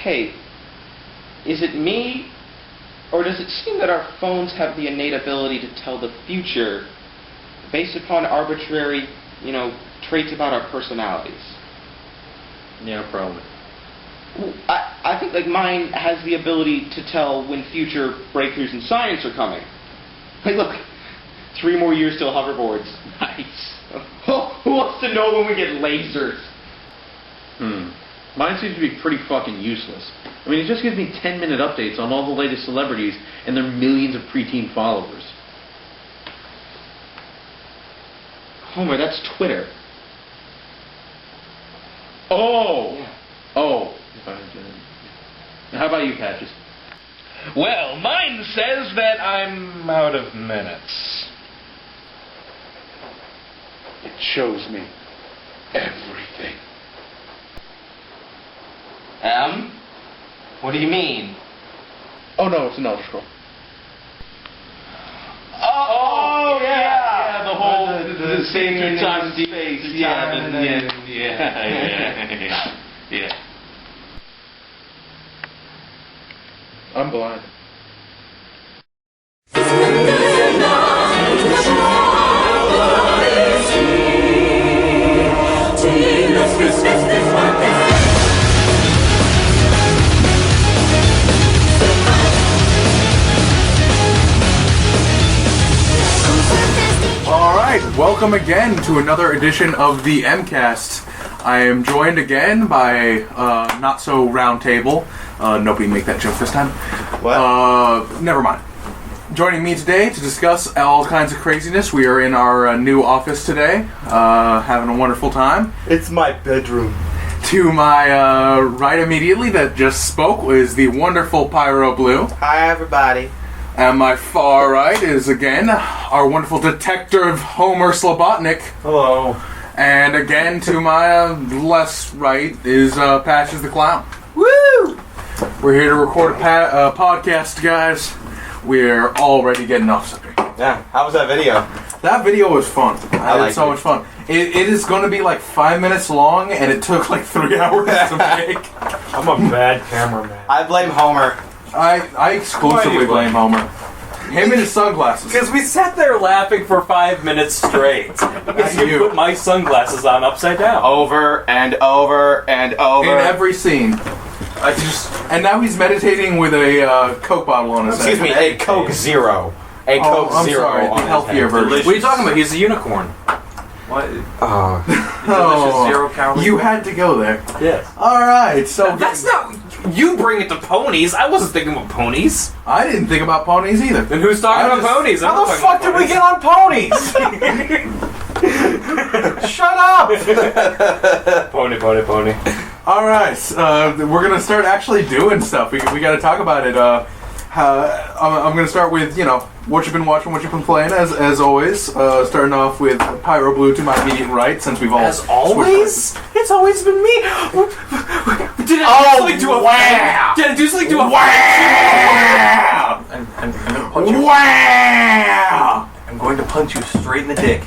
Hey, is it me, or does it seem that our phones have the innate ability to tell the future based upon arbitrary, traits about our personalities? Yeah, probably. I think like mine has the ability to tell when future breakthroughs in science are coming. Hey, look, 3 more years till hoverboards. Nice. Who wants to know when we get lasers? Mine seems to be pretty fucking useless. I mean, it just gives me 10-minute updates on all the latest celebrities and their millions of preteen followers. Homer, that's Twitter. Oh! Oh. How about you, Patches? Well, mine says that I'm out of minutes. It shows me everything. What do you mean? Oh no, it's an Elder Scroll. Oh yeah, the whole the same through time and space. Yeah. I'm blind. Alright, welcome again to another edition of the MCast. I am joined again by not so round table. Nobody make that joke this time. What? Never mind. Joining me today to discuss all kinds of craziness. We are in our new office today, having a wonderful time. It's my bedroom. To my right immediately that just spoke is the wonderful Pyro Blue. Hi, everybody. And my far right is, again, our wonderful detective Homer Slobotnik. Hello. And again, to my less right is Patches the Clown. Woo! We're here to record a podcast, guys. We're already getting off subject. Yeah, how was that video? That video was fun. I had liked so it. much fun. It is going to be like 5 minutes long, and it took like 3 hours to make. I'm a bad cameraman. I blame Homer. I exclusively blame Homer. Him and his sunglasses. Because we sat there laughing for 5 minutes straight. Because you put my sunglasses on upside down. Over and over and over. In every scene. And now he's meditating with a Coke bottle on his head. Excuse me, a Coke Zero. A Coke I'm Zero. sorry, the on his healthier head. version. What are you talking about? He's a unicorn. What? Delicious 0 calories. You had to go there. Yes. Alright, so... That's not... You bring it to ponies. I wasn't thinking about ponies. I didn't think about ponies either. Then who's talking about ponies? How the fuck did we get on ponies? Shut up! Pony. Alright, we're gonna start actually doing stuff. We gotta talk about it. I'm gonna start with, what you've been watching, what you've been playing, as always. Starting off with Pyro Blue to my immediate right, since we've all... As always? It's always been me. Did it do something to a... Wow! Did it do something to a... Wow! I'm gonna punch you. Wow! I'm going to punch you straight in the dick.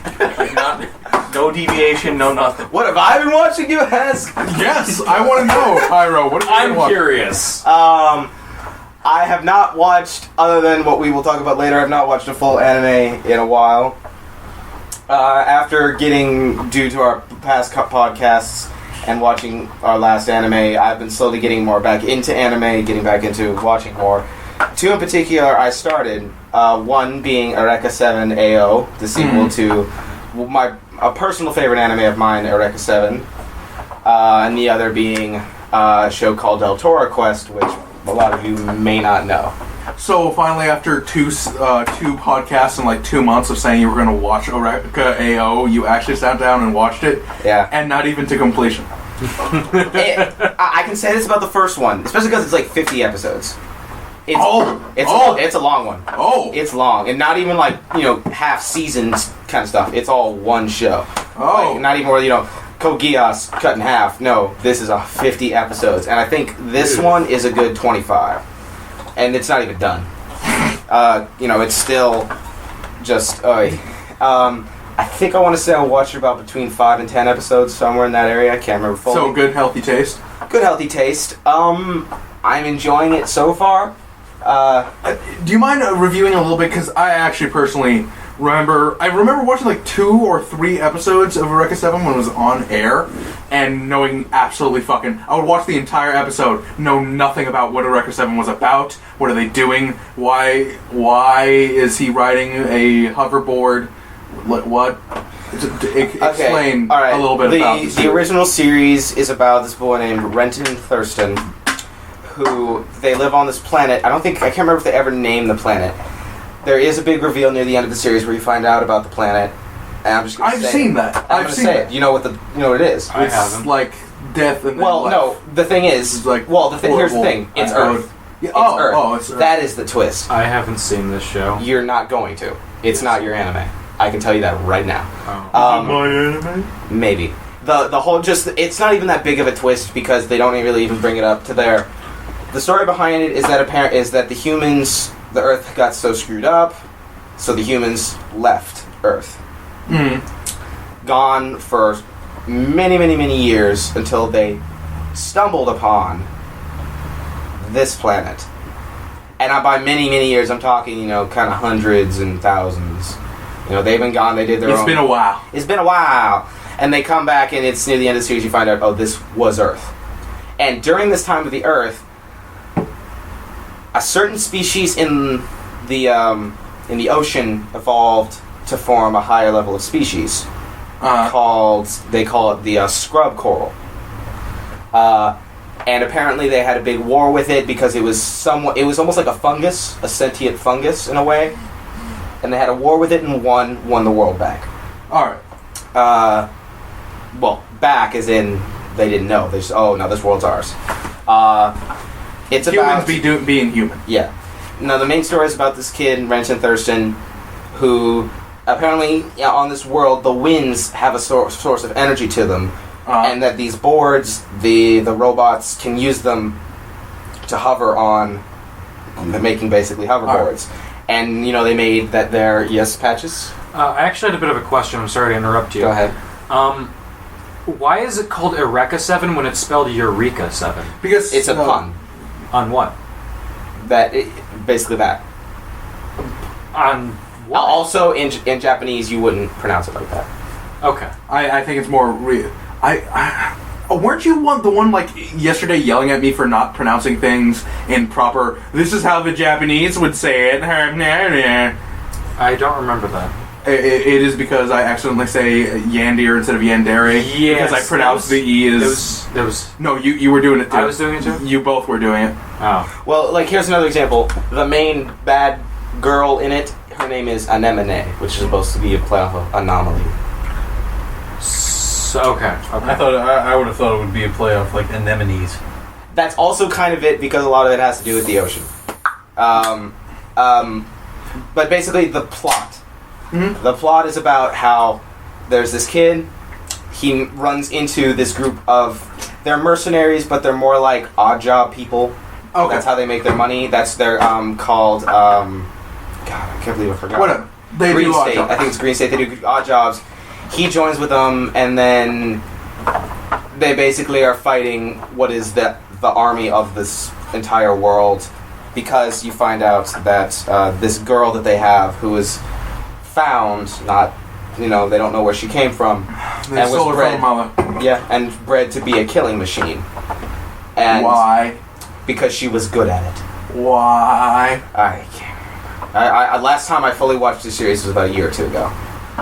No deviation, no nothing. What have I been watching, you ask? Yes, I want to know, Pyro. What have you been I'm watching? curious. I have not watched, other than what we will talk about later, I've not watched a full anime in a while. After getting, due to our past podcasts and watching our last anime, I've been slowly getting more back into anime, getting back into watching more. 2 in particular I started, one being Eureka 7 AO, the sequel to a personal favorite anime of mine, Eureka 7, and the other being a show called Del Toro Quest, which a lot of you may not know. So finally, after two podcasts and like 2 months of saying you were going to watch Eureka AO, you actually sat down and watched it? Yeah. And not even to completion. I can say this about the first one, especially because it's like 50 episodes. It's a long one. Oh. It's long, and not even like, half seasons kind of stuff. It's all one show. Oh. Like, not even where, Code Geass cut in half. No, this is 50 episodes, and I think this one is a good 25, and it's not even done. It's still just. I I think I want to say I watched about between 5 and 10 episodes, somewhere in that area. I can't remember fully. So good, healthy taste. Good, healthy taste. I'm enjoying it so far. Do you mind reviewing a little bit? Because I actually personally remember watching like 2 or 3 episodes of Eureka 7 when it was on air, and knowing absolutely fucking... I would watch the entire episode, know nothing about what Eureka 7 was about, what are they doing, why is he riding a hoverboard, what? Explain all right. a little bit about this. The original series is about this boy named Renton Thurston, who they live on this planet. I can't remember if they ever named the planet. There is a big reveal near the end of the series where you find out about the planet. And I'm just going to say I've seen that. I'm going to say it. You know what it is. I It's haven't. like death and then Well, life. no. The thing is, It's like here's the horrible. thing. It's I would- Earth. Yeah, It's Earth. Earth. That is the twist. I haven't seen this show. You're not going to. It's not your anime. I can tell you that right now. Oh. My anime? Maybe. The whole it's not even that big of a twist because they don't really even bring it up to there. The story behind it is that the humans, the Earth got so screwed up, so the humans left Earth. Gone for many, many, many years until they stumbled upon this planet. And by many, many years, I'm talking, kind of hundreds and thousands. They've been gone, they did their own... It's been a while. It's been a while. And they come back, and it's near the end of the series, you find out, oh, this was Earth. And during this time of the Earth, a certain species in the ocean evolved to form a higher level of species. They call it the scrub coral. And apparently they had a big war with it because it was almost like a fungus, a sentient fungus in a way. And they had a war with it and won the world back. Alright. Well, back as in they didn't know. They just, oh no, this world's ours. It's about being human. Yeah. Now the main story is about this kid, Renton Thurston, who apparently on this world the winds have a source of energy to them, and that these boards, the robots can use them to hover on, making basically hoverboards. And they made that their patches. I actually had a bit of a question. I'm sorry to interrupt you. Go ahead. Why is it called Eureka 7 when it's spelled Eureka 7? Because It's a pun. On what? Basically that. On what? Also, in Japanese, you wouldn't pronounce it like that. Okay. I think it's more weren't you the one like yesterday yelling at me for not pronouncing things in proper? This is how the Japanese would say it. I don't remember that. It is because I accidentally say Yandir instead of Yandere. Yes, because I pronounce the E as... There was... No, you were doing it too. I was doing it too? You both were doing it. Oh. Well, here's another example. The main bad girl in it, her name is Anemone, which is supposed to be a playoff of anomaly. So, okay. I would have thought it would be a play off like anemones. That's also kind of it because a lot of it has to do with the ocean. But basically, the plot. Mm-hmm. The plot is about how there's this kid. He runs into this group of... They're mercenaries, but they're more like odd job people. Okay. That's how they make their money. That's their called... God, I can't believe I forgot. What? They Green do odd State. jobs. I think it's Green State. They do odd jobs. He joins with them, and then they basically are fighting what is the army of this entire world, because you find out that this girl that they have, who is found, they don't know where she came from, They and stole was her bred, from her mother. yeah, and bred to be a killing machine. And Why? Because she was good at it. Why? I can't. I last time I fully watched the series was about a year or two ago.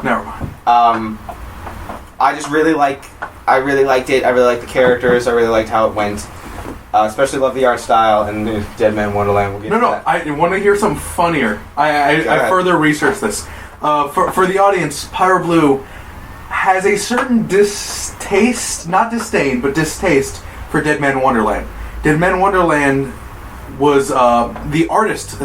Never mind. I really liked it. I really liked the characters. I really liked how it went. Especially love the art style and Dead Man Wonderland. We'll get to that. I want to hear something funnier. I further researched this. For the audience, Pyro Blue has a certain distaste, not disdain, but distaste for Dead Man Wonderland. Dead Man Wonderland was the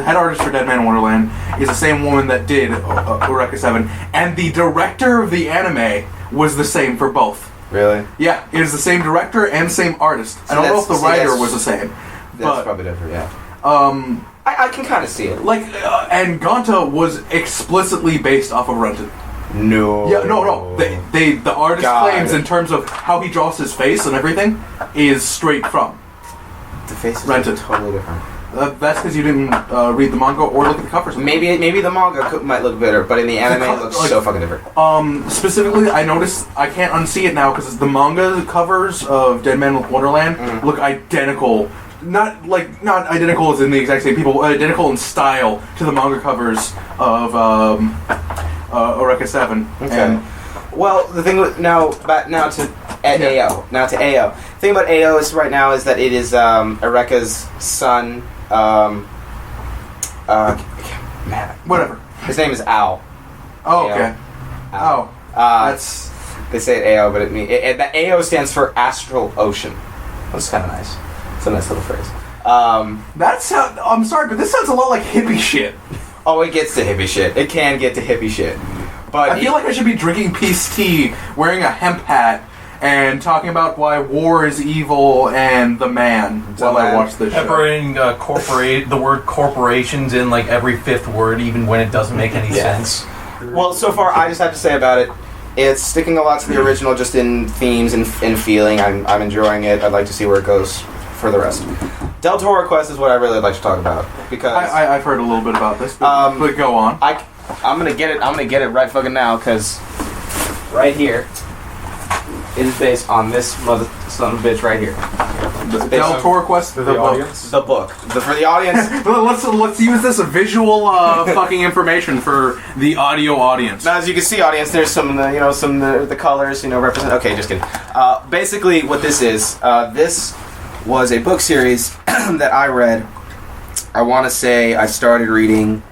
head artist for Dead Man Wonderland is the same woman that did Eureka 7, and the director of the anime was the same for both. Really? Yeah, it is the same director and same artist. I don't know if the writer was the same. That's probably different, yeah. I can kind of see it. And Gonta was explicitly based off of Renton. No. Yeah, no. The artist God. claims in terms of how he draws his face and everything is straight from. The face is Rented. totally different. That's because you didn't read the manga or look at the covers. Maybe the manga might look better, but in the anime it looks so fucking different. Specifically, I noticed I can't unsee it now because the manga covers of Dead Man Wonderland look identical. Not identical as in the exact same people, identical in style to the manga covers of Eureka 7. Okay. And Well, the thing with now to AO. Now to AO. The thing about AO is right now is that it is Eureka's son. Man, whatever. his name is Al. Oh, AO. okay. Al. Oh, That's they say it AO, but the AO stands for Astral Ocean. That's kind of nice. It's a nice little phrase. I'm sorry, but this sounds a lot like hippie shit. Oh, it gets to hippie shit. It can get to hippie shit. But I feel like I should be drinking peace tea, wearing a hemp hat, and talking about why war is evil and the man while I watch this show. Peppering the word corporations in like every fifth word, even when it doesn't make any sense. Well, so far, I just have to say about it, it's sticking a lot to the original, just in themes and feeling. I'm enjoying it. I'd like to see where it goes for the rest. Del Toro Quest is what I really like to talk about because I've heard a little bit about this, but go on. I'm gonna get it. I'm gonna get it right fucking now because right here is based on this mother son of a bitch right here. The Del Toro Quest, the book. audience? The book for the audience. Let's use this as visual fucking information for the audio audience. Now, as you can see, audience, there's some of the colors, represent. Okay, just kidding. Basically, what this is, this was a book series that I read. I want to say I started reading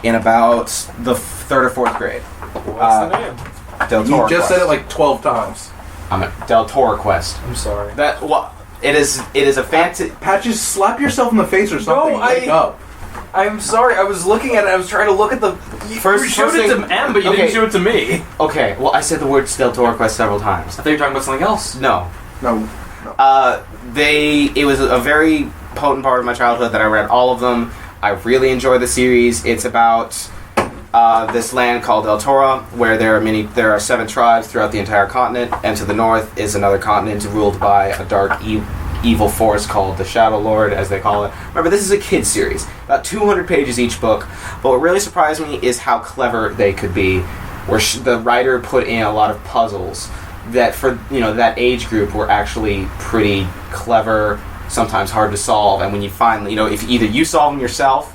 in about the 3rd or 4th grade. What's the name? Del Toro You just Quest. said it like 12 times. I'm a Del Toro Quest. I'm sorry. It is a fancy. Patches, slap yourself in the face or something. Wake up. I'm sorry. I was looking at it. I was trying to look at the. You showed it to M, but you didn't show it to me. Okay, well, I said the word Del Toro Quest several times. I thought you were talking about something else. No. No. It was a very potent part of my childhood that I read all of them. I really enjoy the series. It's about this land called El Toro, where there are 7 tribes throughout the entire continent, and to the north is another continent ruled by a dark, evil force called the Shadow Lord, as they call it. Remember, this is a kid's series, about 200 pages each book, but what really surprised me is how clever they could be, where the writer put in a lot of puzzles that for that age group were actually pretty clever, sometimes hard to solve, and when you finally, if either you solve them yourself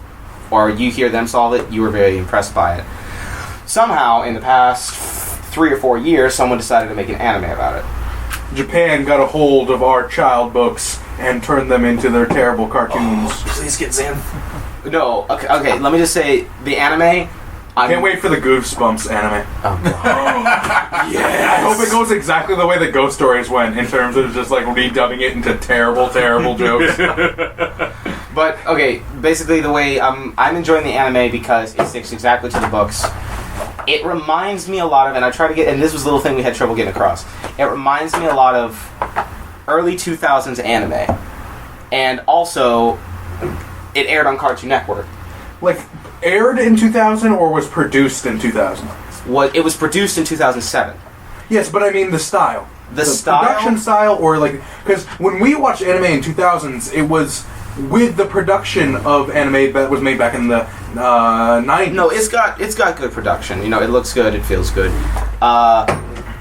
or you hear them solve it, you were very impressed by it. Somehow, in the past 3 or 4 years, someone decided to make an anime about it. Japan got a hold of our child books and turned them into their terrible cartoons. Please get Zan. No, okay, let me just say, the anime... Can't wait for the Goosebumps anime. Oh, God. Yeah, I hope it goes exactly the way the Ghost Stories went, in terms of just like redubbing it into terrible, terrible jokes. But, okay, basically the way I'm enjoying the anime because it sticks exactly to the books. It reminds me a lot of, and I try to get, and this was a little thing we had trouble getting across, it reminds me a lot of early 2000s anime. And also, it aired on Cartoon Network. Like, aired in 2000 or was produced in 2000? It was produced in 2007. Yes, but I mean the style. The style? Production style, or like... Because when we watched anime in 2000s, it was with the production of anime that was made back in the 90s. No, it's got good production. It looks good, it feels good.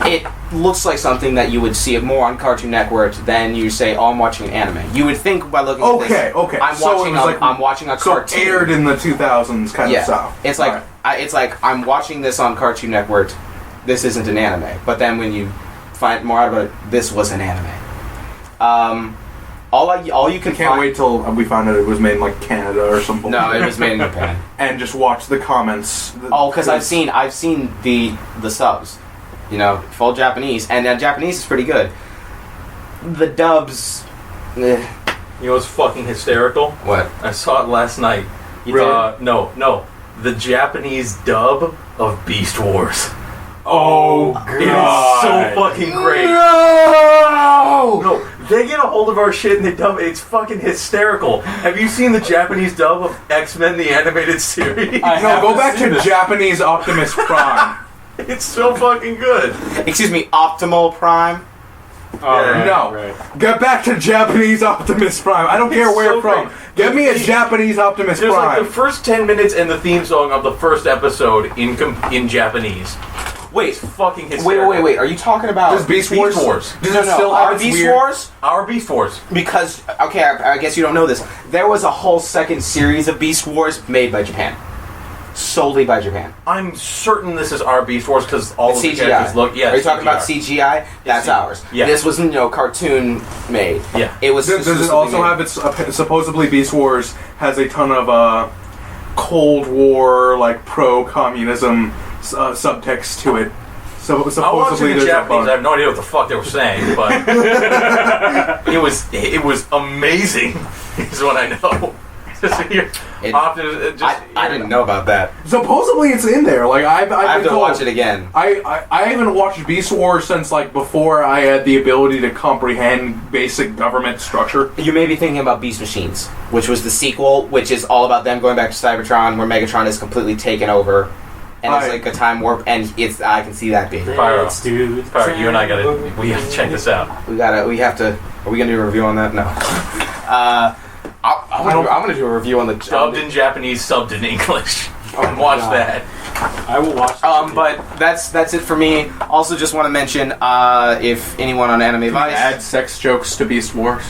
It looks like something that you would see more on Cartoon Network than you say, oh, I'm watching an anime. You would think by looking at this, okay. I'm watching a cartoon. So aired in the 2000s kind of style. It's like, it's like, I'm watching this on Cartoon Network, this isn't an anime. But then when you find more out about it, this was an anime. All you can Can't wait till we find out it was made in like Canada or something. No, it was made in Japan. And just watch the comments. Because I've seen the subs, full Japanese, and Japanese is pretty good. The dubs, You know what's fucking hysterical? What? I saw it last night. Really? No. The Japanese dub of Beast Wars. Oh, It is so fucking great. No, they get a hold of our shit and they dub it. It's fucking hysterical. Have you seen the Japanese dub of X-Men, the animated series? No, go back to Japanese Optimus Prime. It's so fucking good. Excuse me, Optimal Prime. No. Right. Get back to Japanese Optimus Prime. I don't care where so from. great. Get me a Japanese Optimus There's like Prime. the first 10 minutes and the theme song of the first episode in Japanese. Wait, It's fucking hysterical. wait. Are you talking about Does Beast Wars? Wars. Does No, it no, still have our its Beast weird... Wars? Our Beast Wars. Because, okay, I guess you don't know this. There was a whole second series of Beast Wars made by Japan. Solely by Japan. I'm certain this is our Beast Wars because all It's of the CGI. characters look. Yeah, Are you talking about CGI. CGI? That's CGI. ours. Yeah. This was, cartoon made. Yeah. It was. Does it also have its... supposedly Beast Wars has a ton of Cold War, like, pro-communism subtext to it. So I watched supposedly it in there's Japanese. I a have no idea what the fuck they were saying, but it was amazing. Is what I know. I didn't know about that. supposedly it's in there. Like I've I have been to told. watch it again. I haven't watched Beast Wars since like before I had the ability to comprehend basic government structure. You may be thinking about Beast Machines, which was the sequel, which is all about them going back to Cybertron, where Megatron is completely taken over, and it's like a time warp. And I can see that being. Pyro. Let's do Pyro, you and I we have to check this out. We have to. Are we gonna do a review on that? No. I'm gonna do a review on the Dubbed in Japanese, subbed in English. Oh my Watch God. that. I will watch. But that's it for me. Also, just want to mention if anyone on Anime Vice, Add sex jokes to Beast Wars.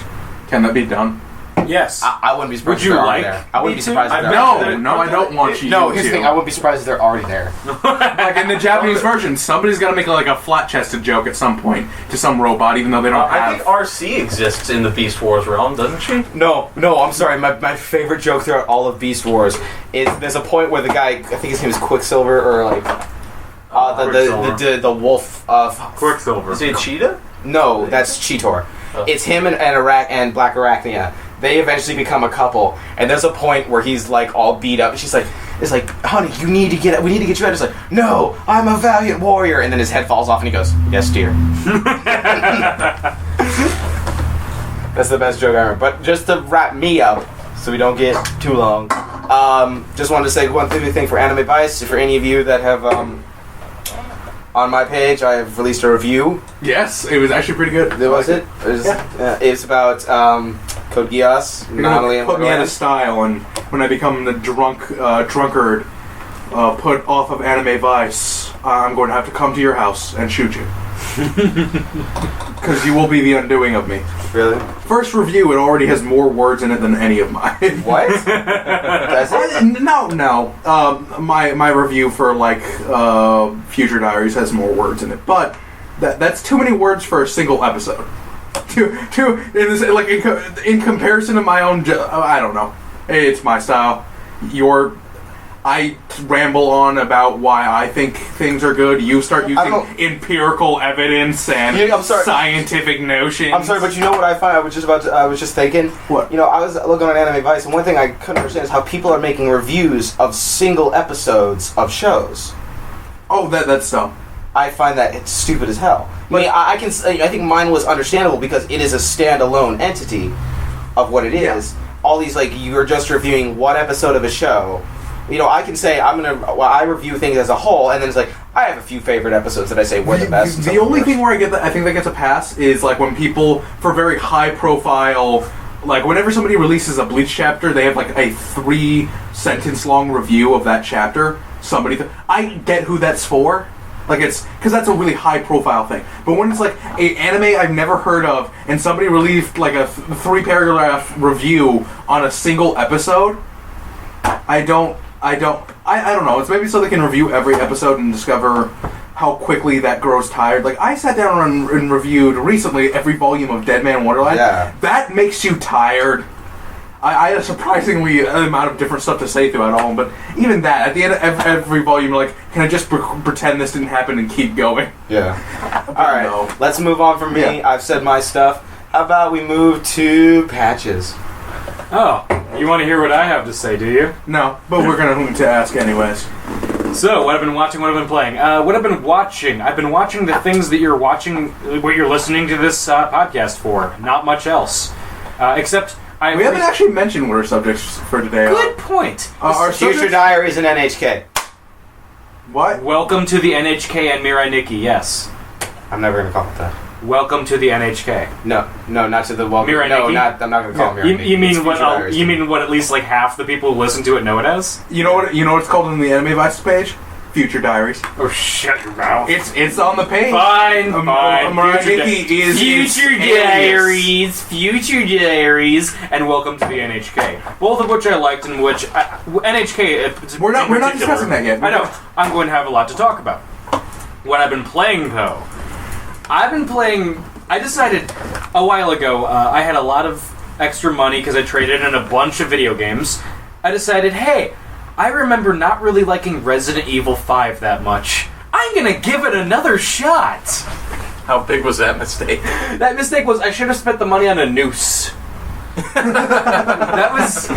Can that be done? Yes. I wouldn't be surprised. Would you if they're like already there. I wouldn't me be to? surprised. If they're No, already there. No, I don't want you. No, here's to. the thing. I wouldn't be surprised if they're already there. Like in the Japanese version, somebody's got to make like a flat-chested joke at some point to some robot, even though they don't I have. think RC exists in the Beast Wars realm, doesn't she? No, I'm sorry. My favorite joke throughout all of Beast Wars is there's a point where the guy, I think his name is Quicksilver, or like the wolf of Quicksilver. Is it Cheetah? No, that's Cheetor. Oh. It's him and Black Arachnia. They eventually become a couple, and there's a point where he's like all beat up. And she's like, "It's like, honey, we need to get you out." It's like, "No, I'm a valiant warrior." And then his head falls off, and he goes, "Yes, dear." That's the best joke ever. But just to wrap me up, so we don't get too long, just wanted to say one thing for Anime Vice. For any of you that have on my page, I have released a review. Yes, it was actually pretty good. Was it? It's about Code Geass. You're gonna put me out of style, and when I become the drunkard, put off of Anime Vice, I'm going to have to come to your house and shoot you. Because you will be the undoing of me. Really? First review, it already has more words in it than any of mine. What? Does it? No. My review for like Future Diaries has more words in it, but that's too many words for a single episode. In comparison to my own, I don't know. It's my style. I ramble on about why I think things are good. You start using empirical evidence and scientific notions. I'm sorry, but you know what I find? I was just thinking. What? I was looking on Anime Vice, and one thing I couldn't understand is how people are making reviews of single episodes of shows. Oh, that's dumb. I find that it's stupid as hell. I think mine was understandable because it is a standalone entity of what it is. All these you're just reviewing one episode of a show. I can say I review things as a whole, and then it's like I have a few favorite episodes that I say were the best. The only thing where I think that gets a pass is like when people for very high profile, like whenever somebody releases a Bleach chapter, they have like a 3-sentence long review of that chapter. I get who that's for. Like it's because that's a really high profile thing. But when it's like an anime I've never heard of, and somebody released like a 3-paragraph review on a single episode, I don't know. It's maybe so they can review every episode and discover how quickly that grows tired. Like I sat down and reviewed recently every volume of Dead Man Wonderland. Yeah. That makes you tired. I had a surprisingly amount of different stuff to say throughout all of them, but even that, at the end of every volume, you're like, can I just pretend this didn't happen and keep going? Yeah. Alright, let's move on from me. Yeah. I've said my stuff. How about we move to patches? Oh, you want to hear what I have to say, do you? No, but we're going to ask anyways. So, what I've been watching, what I've been playing. What I've been watching. I've been watching the things that you're watching, what you're listening to this podcast for. Not much else. Except... we haven't actually mentioned what our subjects for today are. Good point. Our Future Diaries and NHK. What? Welcome to the NHK and Mirai Nikki. Yes. I'm never gonna call it that. Welcome to the NHK. No, not to the welcome. Mirai No, Nikki? I'm not gonna call it Mirai Nikki. You mean It's what? Future Diaries. You mean what? At least like half the people who listen to it know it as. You know what it's called on the Anime Vice page? Future Diaries. Oh, shut your mouth. It's on the page. Fine. Mirai Future Nikki is Future alias. Future Diaries, and Welcome to the NHK. Both of which I liked, and which NHK. We're not discussing that yet. I know. I'm going to have a lot to talk about. What I've been playing, though, I decided a while ago. I had a lot of extra money because I traded in a bunch of video games. I decided, hey, I remember not really liking Resident Evil 5 that much. I'm gonna give it another shot. How big was that mistake? That mistake was I should have spent the money on a noose. That was.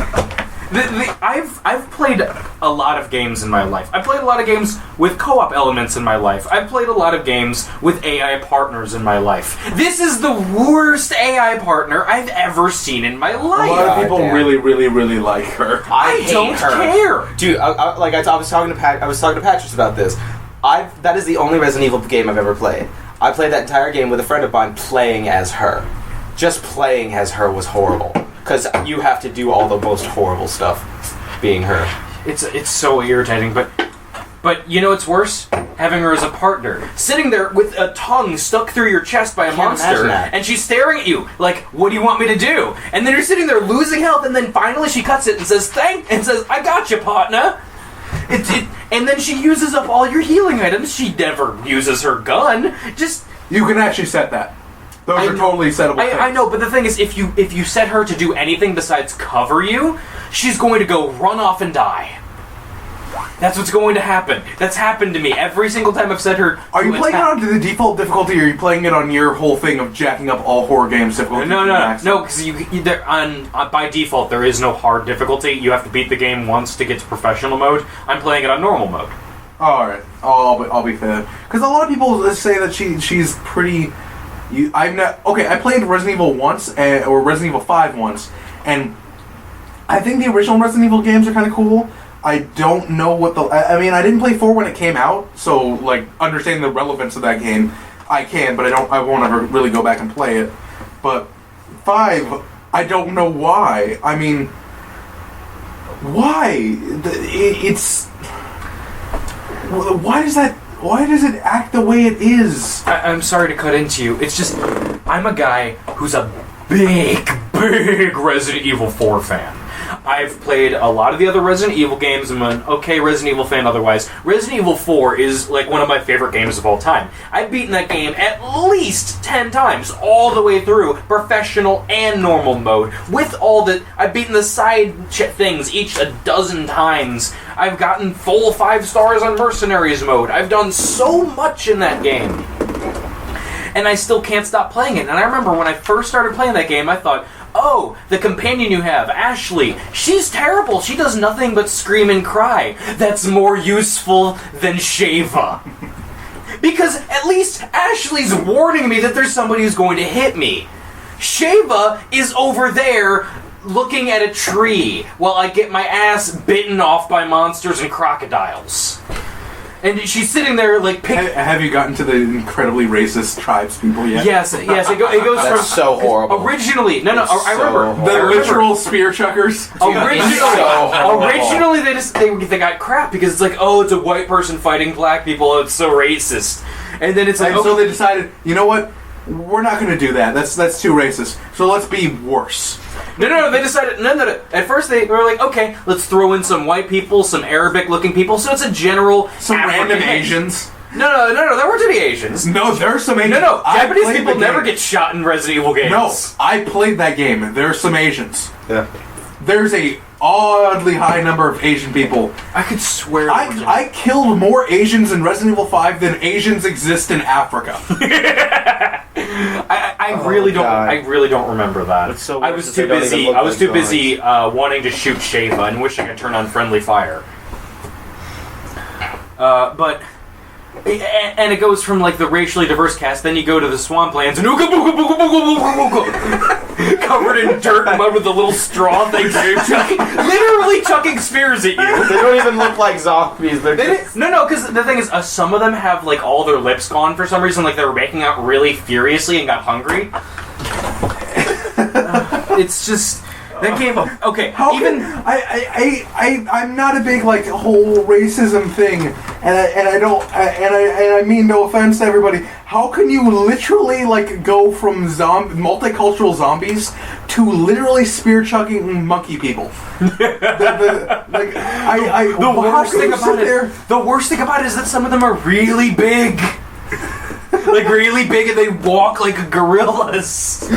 I've played a lot of games in my life. I've played a lot of games with co-op elements in my life. I've played a lot of games with AI partners in my life. This is the worst AI partner I've ever seen in my life. A lot of people damn. really, really, really like her. I don't care. Dude. I was talking to Patrice about this. That is the only Resident Evil game I've ever played. I played that entire game with a friend of mine playing as her. Just playing as her was horrible. Because you have to do all the most horrible stuff being her. It's so irritating, but you know what's worse? Having her as a partner. Sitting there with a tongue stuck through your chest by a Can't imagine monster, that. and she's staring at you like, what do you want me to do? And then you're sitting there losing health, and then finally she cuts it and says, I got you, partner. And then she uses up all your healing items. She never uses her gun. You can actually set that. Those are totally settable things. I know, but the thing is, if you set her to do anything besides cover you, she's going to go run off and die. That's what's going to happen. That's happened to me every single time I've set her. Are you playing it on the default difficulty, or are you playing it on your whole thing of jacking up all horror games difficulty? No, because by default there is no hard difficulty. You have to beat the game once to get to professional mode. I'm playing it on normal mode. All right, I'll be fair. Because a lot of people say that she's pretty. I played Resident Evil once, or Resident Evil 5 once, and I think the original Resident Evil games are kind of cool. I don't know what I mean, I didn't play 4 when it came out, so, like, understanding the relevance of that game, I can, but I won't ever really go back and play it. But 5, I don't know why. I mean, why? Why does it act the way it is? I'm sorry to cut into you. It's just, I'm a guy who's a big Resident Evil 4 fan. I've played a lot of the other Resident Evil games. I'm an okay Resident Evil fan otherwise. Resident Evil 4 is like one of my favorite games of all time. I've beaten that game at least 10 times, all the way through, professional and normal mode. I've beaten the side things each a dozen times. I've gotten full 5 stars on Mercenaries mode. I've done so much in that game. And I still can't stop playing it. And I remember when I first started playing that game, I thought, oh, the companion you have, Ashley, she's terrible. She does nothing but scream and cry. That's more useful than Sheva. Because at least Ashley's warning me that there's somebody who's going to hit me. Sheva is over there looking at a tree while I get my ass bitten off by monsters and crocodiles. And she's sitting there like Have you gotten to the incredibly racist tribes people yet? Yes. It goes That's from so horrible. Originally, no. It's I remember so The I remember. literal spear chuckers. Originally, they got crap because it's like, oh, it's a white person fighting black people. Oh, it's so racist. And then it's like, And so they decided, you know what? We're not going to do that. That's too racist. So let's be worse. No, they decided, no. At first they were like, okay, let's throw in some white people, some Arabic-looking people, so it's a general Some African random mix. Asians. No, there weren't any Asians. No, there's some Asians. No, I Japanese played people the never game. get shot in Resident Evil games. No, I played that game. There's some Asians. Yeah. There's a oddly high number of Asian people. I could swear. I killed more Asians in Resident Evil 5 than Asians exist in Africa. I really don't. God. I really don't remember that. It's so I worse was that too they don't busy. even look I was like too drawings. busy wanting to shoot Sheva and wishing I turned on friendly fire. But And it goes from like the racially diverse cast, then you go to the swamplands and ooga booga booga booga booga booga, covered in dirt and mud with the little straw things, literally chucking spears at you. They don't even look like zombies. No, because the thing is, some of them have like all their lips gone for some reason, like they were making out really furiously and got hungry. It's just. That game, okay. I'm not a big like whole racism thing, and I mean no offense to everybody. How can you literally like go from multicultural zombies to literally spear chucking monkey people? The worst thing about it is that some of them are really big. Like really big, and they walk like gorillas.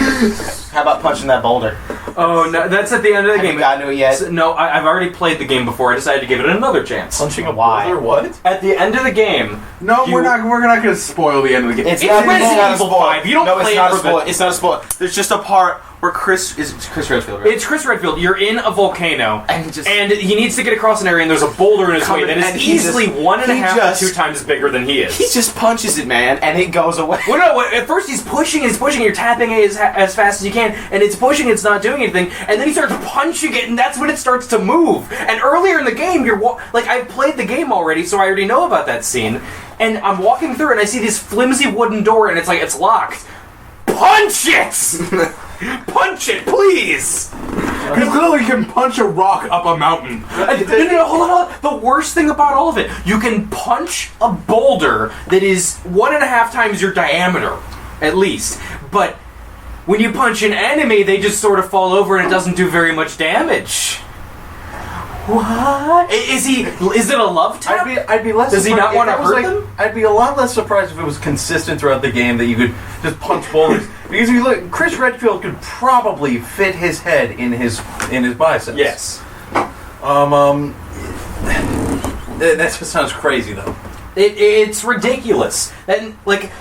How about punching that boulder? Oh no, that's at the end of the game. Have you gotten to it yet? No, I've already played the game before. I decided to give it another chance. Punching a Why? boulder? What? At the end of the game, No, we're not going to spoil the end of the game. It's not Resident a Evil spoil. 5. You don't No, play it's not it a for spoil. the- It's not a spoil. There's just a part where Chris Redfield, right? it's Chris Redfield. You're in a volcano, And he needs to get across an area, and there's a boulder in his way that and is he easily just- 1.5 to 2 times bigger than he is. he just punches it, man, and it goes away. Well, no, at first he's pushing, you're tapping it as fast as you can, and it's pushing, it's not doing anything, and then he starts punching it, and that's when it starts to move. And earlier in the game, I've played the game already, so I already know about that scene, and I'm walking through, and I see this flimsy wooden door, and it's locked. Punch it! Punch it, please! Because literally you can punch a rock up a mountain. No, hold on. The worst thing about all of it, you can punch a boulder that is 1.5 times your diameter, at least. But when you punch an enemy, they just sort of fall over and it doesn't do very much damage. What? Is it a love tap? I'd be less. Does he not surprised- want to if it was hurt like- them? I'd be a lot less surprised if it was consistent throughout the game that you could just punch boulders. Because if you look, Chris Redfield could probably fit his head in his biceps. Yes. That just sounds crazy though. It's ridiculous. And, like,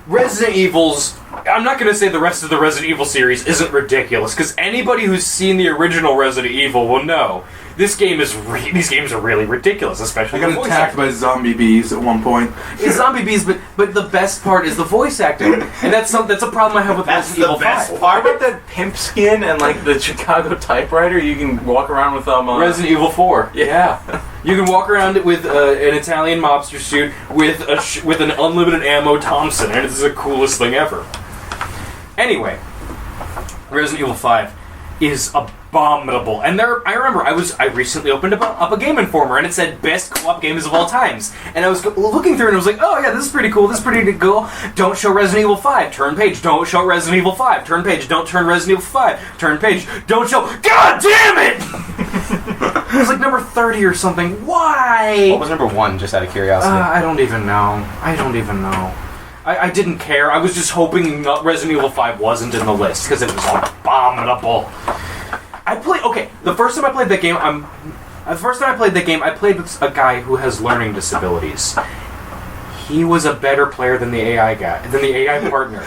Resident Evil's... I'm not going to say the rest of the Resident Evil series isn't ridiculous, because anybody who's seen the original Resident Evil will know these games are really ridiculous, especially I the got voice attacked acting. by zombie bees at one point. It's zombie bees, but the best part is the voice acting, and that's a problem I have with That's Resident Evil the best 5. How about that pimp skin and like the Chicago typewriter? You can walk around with Resident Evil 4. Yeah. You can walk around with an Italian mobster suit with with an unlimited ammo Thompson, and it's the coolest thing ever. Anyway, Resident Evil 5 is abominable. And I remember I recently opened up a Game Informer, and it said best co-op games of all times. And I was looking through, and I was like, oh yeah, this is pretty cool. This is pretty cool. Don't show Resident Evil 5. Turn page. Don't show Resident Evil 5. Turn page. Don't turn Resident Evil 5. Turn page. Don't show. God damn it! It was like number 30 or something. Why? What was number 1, just out of curiosity? I don't even know. I didn't care. I was just hoping Resident Evil 5 wasn't in the list because it was abominable. The first time I played that game, I played with a guy who has learning disabilities. He was a better player than the AI partner.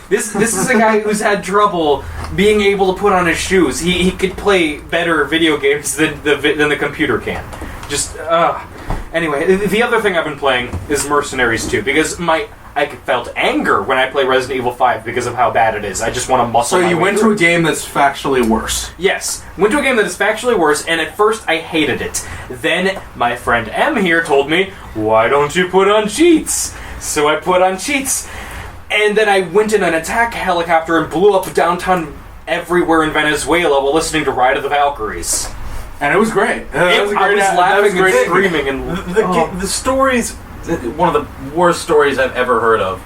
This is a guy who's had trouble being able to put on his shoes. He could play better video games than the computer can. Anyway, the other thing I've been playing is Mercenaries 2 because I felt anger when I play Resident Evil 5 because of how bad it is. I just want to muscle So my you way went through to a game that's factually worse. Yes. Went to a game that is factually worse, and at first I hated it. Then my friend M here told me, why don't you put on cheats? So I put on cheats, and then I went in an attack helicopter and blew up downtown everywhere in Venezuela while listening to Ride of the Valkyries. And it was great. I was laughing and screaming and... the stories, one of the worst stories I've ever heard of.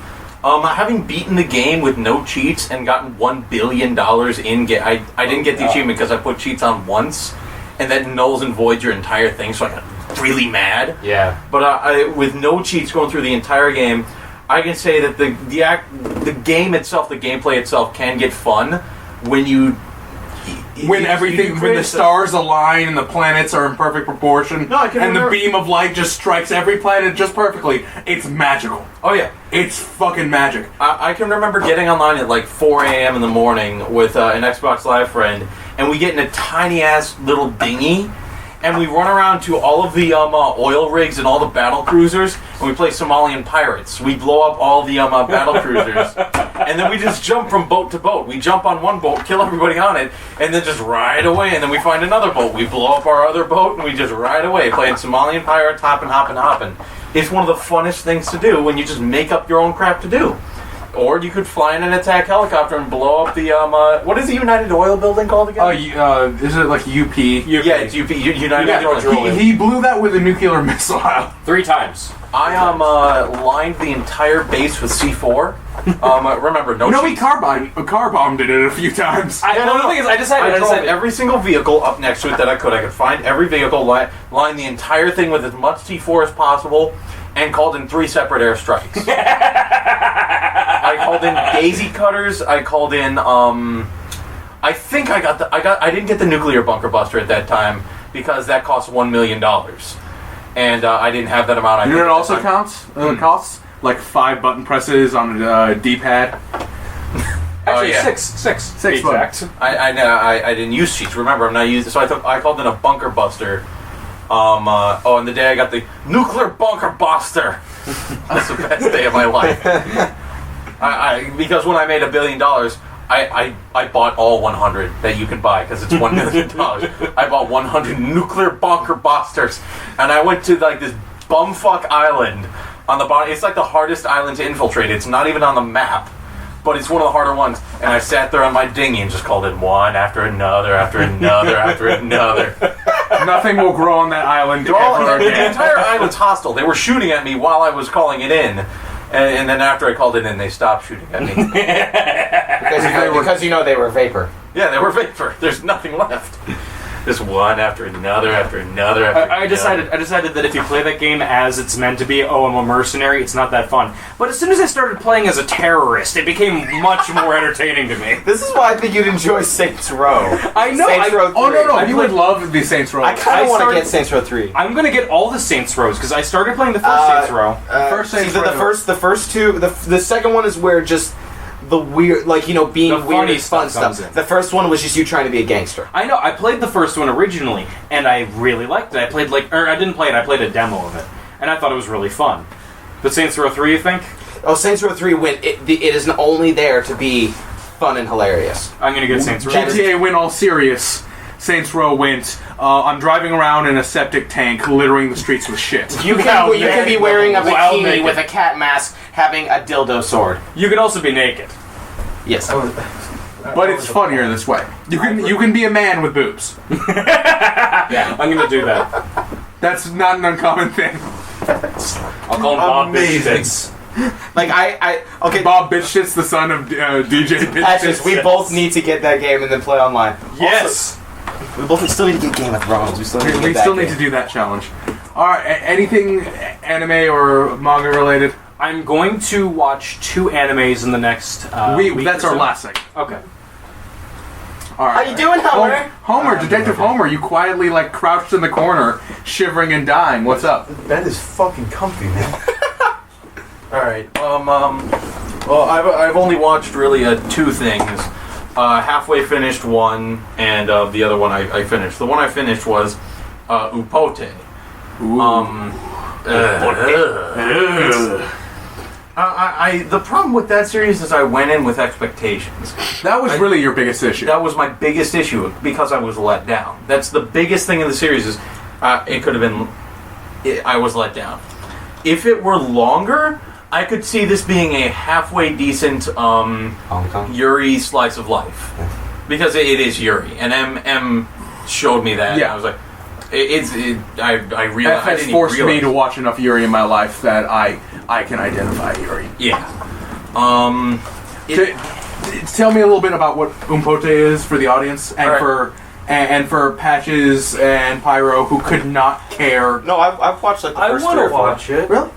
Having beaten the game with no cheats and gotten $1 billion in, I didn't get the achievement because I put cheats on once, and that nulls and voids your entire thing, so I got really mad. Yeah. But with no cheats going through the entire game, I can say that the game itself, the gameplay itself, can get fun when you... When the stars align and the planets are in perfect proportion, No, I can and remember- the beam of light just strikes every planet just perfectly, it's magical. Oh yeah. It's fucking magic. I can remember getting online at like 4 a.m. in the morning with an Xbox Live friend, and we get in a tiny-ass little dinghy, and we run around to all of the oil rigs and all the battle cruisers, and we play Somalian pirates. We blow up all the battle cruisers, and then we just jump from boat to boat. We jump on one boat, kill everybody on it, and then just ride away, and then we find another boat. We blow up our other boat, and we just ride away, playing Somalian pirates, hopping. It's one of the funnest things to do when you just make up your own crap to do. Or you could fly in an attack helicopter and blow up the, what is the United Oil building called again? Is it like UP? Yeah, it's UP, United Oil. He blew that with a nuclear missile. 3 times. I lined the entire base with C4. Remember, no he cheats. car bombed it a few times. The thing is, I I drove decided every single vehicle up next to it that I could. I could find every vehicle, line the entire thing with as much C4 as possible, and called in 3 separate airstrikes. I called in daisy cutters. I called in. I think I didn't get the nuclear bunker buster at that time because that cost $1 million, and I didn't have that amount. You know what it also costs? Like 5 button presses on a D-pad. actually yeah. 6 6 exact. I know I didn't use cheats. Remember, I'm not using. So I called in a bunker buster. And the day I got the nuclear bunker buster. That's the best day of my life. Because when I made $1 billion, I bought all 100 that you can buy because it's $1 million. I bought 100 nuclear bunker busters, and I went to like this bumfuck island on the bottom. It's like the hardest island to infiltrate. It's not even on the map, but it's one of the harder ones. And I sat there on my dinghy and just called it one after another, after another, after another. Nothing will grow on that island ever The again. entire island's hostile. They were shooting at me while I was calling it in. And then after I called it in, they stopped shooting at me. Because you know they were vapor. Yeah, they were vapor. There's nothing left. Just one after another, after another, after I decided that if you play that game as it's meant to be, I'm a mercenary, it's not that fun. But as soon as I started playing as a terrorist, it became much more entertaining to me. This is why I think you'd enjoy Saints Row. I know. Saints Row 3. You would love the Saints Row. I kind of want to started- get Saints Row 3. I'm gonna get all the Saints Rows because I started playing the first Saints Row. First Saints Row. The first two. The second one is where just the weird, being The weird funny and fun stuff comes stuff. in. The first one was just you trying to be a gangster. I know. I played the first one originally, and I really liked it. I didn't play it. I played a demo of it, and I thought it was really fun. But Saints Row 3, you think? Oh, Saints Row 3 it is only there to be fun and hilarious. I'm gonna get Saints Row. GTA went all serious. Saints Row went, I'm driving around in a septic tank, littering the streets with shit. You can be wearing a Wow, bikini naked. with a cat mask, having a dildo sword. You could also be naked. Yes. But it's funnier this way. You can be a man with boobs. Yeah, I'm gonna do that. That's not an uncommon thing. I'll call him Bob Amazing. Bitch. Okay. Bob Bitchshit's the son of DJ Patches, Bitchshit. we both need to get that game and then play online. Yes. Also, we both still need to get Game of Thrones. We still need to get We that still game. need to do that challenge. Alright, anything anime or manga related? I'm going to watch 2 animes in the next week That's or our so. last thing. Okay. Alright. How you doing, Homer? Homer, Detective Homer, you quietly crouched in the corner, shivering and dying. What's up? Bed is fucking comfy, man. Alright, well, I've only watched really 2 things. Halfway finished one, and the other one I finished. The one I finished was Upote. The problem with that series is I went in with expectations. That was really your biggest issue. That was my biggest issue because I was let down. That's the biggest thing in the series is it could have been I was let down. If it were longer, I could see this being a halfway decent Yuri slice of life because it is Yuri, and M showed me that. Yeah. And I was like, I realized That has forced me to watch enough Yuri in my life that I can identify Yuri. Yeah. Tell me a little bit about what Umpote is for the audience and Alright. for Patches and Pyro who could not care. No, I've watched the I first want 3 to or 4. watch it. Really?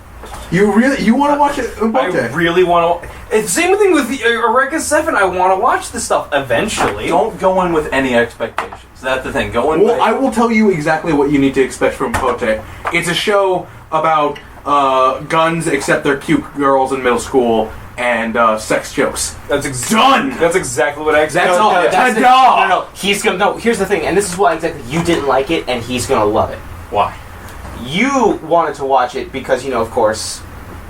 You want to watch it, Umpote? I really want to. It's the same thing with the Eureka 7. I want to watch this stuff eventually. Don't go in with any expectations. That's the thing. Go in. Well, I will tell you exactly what you need to expect from Umpote. It's a show about guns, except they're cute girls in middle school, and sex jokes. Done. That's exactly what I expected. That's all. that's Ta-da! no. He's gonna no. Here's the thing, and this is why exactly you didn't like it, and he's gonna love it. Why? You wanted to watch it because of course,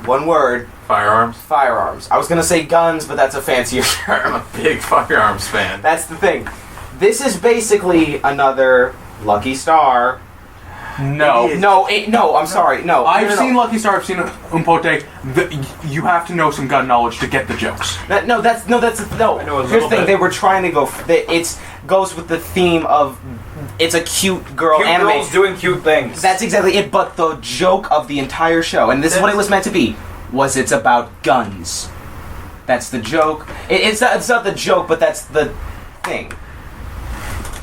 one word. Firearms? Firearms. I was gonna say guns, but that's a fancier term. I'm a big firearms fan. That's the thing. This is basically another Lucky Star. No. No, I'm sorry. No. I've no. seen Lucky Star, I've seen Umpote. You have to know some gun knowledge to get the jokes. No. I know a Here's the little thing. bit. They were trying to go. It goes with the theme of it's a cute girl Cute anime. girls doing cute things. That's exactly it. But the joke of the entire show, and this is what it was meant to be, was it's about guns. That's the joke. It's not the joke, but that's the thing.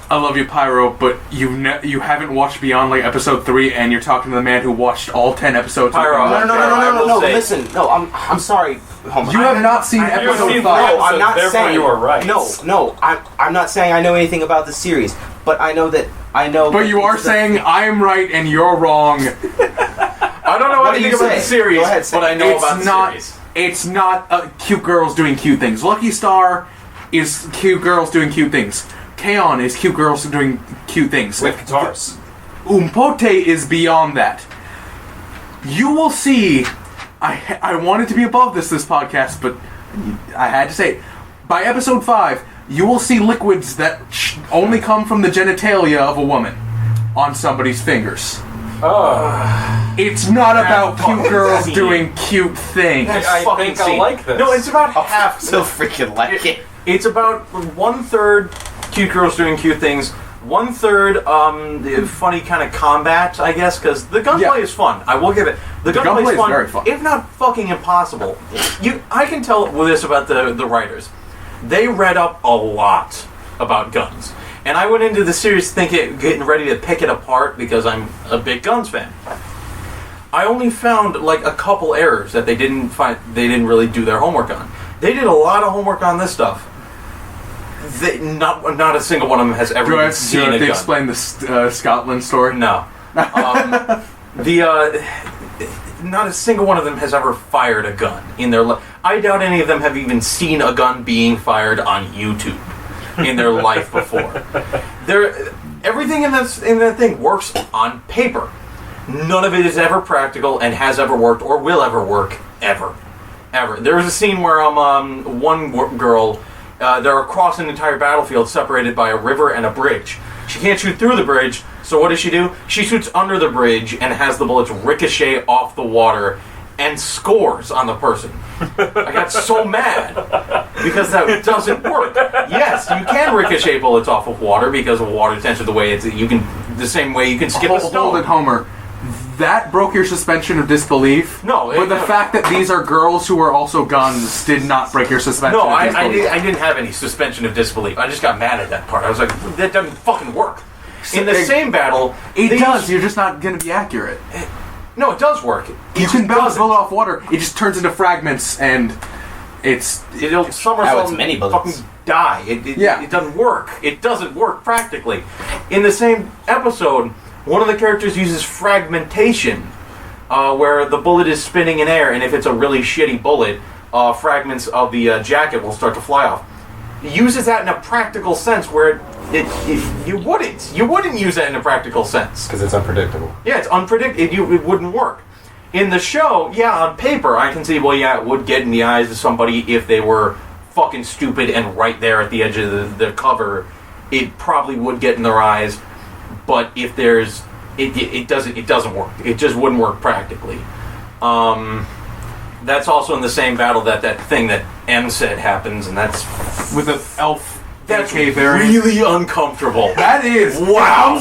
I love you, Pyro, but you haven't watched beyond like episode 3, and you're talking to the man who watched all 10 episodes. Pyro, of No. Listen, no. I'm sorry, Homer. You have not seen episode 5. No, I'm not Therefore saying you are right. No. I'm not saying I know anything about the series, but I know. But you are saying I'm right and you're wrong. I don't know What do anything you about say? the series, Go ahead, say but I it. know about the series. It's not cute girls doing cute things. Lucky Star is cute girls doing cute things. K-On! Is cute girls doing cute things. with guitars. Umpote is beyond that. You will see. I wanted to be above this podcast, but I had to say it. By episode 5, you will see liquids that only come from the genitalia of a woman on somebody's fingers. Oh. It's not about cute fucking girls see. doing cute things. I think I like this. No, it's about half. So freaking like it. It's about 1/3 cute girls doing cute things, 1/3 the funny kind of combat, I guess, because the gunplay is fun. I will give it. The gunplay gunplay is is very fun. if not fucking impossible. I can tell with this about the writers. They read up a lot about guns, and I went into the series getting ready to pick it apart because I'm a big guns fan. I only found like a couple errors that they didn't find. They didn't really do their homework on. They did a lot of homework on this stuff. Not a single one of them has ever Do I have seen a to gun. explain the Scotland story? No. Not a single one of them has ever fired a gun in their life. I doubt any of them have even seen a gun being fired on YouTube in their life before. Everything in that thing works on paper. None of it is ever practical and has ever worked or will ever work ever. There was a scene where one girl. They're across an entire battlefield separated by a river and a bridge. She can't shoot through the bridge, so what does she do? She shoots under the bridge and has the bullets ricochet off the water and scores on the person. I got so mad because that doesn't work. Yes, you can ricochet bullets off of water because of water tension. The same way you can skip a stone. Hold it, Homer. That broke your suspension of disbelief. No, but the fact that these are girls who are also guns did not break your suspension No, of disbelief. I didn't have any suspension of disbelief. I just got mad at that part. I was like, that doesn't fucking work. In the same battle, It does. You're just not going to be accurate. No, it does work. You can bounce a bullet off water. It just turns into fragments, and it'll somersault and many bullets. fucking die. It doesn't work. It doesn't work practically. In the same episode, one of the characters uses fragmentation, where the bullet is spinning in air, and if it's a really shitty bullet, fragments of the jacket will start to fly off. He uses that in a practical sense, where you wouldn't use that in a practical sense. Because it's unpredictable. Yeah, it's unpredictable. It wouldn't work. In the show, yeah, on paper, I can see, well, yeah, it would get in the eyes of somebody if they were fucking stupid and right there at the edge of the cover. It probably would get in their eyes, but if there's, it doesn't work. It just wouldn't work practically. That's also in the same battle that thing that M said happens, and that's with an elf. That's AK variant. really uncomfortable. That is. Wow.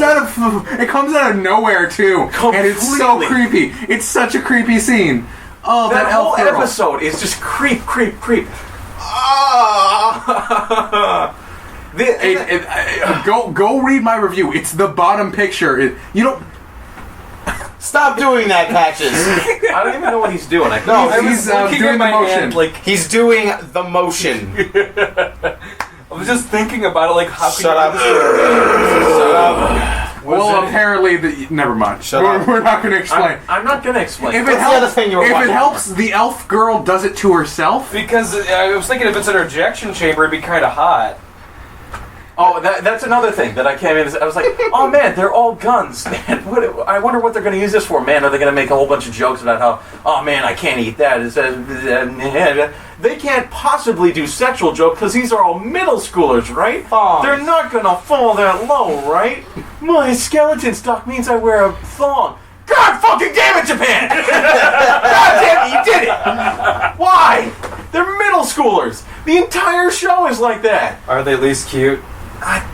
It comes out of nowhere too, and it's so Completely. creepy. It's such a creepy scene. Oh, that elf whole girl. episode is just creep. Go read my review. It's the bottom picture. You don't. Stop doing that, Patches. I don't even know what he's doing. He's doing the motion. He's doing the motion. I was just thinking about it, like, how can Shut you up. do this? Shut up. Well, apparently, never mind. We're not going to explain. I'm not going to explain. If What's it the other helps, thing you were if watching? it helps, the elf girl does it to herself. Because I was thinking if it's an ejection chamber, it'd be kind of hot. Oh, that's another thing that I came in. I was like, oh man, they're all guns. Man, I wonder what they're going to use this for. Man, are they going to make a whole bunch of jokes about how, oh man, I can't eat that? They can't possibly do sexual jokes because these are all middle schoolers, right? Thongs. They're not going to fall that low, right? My skeleton stock means I wear a thong. God fucking damn it, Japan! God damn it, you did it! Why? They're middle schoolers. The entire show is like that. Are they at least cute?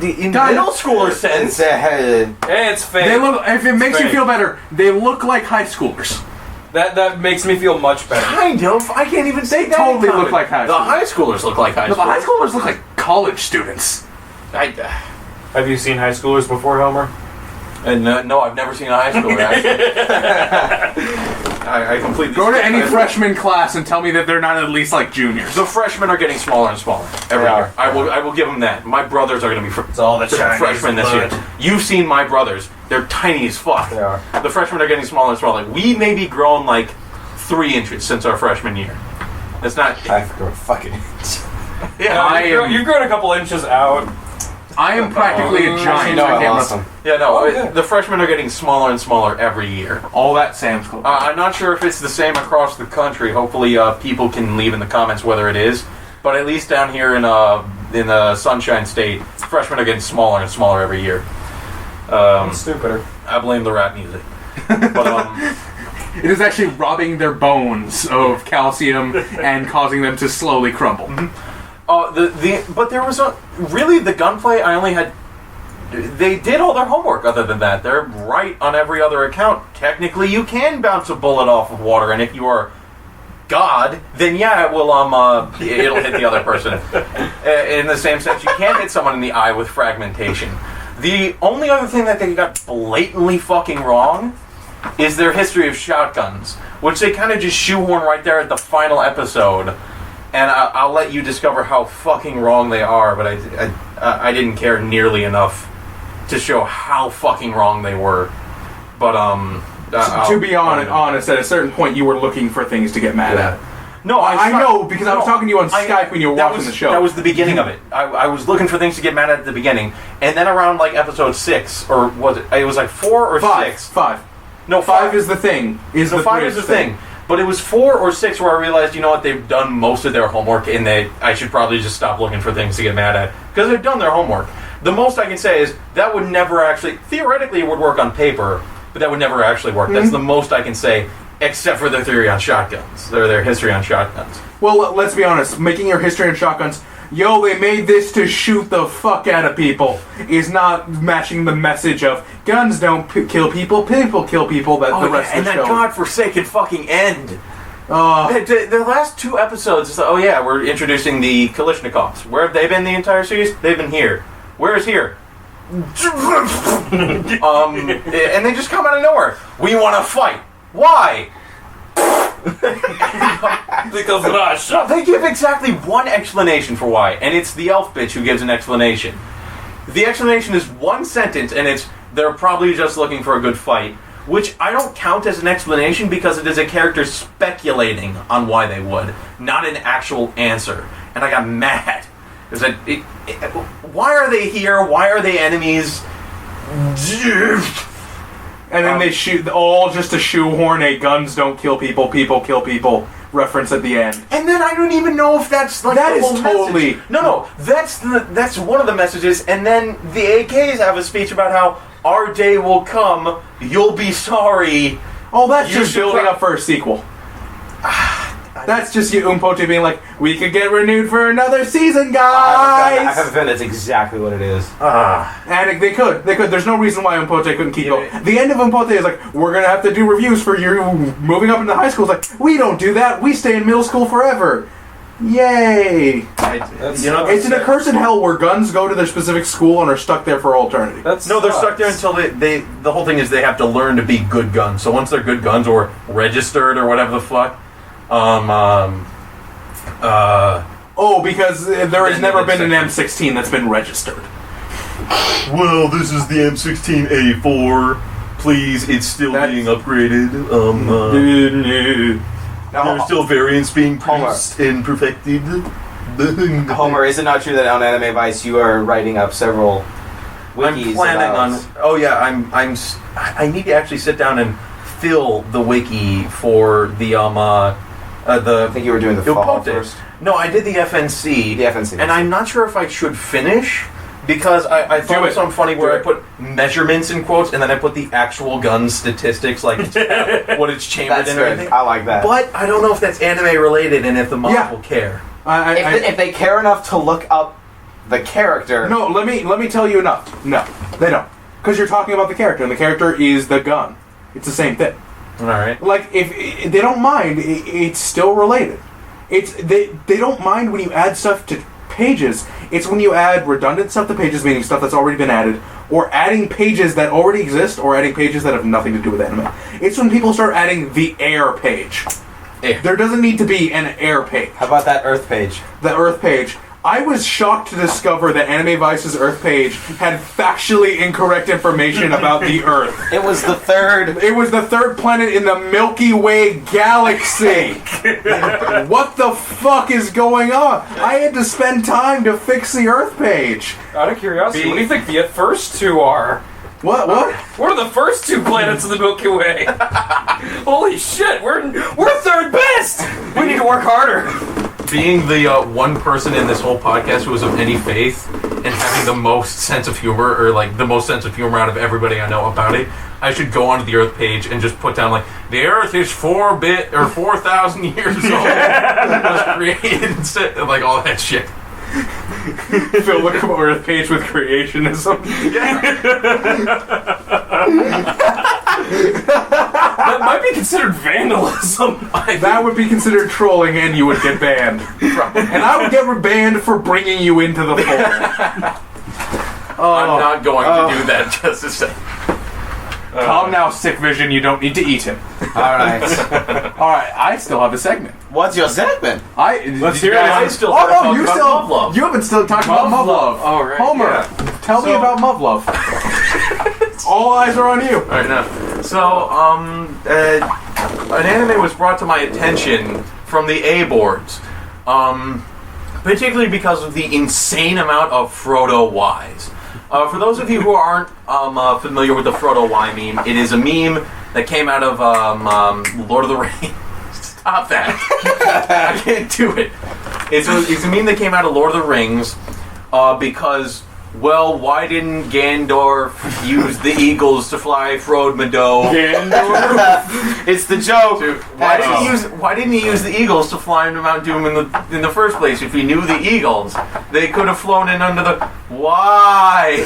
In middle schooler sense. Hey, It's fake. They look. If it makes you Fake. feel better, they look like high schoolers. That makes me feel much better. Kind of. I can't even say that. totally in look like high The schoolers. high schoolers look like high No, the schoolers. high schoolers look like college students. Have you seen high schoolers before, Homer? No, I've never seen a high schooler, actually. I completely... Go to any freshman class and tell me that they're not at least like juniors. The freshmen are getting smaller and smaller every They year. are. I will give them that. My brothers are going to be It's all the Chinese freshmen this year. blood. You've seen my brothers. They're tiny as fuck. They are. The freshmen are getting smaller and smaller. We may be grown like 3 inches since our freshman year. That's not... I forgot fucking. Yeah, You've grown a couple inches out. I am practically a giant. No, I I can't lost remember. him. Yeah, no, Oh, yeah. the freshmen are getting smaller and smaller every year. All that Sam's Club. I'm not sure if it's the same across the country. Hopefully, people can leave in the comments whether it is. But at least down here in the Sunshine State, freshmen are getting smaller and smaller every year. Stupider. I blame the rap music. But It is actually robbing their bones of calcium and causing them to slowly crumble. but there was the gunplay. I only had. They did all their homework. Other than that, they're right on every other account. Technically, you can bounce a bullet off of water, and if you are God, then yeah, it will it'll hit the other person. In the same sense, you can't hit someone in the eye with fragmentation. The only other thing that they got blatantly fucking wrong is their history of shotguns, which they kind of just shoehorn right there at the final episode. And I'll let you discover how fucking wrong they are, but I didn't care nearly enough to show how fucking wrong they were. But To be honest, at a certain point, you were looking for things to get mad at. No, I know, because I was talking to you on Skype when you were that watching was- the show. That was the beginning of it. I was looking for things to get mad at the beginning, and then around like episode 6, or was it? It was like 4 or 6. Five. No, 5 is the thing. Is No, the 5 is the thing. But it was 4 or 6 where I realized, you know what, they've done most of their homework, and I should probably just stop looking for things to get mad at, because they've done their homework. The most I can say is that would never actually, theoretically, it would work on paper, but that would never actually work. That's the most I can say, except for their theory on shotguns, or their history on shotguns. Well, let's be honest. Making your history on shotguns, yo, they made this to shoot the fuck out of people, is not matching the message of guns don't kill people, people kill people. That the rest and of the that show. godforsaken fucking end. The last 2 episodes, it's like, oh yeah, we're introducing the Kalashnikovs. Where have they been the entire series? They've been here. Where is here? And they just come out of nowhere. We want to fight. Why? Because Russia. No, they give exactly one explanation for why, and it's the elf bitch who gives an explanation. The explanation is one sentence, and it's, they're probably just looking for a good fight, which I don't count as an explanation because it is a character speculating on why they would, not an actual answer. And I got mad. It was why are they here? Why are they enemies? And then they shoot all just to shoehorn a guns don't kill people, people kill people reference at the end. And then I don't even know if that's like That the is whole totally- message. No, that's one of the messages. And then the AKs have a speech about how our day will come. You'll be sorry. Oh, that's You just should building pro- up for a sequel. That's just you Umpote being like, we could get renewed for another season, I guys! have a feeling that's exactly what it is. And they could. There's no reason why Umpote couldn't keep going. The end of Umpote is like, we're gonna have to do reviews for you moving up into high school. It's like, we don't do that. We stay in middle school forever. Yay! It's an accursed hell where guns go to their specific school and are stuck there for all eternity. No, they're stuck there until they. The whole thing is they have to learn to be good guns. So once they're good guns or registered or whatever the fuck, because there has Then never it's been an section. M16 that's been registered. Well, this is the M16A4. Please, it's still being upgraded. Now, There are still variants being Homer. produced and perfected. Homer, is it not true that on Anime Vice you are writing up several wikis? I'm planning about- on. Oh yeah, I need to actually sit down and fill the wiki for the I think you were doing the You'll fall post it. first. No, I did the FNC. The FNC. And I'm not sure if I should finish because I thought it was something funny where I put measurements in quotes and then I put the actual gun statistics, like what it's chambered That's and good. everything. I like that. But I don't know if that's anime related and if the mod Yeah. will care. If they care enough to look up the character, No, let me tell you enough. No, they don't. Because you're talking about the character, and the character is the gun. It's the same thing. All right. Like, if they don't mind, it's still related. They don't mind when you add stuff to pages. It's when you add redundant stuff to pages, meaning stuff that's already been added, or adding pages that already exist, or adding pages that have nothing to do with anime. It's when people start adding the air page. Air. There doesn't need to be an air page. how about that Earth page? The Earth page. I was shocked to discover that Anime Vice's Earth page had factually incorrect information about the Earth. It was the third. It was the third planet in the Milky Way galaxy. What the fuck is going on? I had to spend time to fix the Earth page. Out of curiosity, what do you think the first two are? What? What are the first two planets of the Milky Way? Holy shit, we're third best! We need to work harder. Being the one person in this whole podcast who is of any faith and having the most sense of humor, or like the most sense of humor out of everybody I know about it, I should go onto the Earth page and just put down like the Earth is 4,000 years old. It was created, like all that shit. Fill the Earth page with creationism. That might be considered vandalism. That would be considered trolling, and you would get banned. And I would get banned for bringing you into the fold. I'm not going to do that just to say. Calm now, Sick Vision. You don't need to eat him. All right. All right, I still have a segment. What's your segment? Let's hear it. I still Oh gotta no, talk you about still. Muv-luv. You haven't still talked about Muv-luv. Oh, right, Homer, yeah. tell me about Muv-luv. All eyes are on you. All right, now. So, an anime was brought to my attention from the A boards, particularly because of the insane amount of Frodo Ys. For those of you who aren't familiar with the Frodo Y meme, it is a meme that came out of Lord of the Rings. Stop that! I can't do it. It's a meme that came out of Lord of the Rings because. Well, why didn't Gandalf use the eagles to fly Frodmeadow? It's the joke. Why didn't he use the eagles to fly into Mount Doom in the first place? If he knew the eagles, they could have flown in under the why.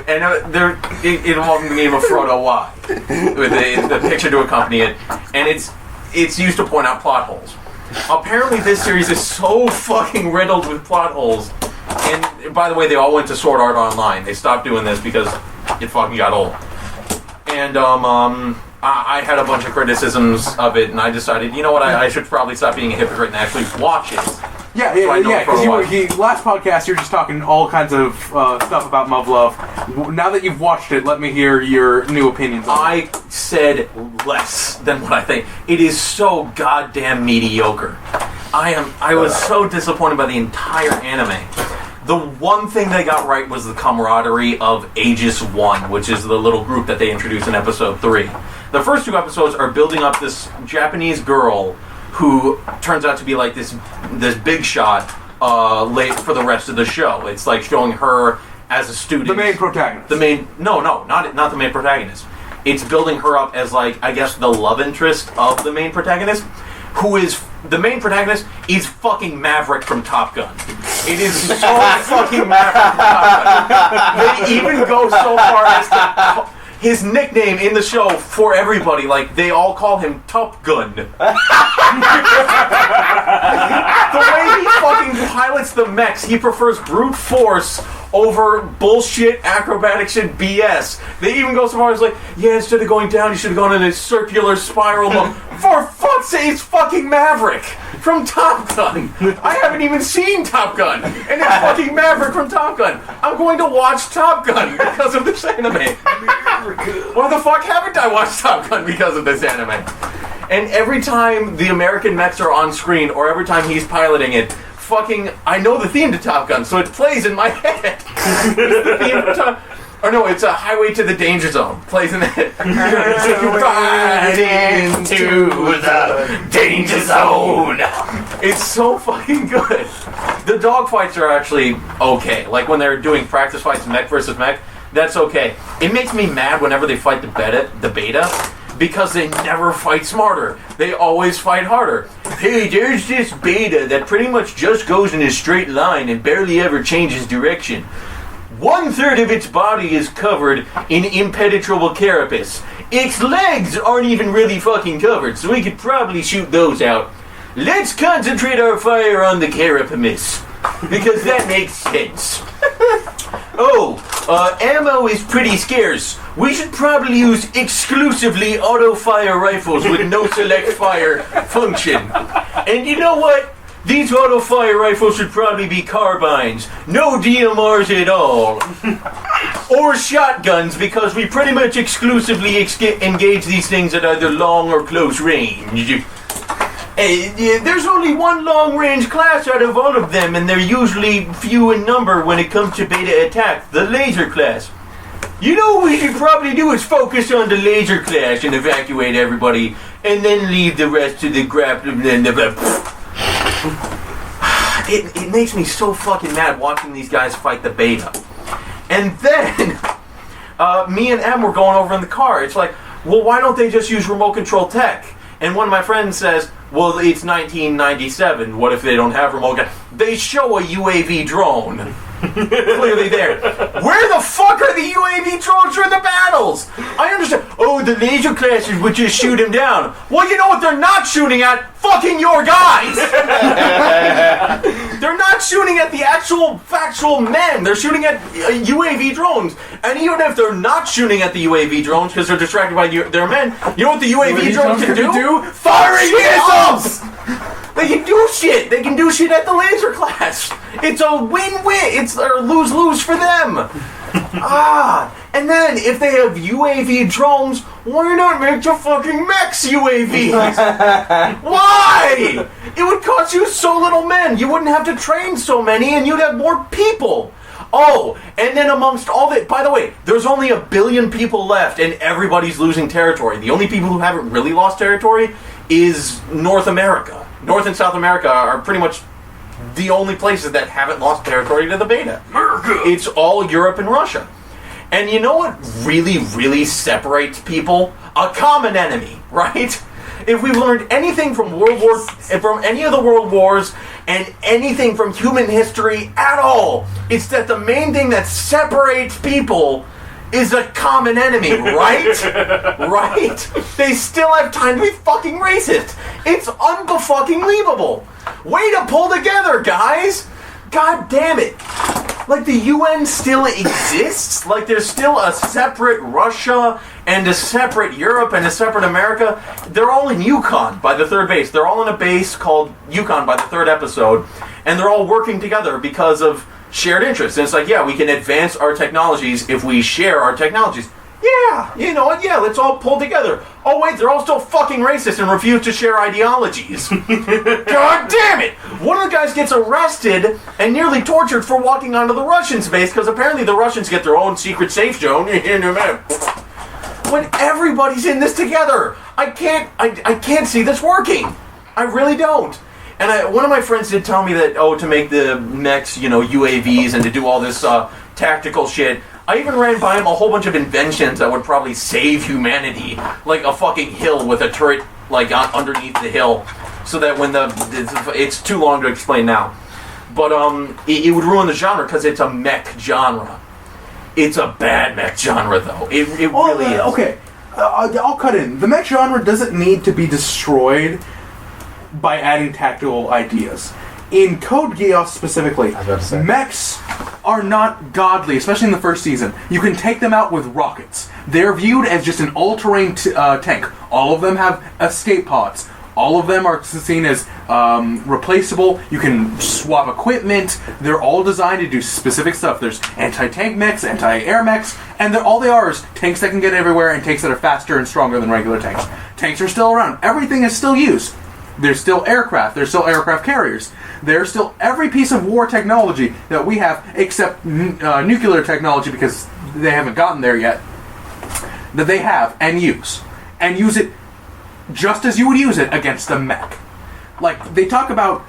And it involved the name of Frodo Y with the picture to accompany it, and it's used to point out plot holes. Apparently, this series is so fucking riddled with plot holes. And by the way, they all went to Sword Art Online. They stopped doing this because it fucking got old. And I had a bunch of criticisms of it, and I decided, you know what, I should probably stop being a hypocrite and actually watch it. Yeah, I know yeah. for a while. Because last podcast you're just talking all kinds of stuff about Muv-luv. Now that you've watched it, let me hear your new opinions on it. I said less than what I think. It is so goddamn mediocre. I was so disappointed by the entire anime. The one thing they got right was the camaraderie of Aegis 1, which is the little group that they introduced in episode 3. The first two episodes are building up this Japanese girl who turns out to be like this big shot late for the rest of the show. It's like showing her as a student. The main protagonist. Not the main protagonist. It's building her up as, like, I guess the love interest of the main protagonist, who is the main protagonist is fucking Maverick from Top Gun. It is so fucking Maverick from Top Gun. They even go so far as to his nickname in the show for everybody, like, they all call him Top Gun. The way he fucking pilots the mechs, he prefers brute force over bullshit, acrobatic shit, BS. They even go so far as like, yeah, instead of going down, you should have gone in a circular spiral. For fuck's say it's fucking Maverick from Top Gun. I haven't even seen Top Gun, and it's fucking Maverick from Top Gun. I'm going to watch Top Gun because of this anime. Why the fuck haven't I watched Top Gun because of this anime? And every time the American mechs are on screen, or every time he's piloting it, I know the theme to Top Gun, so it plays in my head. It's the theme to Top... Or no, it's a Highway to the Danger Zone. Plays in it. Right into the Danger Zone. It's so fucking good. The dogfights are actually okay. Like when they're doing practice fights, mech versus mech, that's okay. It makes me mad whenever they fight the beta, because they never fight smarter. They always fight harder. Hey, there's this beta that pretty much just goes in a straight line and barely ever changes direction. 1/3 of its body is covered in impenetrable carapace. Its legs aren't even really fucking covered, so we could probably shoot those out. Let's concentrate our fire on the carapace, because that makes sense. Ammo is pretty scarce. We should probably use exclusively auto-fire rifles with no select fire function. And you know what? These auto-fire rifles should probably be carbines. No DMRs at all. Or shotguns, because we pretty much exclusively engage these things at either long or close range. There's only one long-range class out of all of them, and they're usually few in number when it comes to beta attack, the laser class. You know what we should probably do is focus on the laser class and evacuate everybody, and then leave the rest to the grappling and the... It makes me so fucking mad watching these guys fight the beta. And then, me and Em were going over in the car. It's like, well, why don't they just use remote control tech? And one of my friends says, well, it's 1997. What if they don't have remote control? They show a UAV drone. Clearly there. Where the fuck are the UAV drones for the battles? I understand. Oh, the laser classes would just shoot him down. Well, you know what they're not shooting at? Fucking your guys! They're not shooting at the actual factual men. They're shooting at UAV drones. And even if they're not shooting at the UAV drones because they're distracted by their men, you know what the UAV drones can do? Firing missiles! They can do shit. They can do shit at the laser class. It's a win-win. It's a lose-lose for them. And then if they have UAV drones, why not make the fucking mechs UAVs? Why? It would cost you so little men. You wouldn't have to train so many, and you'd have more people. Oh, and then amongst all that, by the way, there's only 1 billion people left, and everybody's losing territory. The only people who haven't really lost territory is North America. North and South America are pretty much the only places that haven't lost territory to the beta. America. It's all Europe and Russia. And you know what really, really separates people? A common enemy, right? If we've learned anything from from any of the world wars and anything from human history at all, it's that the main thing that separates people is a common enemy, right? Right? They still have time to be fucking racist. It's unfucking-believable. Way to pull together, guys! God damn it. Like, the UN still exists? Like, there's still a separate Russia and a separate Europe and a separate America? They're all in Yukon by the third base. They're all in a base called Yukon by the third episode, and they're all working together because of shared interests. And it's like, yeah, we can advance our technologies if we share our technologies. Yeah, you know what? Yeah, let's all pull together. Oh, wait, they're all still fucking racist and refuse to share ideologies. God damn it! One of the guys gets arrested and nearly tortured for walking onto the Russians' base because apparently the Russians get their own secret safe zone. When everybody's in this together, I can't see this working. I really don't. And one of my friends did tell me that, to make the mechs, UAVs and to do all this tactical shit, I even ran by him a whole bunch of inventions that would probably save humanity, like a fucking hill with a turret underneath the hill, so that when it's too long to explain now, but it would ruin the genre because it's a mech genre. It's a bad mech genre though. It really is. Okay, I'll cut in. The mech genre doesn't need to be destroyed by adding tactical ideas. In Code Geass specifically, mechs are not godly, especially in the first season. You can take them out with rockets. They're viewed as just an all-terrain tank. All of them have escape pods. All of them are seen as replaceable. You can swap equipment. They're all designed to do specific stuff. There's anti-tank mechs, anti-air mechs, and all they are is tanks that can get everywhere and tanks that are faster and stronger than regular tanks. Tanks are still around. Everything is still used. There's still aircraft. There's still aircraft carriers. There's still every piece of war technology that we have, except nuclear technology, because they haven't gotten there yet, that they have and use. And use it just as you would use it against a mech. Like, they talk about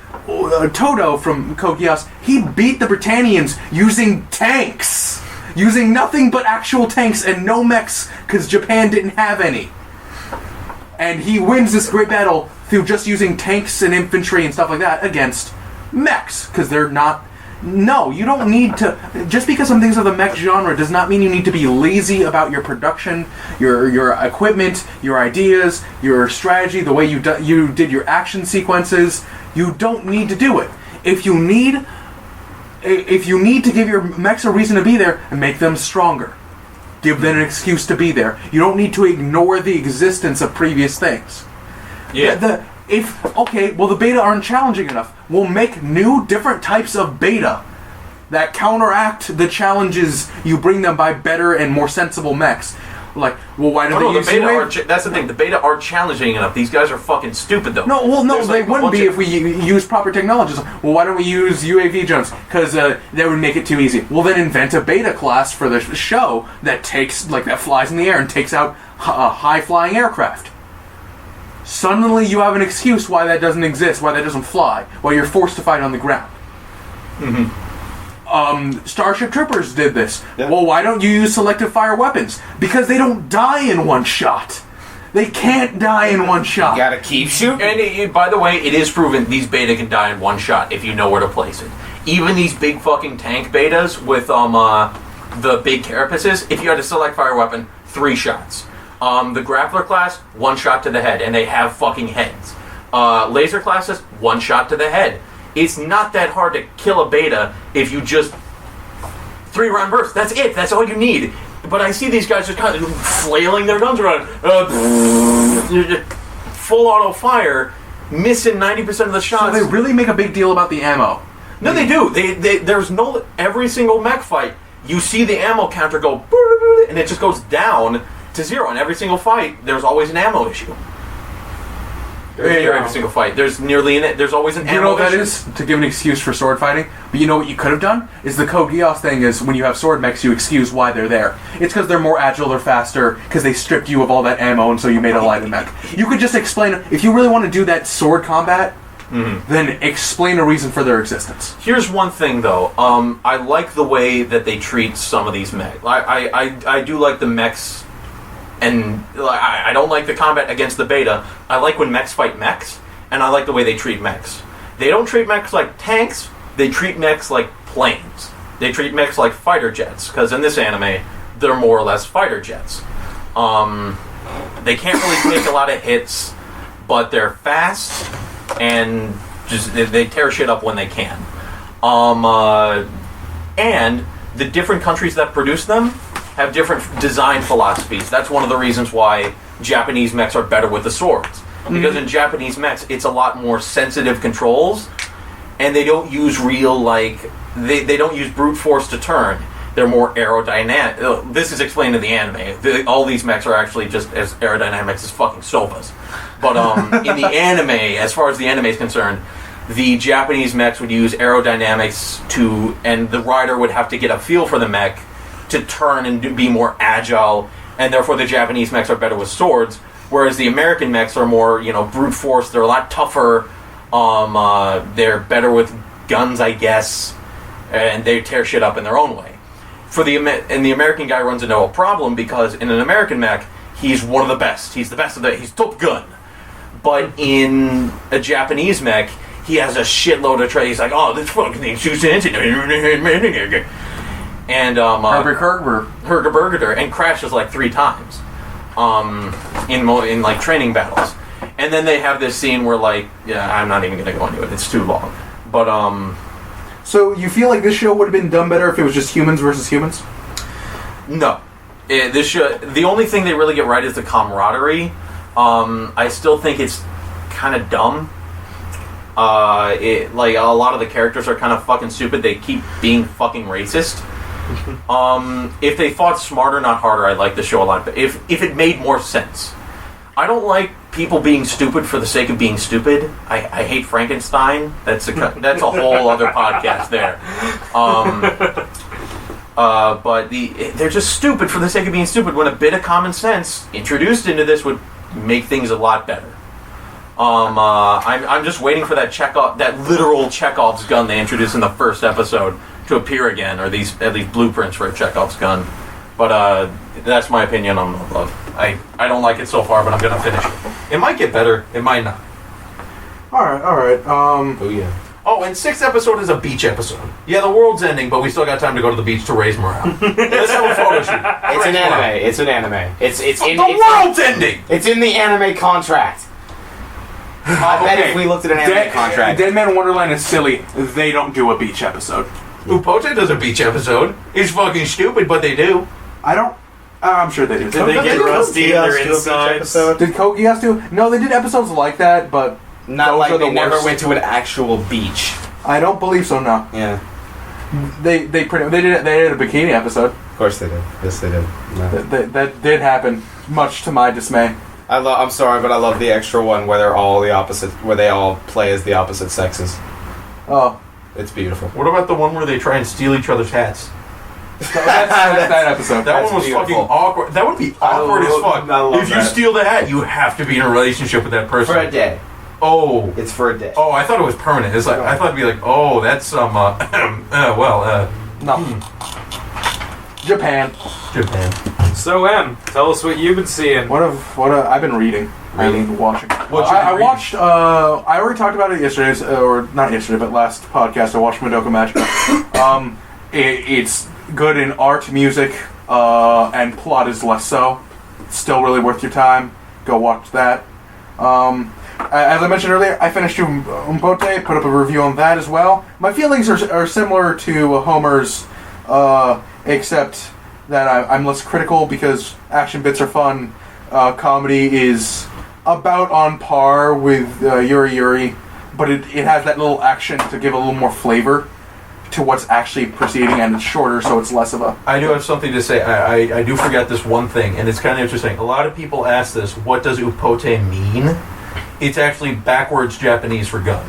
Toto from Code Geass, he beat the Britannians using tanks. Using nothing but actual tanks and no mechs, because Japan didn't have any. And he wins this great battle through just using tanks and infantry and stuff like that against mechs, because they're not... No, you don't need to... Just because some things are the mech genre does not mean you need to be lazy about your production, your equipment, your ideas, your strategy, the way you did your action sequences. You don't need to do it. If you need to give your mechs a reason to be there, make them stronger. Give them an excuse to be there. You don't need to ignore the existence of previous things. Yeah. The beta aren't challenging enough. We'll make new, different types of beta that counteract the challenges you bring them by better and more sensible mechs. Like, well, why don't they use UAV? That's the thing. The beta aren't challenging enough. These guys are fucking stupid, though. No, they wouldn't be if we use proper technologies. Well, why don't we use UAV jumps? Because that would make it too easy. Well, then invent a beta class for the show that that flies in the air and takes out high-flying aircraft. Suddenly you have an excuse why that doesn't exist, why that doesn't fly, why you're forced to fight on the ground. Starship Troopers did this. Yeah. Well, why don't you use selective fire weapons? Because they don't die in one shot. They can't die in one shot. You gotta keep shooting. And by the way, it is proven these beta can die in one shot if you know where to place it. Even these big fucking tank betas with the big carapaces, if you had a select fire weapon, 3 shots. The grappler class, 1 shot to the head, and they have fucking heads. Laser classes, 1 shot to the head. It's not that hard to kill a beta if you just 3-round burst. That's it. That's all you need. But I see these guys just kind of flailing their guns around, full auto fire, missing 90% of the shots. So they really make a big deal about the ammo. No, they do. There's every single mech fight, you see the ammo counter go, and it just goes down to 0. In every single fight, there's always an ammo issue. Every single fight, there's always an ammo issue. You know what that is? To give an excuse for sword fighting. But you know what you could have done? Is the Code Geass thing is when you have sword mechs, you excuse why they're there. It's because they're more agile, they're faster, because they stripped you of all that ammo, and so you made a lighter mech. You could just explain, if you really want to do that sword combat, then explain a reason for their existence. Here's one thing, though. I like the way that they treat some of these mechs. I do like the mechs. And I don't like the combat against the beta. I like when mechs fight mechs, and I like the way they treat mechs. They don't treat mechs like tanks, they treat mechs like planes. They treat mechs like fighter jets, because in this anime, they're more or less fighter jets. They can't really take a lot of hits, but they're fast, and just they tear shit up when they can. And the different countries that produce them have different design philosophies. That's one of the reasons why Japanese mechs are better with the swords. Because in Japanese mechs, it's a lot more sensitive controls, and they don't use real, they don't use brute force to turn. They're more aerodynamic. This is explained in the anime. All these mechs are actually just as aerodynamics as fucking sofas. But in the anime, as far as the anime is concerned, the Japanese mechs would use aerodynamics and the rider would have to get a feel for the mech to turn and be more agile, and therefore the Japanese mechs are better with swords, whereas the American mechs are more, brute force. They're a lot tougher. They're better with guns, I guess, and they tear shit up in their own way. And the American guy runs into a problem because in an American mech, he's one of the best. He's the best he's Top Gun. But in a Japanese mech, he has a shitload of trade. He's like, oh, this fucking thing shoots into and Hergerberger and crashes 3 times in training battles. And then they have this scene where I'm not even gonna go into it, it's too long. But so you feel like this show would have been done better if it was just humans versus humans? No. This show, the only thing they really get right is the camaraderie. I still think it's kind of dumb. Like a lot of the characters are kind of fucking stupid. They keep being fucking racist. If they fought smarter, not harder, I'd like the show a lot. But if it made more sense, I don't like people being stupid for the sake of being stupid. I hate Frankenstein. That's a whole other podcast there. But they're just stupid for the sake of being stupid. When a bit of common sense introduced into this would make things a lot better. I'm just waiting for that literal Chekhov's gun they introduced in the first episode to appear again, or at least blueprints for a Chekhov's gun. But that's my opinion on Muv-luv. I don't like it so far, but I'm gonna finish it. It might get better. It might not. All right. Oh yeah. Oh, and 6th episode is a beach episode. Yeah, the world's ending, but we still got time to go to the beach to raise morale. Let's have a photo shoot. It's an anime. It's an anime. It's in The world's ending! It's in the anime contract. I bet if we looked at an anime contract. Dead Man Wonderland is silly. They don't do a beach episode. Upote does a beach episode. It's fucking stupid, but they do. I'm sure they do. Did they get rusty in their insides? Did Kogias do? No, they did episodes like that, but Not those like are the they never worst. went to an actual beach. I don't believe so. No, Yeah. they did a bikini episode. Of course they did. Yes, they did. No. That did happen, much to my dismay. I'm sorry, but I love the extra one where where they all play as the opposite sexes. Oh, It's beautiful. What about the one where they try and steal each other's hats? that's that episode. That That's one was beautiful. fucking awkward. That would be awkward as fuck. I love If you that. steal the hat, you have to be in a relationship with that person. For a day. Oh. It's for a day. Oh, I thought it was permanent. It's like I thought it'd be like, oh, that's some No. Japan. Japan. So, Em, tell us what you've been seeing. What I've been reading. Watching. What you I been watched. I already talked about it yesterday, or not yesterday, but last podcast. I watched Madoka Magica. It's good in art, music, and plot is less so. It's still really worth your time. Go watch that. As I mentioned earlier, I finished Umpote, put up a review on that as well. My feelings are similar to Homer's, except that I'm less critical because action bits are fun. Comedy is about on par with Yuri Yuri, but it has that little action to give a little more flavor to what's actually proceeding, and it's shorter, so it's less of a... I do have something to say. I do forget this one thing, and it's kind of interesting. A lot of people ask this, what does Upote mean? It's actually backwards Japanese for gun.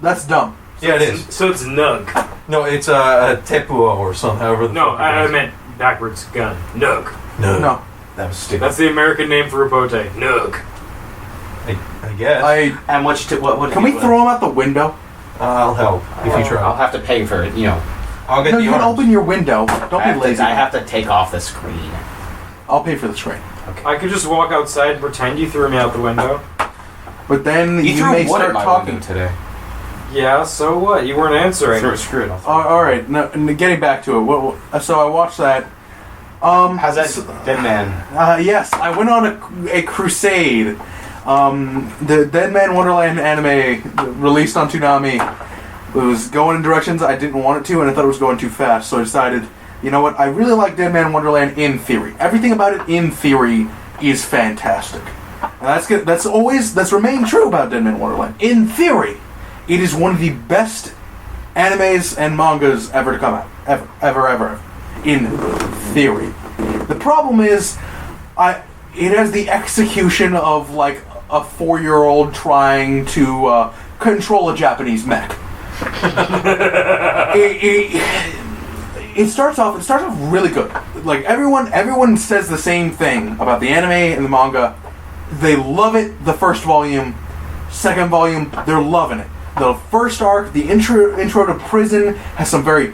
That's dumb. Yeah, it is. So it's Nug. No, it's a tepuo or something. However the No, fuck it I is. meant backwards gun. Nug. No. That was stupid. That's the American name for Upote. Nug. I guess. And what Can we throw them out the window? I'll help if you try. I'll have to pay for it, you know. I'll get No, the you can arms. open your window. Don't be lazy. I have to take off the screen. I'll pay for the screen. I could just walk outside and pretend you threw me out the window. But then you may start talking. today. Yeah, so what? You weren't answering. Screw it. All right. No, getting back to it. So I watched that. How's that, Dead Man? Yes, I went on a crusade. The Dead Man Wonderland anime released on Toonami. It was going in directions I didn't want it to, and I thought it was going too fast. So I decided, you know what? I really like Dead Man Wonderland in theory. Everything about it in theory is fantastic. And that's remained true about Dead Man Wonderland. In theory, it is one of the best animes and mangas ever to come out. Ever. In theory. The problem is, it has the execution of like a 4-year-old trying to control a Japanese mech. It starts off really good. Like everyone says the same thing about the anime and the manga. They love it. The first volume, second volume, they're loving it. The first arc, the intro to prison, has some very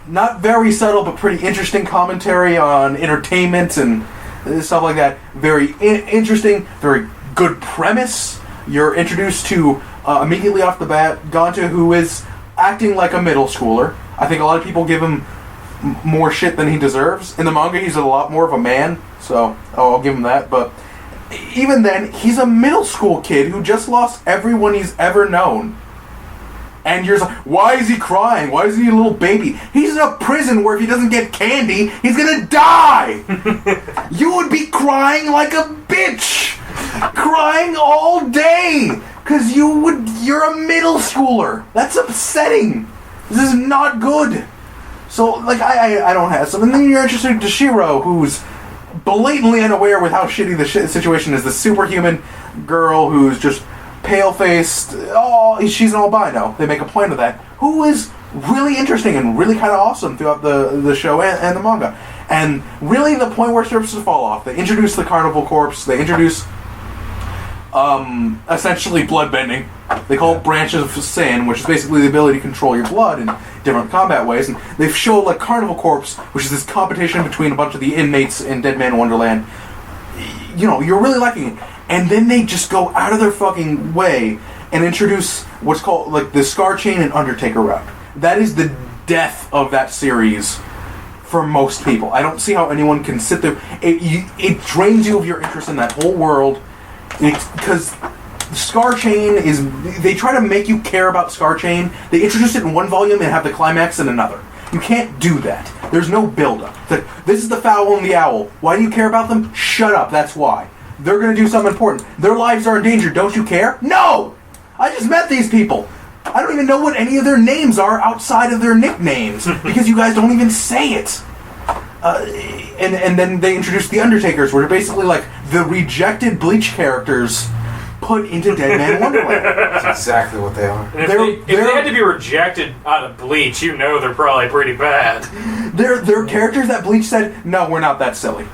not very subtle but pretty interesting commentary on entertainment and stuff like that. Very interesting, very good premise. You're introduced to immediately off the bat Gonta, who is acting like a middle schooler. I think a lot of people give him more shit than he deserves. In the manga, he's a lot more of a man, so I'll give him that. But even then, he's a middle school kid who just lost everyone he's ever known. And you're like, why is he crying? Why is he a little baby? He's in a prison where if he doesn't get candy, he's gonna die! You would be crying like a bitch! Crying all day! Because you're a middle schooler. That's upsetting. This is not good. So, like, I don't have some. And then you're introduced to Shiro, who's blatantly unaware with how shitty the situation is. The superhuman girl who's just pale-faced. Oh, she's an albino. They make a point of that. Who is really interesting and really kind of awesome throughout the show and the manga. And really the point where it starts to fall off. They introduce the carnival corpse. They introduce essentially bloodbending. They call it branches of sin, which is basically the ability to control your blood in different combat ways. And they've shown like Carnival Corpse, which is this competition between a bunch of the inmates in Dead Man Wonderland. You know, you're really liking it. And then they just go out of their fucking way and introduce what's called like the Scar Chain and Undertaker route. That is the death of that series for most people. I don't see how anyone can sit there. It drains you of your interest in that whole world. Because Scar Chain is... They try to make you care about Scar Chain. They introduce it in one volume and have the climax in another. You can't do that. There's no build-up. It's like, this is the fowl and the owl. Why do you care about them? Shut up, that's why. They're going to do something important. Their lives are in danger. Don't you care? No! I just met these people. I don't even know what any of their names are outside of their nicknames. Because you guys don't even say it. And then they introduced the Undertakers, which are basically like the rejected Bleach characters put into Dead Man Wonderland. That's exactly what they are. If they had to be rejected out of Bleach, you know they're probably pretty bad. They're characters that Bleach said, no, we're not that silly.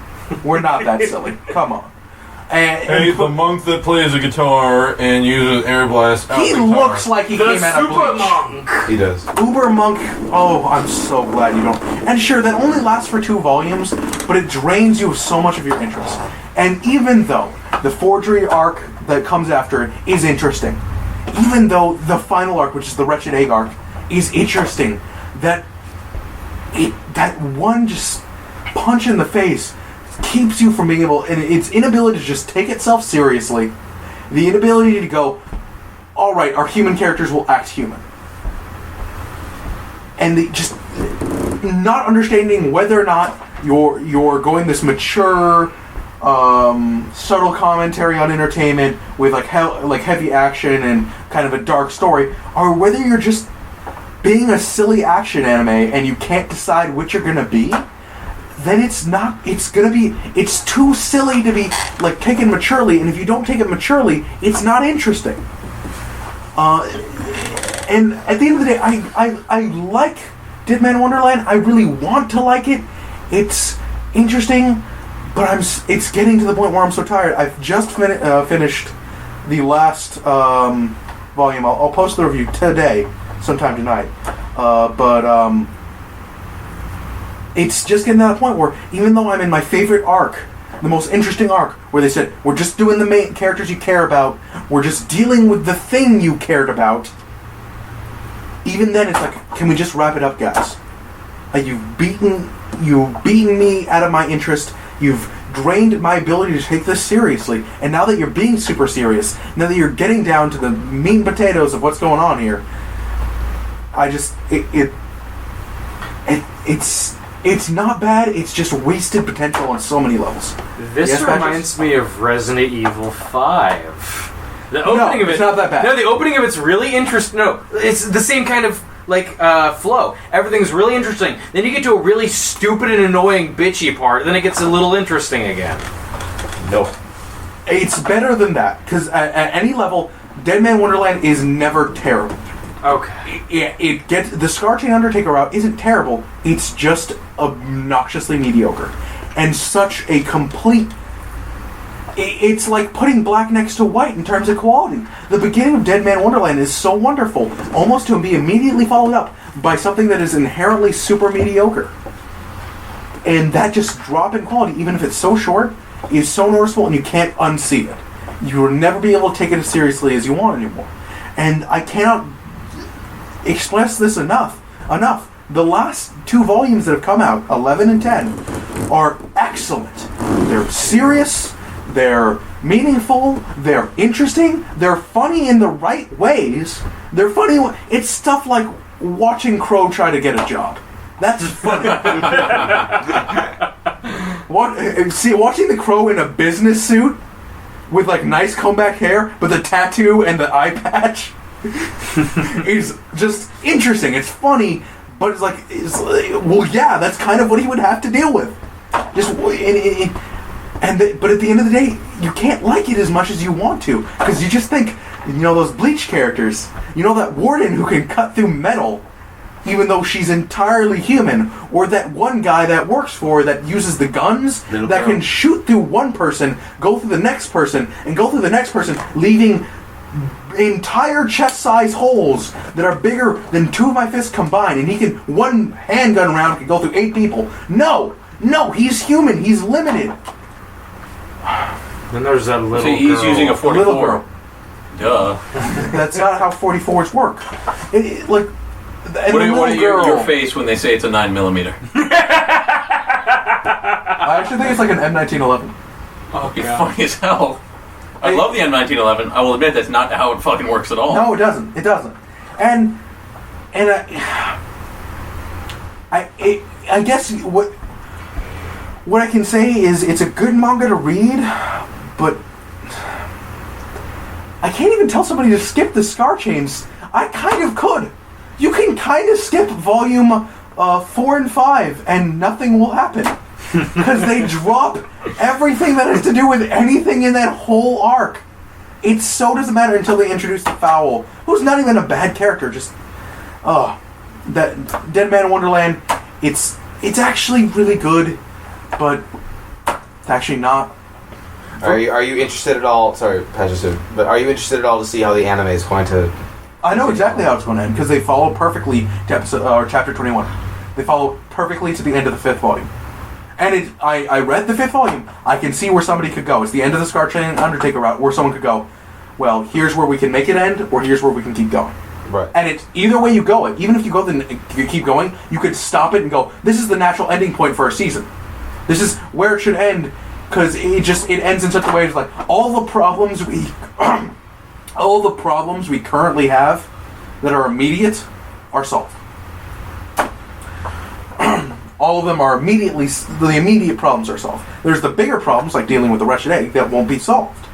We're not that silly. Come on. Hey, the monk that plays a guitar and uses air blast. He looks like he came out of Bleach. Super Monk. He does. Uber Monk. Oh, I'm so glad you don't. And sure, that only lasts for 2 volumes, but it drains you of so much of your interest. And even though the forgery arc that comes after it is interesting, even though the final arc, which is the Wretched Egg arc, is interesting, that one just punch in the face keeps you from being able, and its inability to just take itself seriously, the inability to go, alright, our human characters will act human. And just not understanding whether or not you're going this mature, subtle commentary on entertainment with like heavy action and kind of a dark story, or whether you're just being a silly action anime and you can't decide which you're gonna be, then it's too silly to be like taken maturely, and if you don't take it maturely, it's not interesting. And at the end of the day, I like Dead Man Wonderland. I really want to like it. It's interesting, but it's getting to the point where I'm so tired. I've just finished the last volume. I'll post the review today, sometime tonight. But it's just getting to that point where, even though I'm in my favorite arc, the most interesting arc, where they said, we're just doing the main characters you care about, we're just dealing with the thing you cared about, even then it's like, can we just wrap it up, guys? Like, you've beaten me out of my interest, you've drained my ability to take this seriously, and now that you're being super serious, now that you're getting down to the meat and potatoes of what's going on here, it's not bad, it's just wasted potential on so many levels. This Yes, reminds me of Resident Evil 5. The opening of it, it's not that bad. No, the opening of it's really interesting. No, it's the same kind of flow. Everything's really interesting. Then you get to a really stupid and annoying bitchy part, then it gets a little interesting again. No. It's better than that, because at any level, Dead Man Wonderland is never terrible. Okay. It gets the Scar Chain Undertaker route isn't terrible. It's just obnoxiously mediocre, and such a complete. It's like putting black next to white in terms of quality. The beginning of Dead Man Wonderland is so wonderful, almost to be immediately followed up by something that is inherently super mediocre, and that just drop in quality, even if it's so short, is so noticeable, and you can't unsee it. You will never be able to take it as seriously as you want anymore, and I cannot express this enough. The last 2 volumes that have come out, 11 and 10, are excellent. They're serious, they're meaningful, they're interesting, they're funny in the right ways. They're funny. It's stuff like watching Crow try to get a job. That's funny. Watching the Crow in a business suit, with like nice comeback hair, but the tattoo and the eye patch is just interesting. It's funny, but it's like, well, yeah, that's kind of what he would have to deal with. Just but at the end of the day, you can't like it as much as you want to, because you just think, you know, those Bleach characters, you know, that warden who can cut through metal, even though she's entirely human, or that one guy that works for her that uses the guns that can shoot through one person, go through the next person, and go through the next person, leaving entire chest-size holes that are bigger than two of my fists combined, and he can, one handgun round can go through 8 people. No, he's human. He's limited. Then there's that little So he's girl. using a 44. Little girl. Duh. That's not how 44s work. Like, and What the are little girl. your face when they say it's a 9mm? I actually think it's like an M1911. Oh, it'd be funny as hell. I love the M1911. I will admit that's not how it fucking works at all. No, it doesn't. It doesn't. And I guess what I can say is it's a good manga to read, but I can't even tell somebody to skip the Scar Chains. I kind of could. You can kind of skip volume 4 and 5 and nothing will happen. Because they drop everything that has to do with anything in that whole arc. It so doesn't matter until they introduce the Fowl, who's not even a bad character, just... that Dead Man in Wonderland, it's actually really good, but it's actually not. Are you interested at all? Sorry, Patrick, but are you interested at all to see how the anime is going to? I know exactly how it's going to end because they follow perfectly to episode or chapter 21. They follow perfectly to the end of the 5th volume, and I read the 5th volume. I can see where somebody could go. It's the end of the Scar Chain Undertaker route where someone could go. Well, here's where we can make it end, or here's where we can keep going. Right. And it's either way you go it. Even if you go you keep going, you could stop it and go, this is the natural ending point for a season. This is where it should end, because it ends in such a way it's like all the problems we currently have that are immediate are solved. All of them are the immediate problems are solved. There's the bigger problems like dealing with the wretched egg that won't be solved.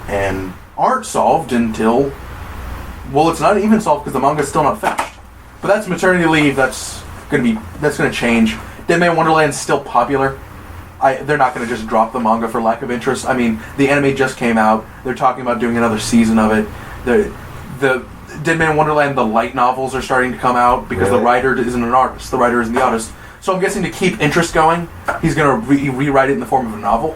And aren't solved until, well, it's not even solved because the manga's still not finished. But that's maternity leave. That's gonna change. Dead Man Wonderland's still popular. They're not gonna just drop the manga for lack of interest. I mean, the anime just came out. They're talking about doing another season of it. The Dead Man Wonderland, the light novels are starting to come out because the writer isn't an artist. The writer isn't the artist. So I'm guessing to keep interest going, he's gonna rewrite it in the form of a novel,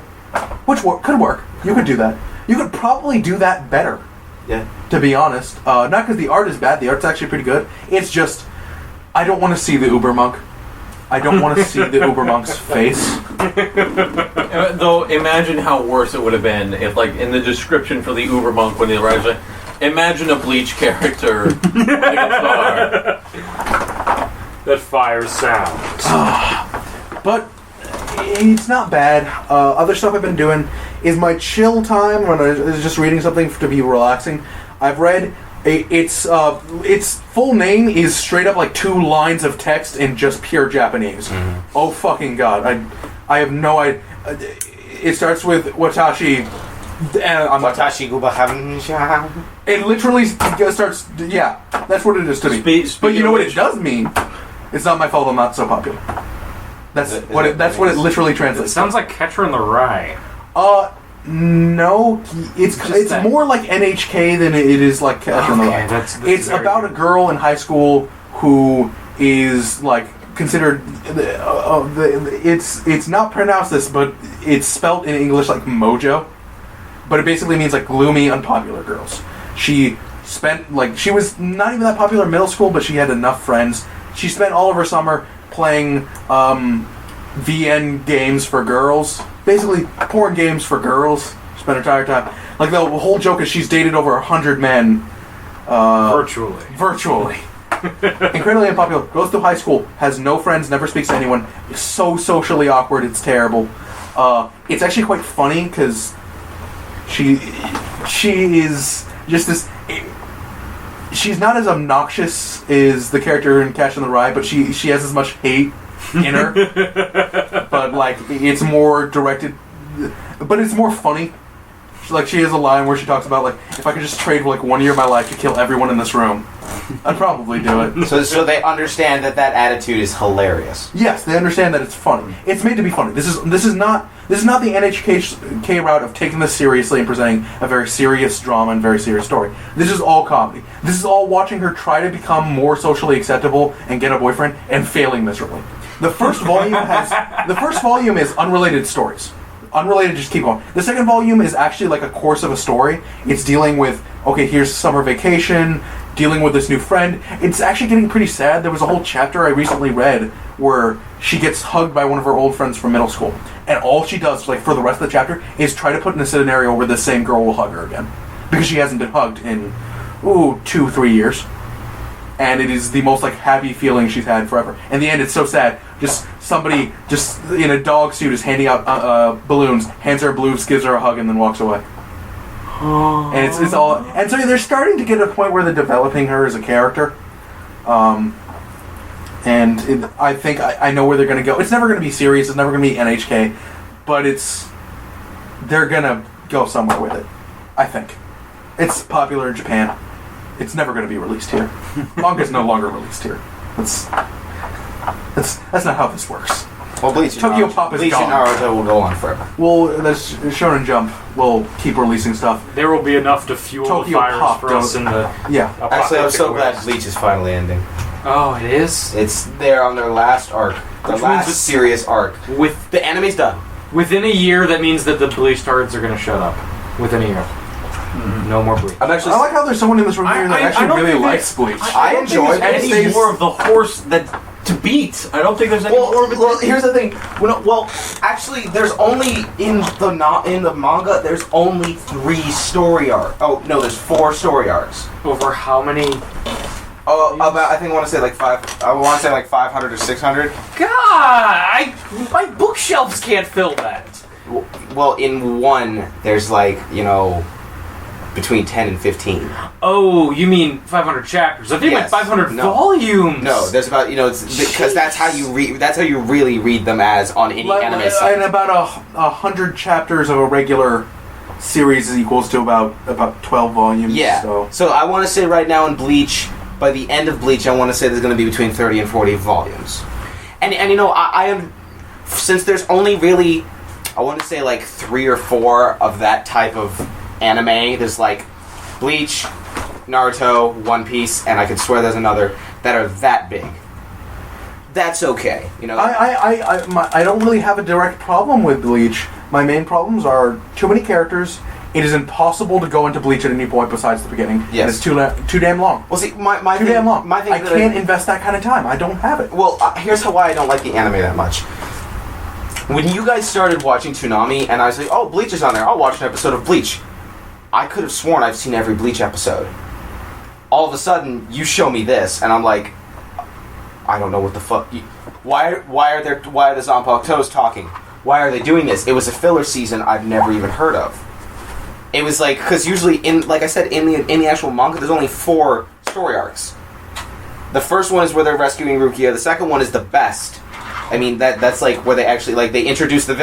which could work. You could do that. You could probably do that better. Yeah. To be honest, not because the art is bad. The art's actually pretty good. It's just I don't want to see the Uber monk. I don't want to see the Uber monk's face. Though, imagine how worse it would have been if, like, in the description for the Uber monk when he arrives, like, imagine a Bleach character like a star. That fire sound. But it's not bad. Other stuff I've been doing is my chill time when I was just reading something to be relaxing. I've read its full name is straight up like 2 lines of text in just pure Japanese. Mm-hmm. Oh fucking god! I have no idea. It starts with Watashi. Watashi Gubahamsha. It literally starts. Yeah, that's what it is to me. But you know what it does mean? It's not my fault I'm not so popular. That's what it literally translates. It sounds like Catcher in the Rye. No, it's more like NHK than it is like Catcher in the Rye. It's about a girl in high school who is like considered. It's not pronounced this, but it's spelled in English like mojo. But it basically means like gloomy, unpopular girls. She was not even that popular in middle school, but she had enough friends. She spent all of her summer playing VN games for girls. Basically, porn games for girls. Spent her entire time. Like, the whole joke is she's dated over 100 men. Virtually. Incredibly unpopular. Goes to high school. Has no friends. Never speaks to anyone. Is so socially awkward. It's terrible. It's actually quite funny, because she is just this... She's not as obnoxious as the character in Catcher in the Rye, but she has as much hate in her. But like, it's more directed, but it's more funny. Like, she has a line where she talks about, like, if I could just trade, like, 1 year of my life to kill everyone in this room, I'd probably do it. So they understand that attitude is hilarious. Yes, they understand that it's funny. It's made to be funny. This is not the NHK route of taking this seriously and presenting a very serious drama and very serious story. This is all comedy. This is all watching her try to become more socially acceptable and get a boyfriend and failing miserably. The first volume is unrelated stories. Unrelated, just keep going. The second volume is actually like a course of a story. It's dealing with, okay, here's summer vacation, dealing with this new friend. It's actually getting pretty sad. There was a whole chapter I recently read where she gets hugged by one of her old friends from middle school. And all she does, like, for the rest of the chapter is try to put in a scenario where the same girl will hug her again. Because she hasn't been hugged in, 2-3 years. And it is the most, like, happy feeling she's had forever. In the end, it's so sad. Just somebody, just in a dog suit, is handing out balloons, hands her balloons, gives her a hug, and then walks away. And it's all... And so they're starting to get to a point where they're developing her as a character. I think I know where they're going to go. It's never going to be serious. It's never going to be NHK. But they're going to go somewhere with it. I think. It's popular in Japan. It's never going to be released here. Manga's no longer released here. That's not how this works. Well, Bleach and Tokyo Pop is gone. Naruto will go on forever. Well, that's Shonen Jump will keep releasing stuff. There will be enough to fuel Tokyo the fires Pop for us in the... Yeah. Actually, I'm so glad apocalyptic Bleach is finally ending. waste. Oh, it is? It's there on their last arc. Their Which last means it's- serious arc. With The anime's done. Within a year, that means that the Bleach turds are going to shut up. Within a year. No more Bleach. I'm actually... I like how there's someone in this room here that I actually don't really think likes Bleach. I enjoy it. any Stays- more of the horse that to beat. I don't think there's any more of it. Well, here's the thing. Well, actually, there's only in the manga. There's only 3 story arcs. Oh no, there's 4 story arcs. Over how many... Oh, about I want to say like 5. I want to say like 500 or 600. God! My bookshelves can't fill that. Well, in one, there's like between 10 and 15. Oh, you mean 500 chapters? I think Yes. like 500 No. volumes. No, there's about it's because that's how you read. That's how you really read them as on any anime site. And about 100 chapters of a regular series is equals to about 12 volumes. Yeah. So I want to say right now in Bleach, by the end of Bleach, I want to say there's going to be between 30 and 40 volumes. And I am, since there's only really, I want to say like 3 or 4 of that type of anime. There's like Bleach, Naruto, One Piece, and I could swear there's another that are that big. That's okay, I don't really have a direct problem with Bleach. My main problems are too many characters. It is impossible to go into Bleach at any point besides the beginning. Yes. And it's too damn long. Well, see, my Too thing, damn long. My thing I can't invest that kind of time. I don't have it. Well, here's why I don't like the anime that much. When you guys started watching Toonami, and I was like, "Oh, Bleach is on there. I'll watch an episode of Bleach." I could have sworn I've seen every Bleach episode. All of a sudden, you show me this, and I'm like, I don't know what the fuck. Why are the Zanpakutos Toes talking? Why are they doing this? It was a filler season I've never even heard of. It was like, because usually like I said, in the actual manga, there's only 4 story arcs. The first one is where they're rescuing Rukia. The second one is the best. I mean, that's like where they actually, like, they introduce the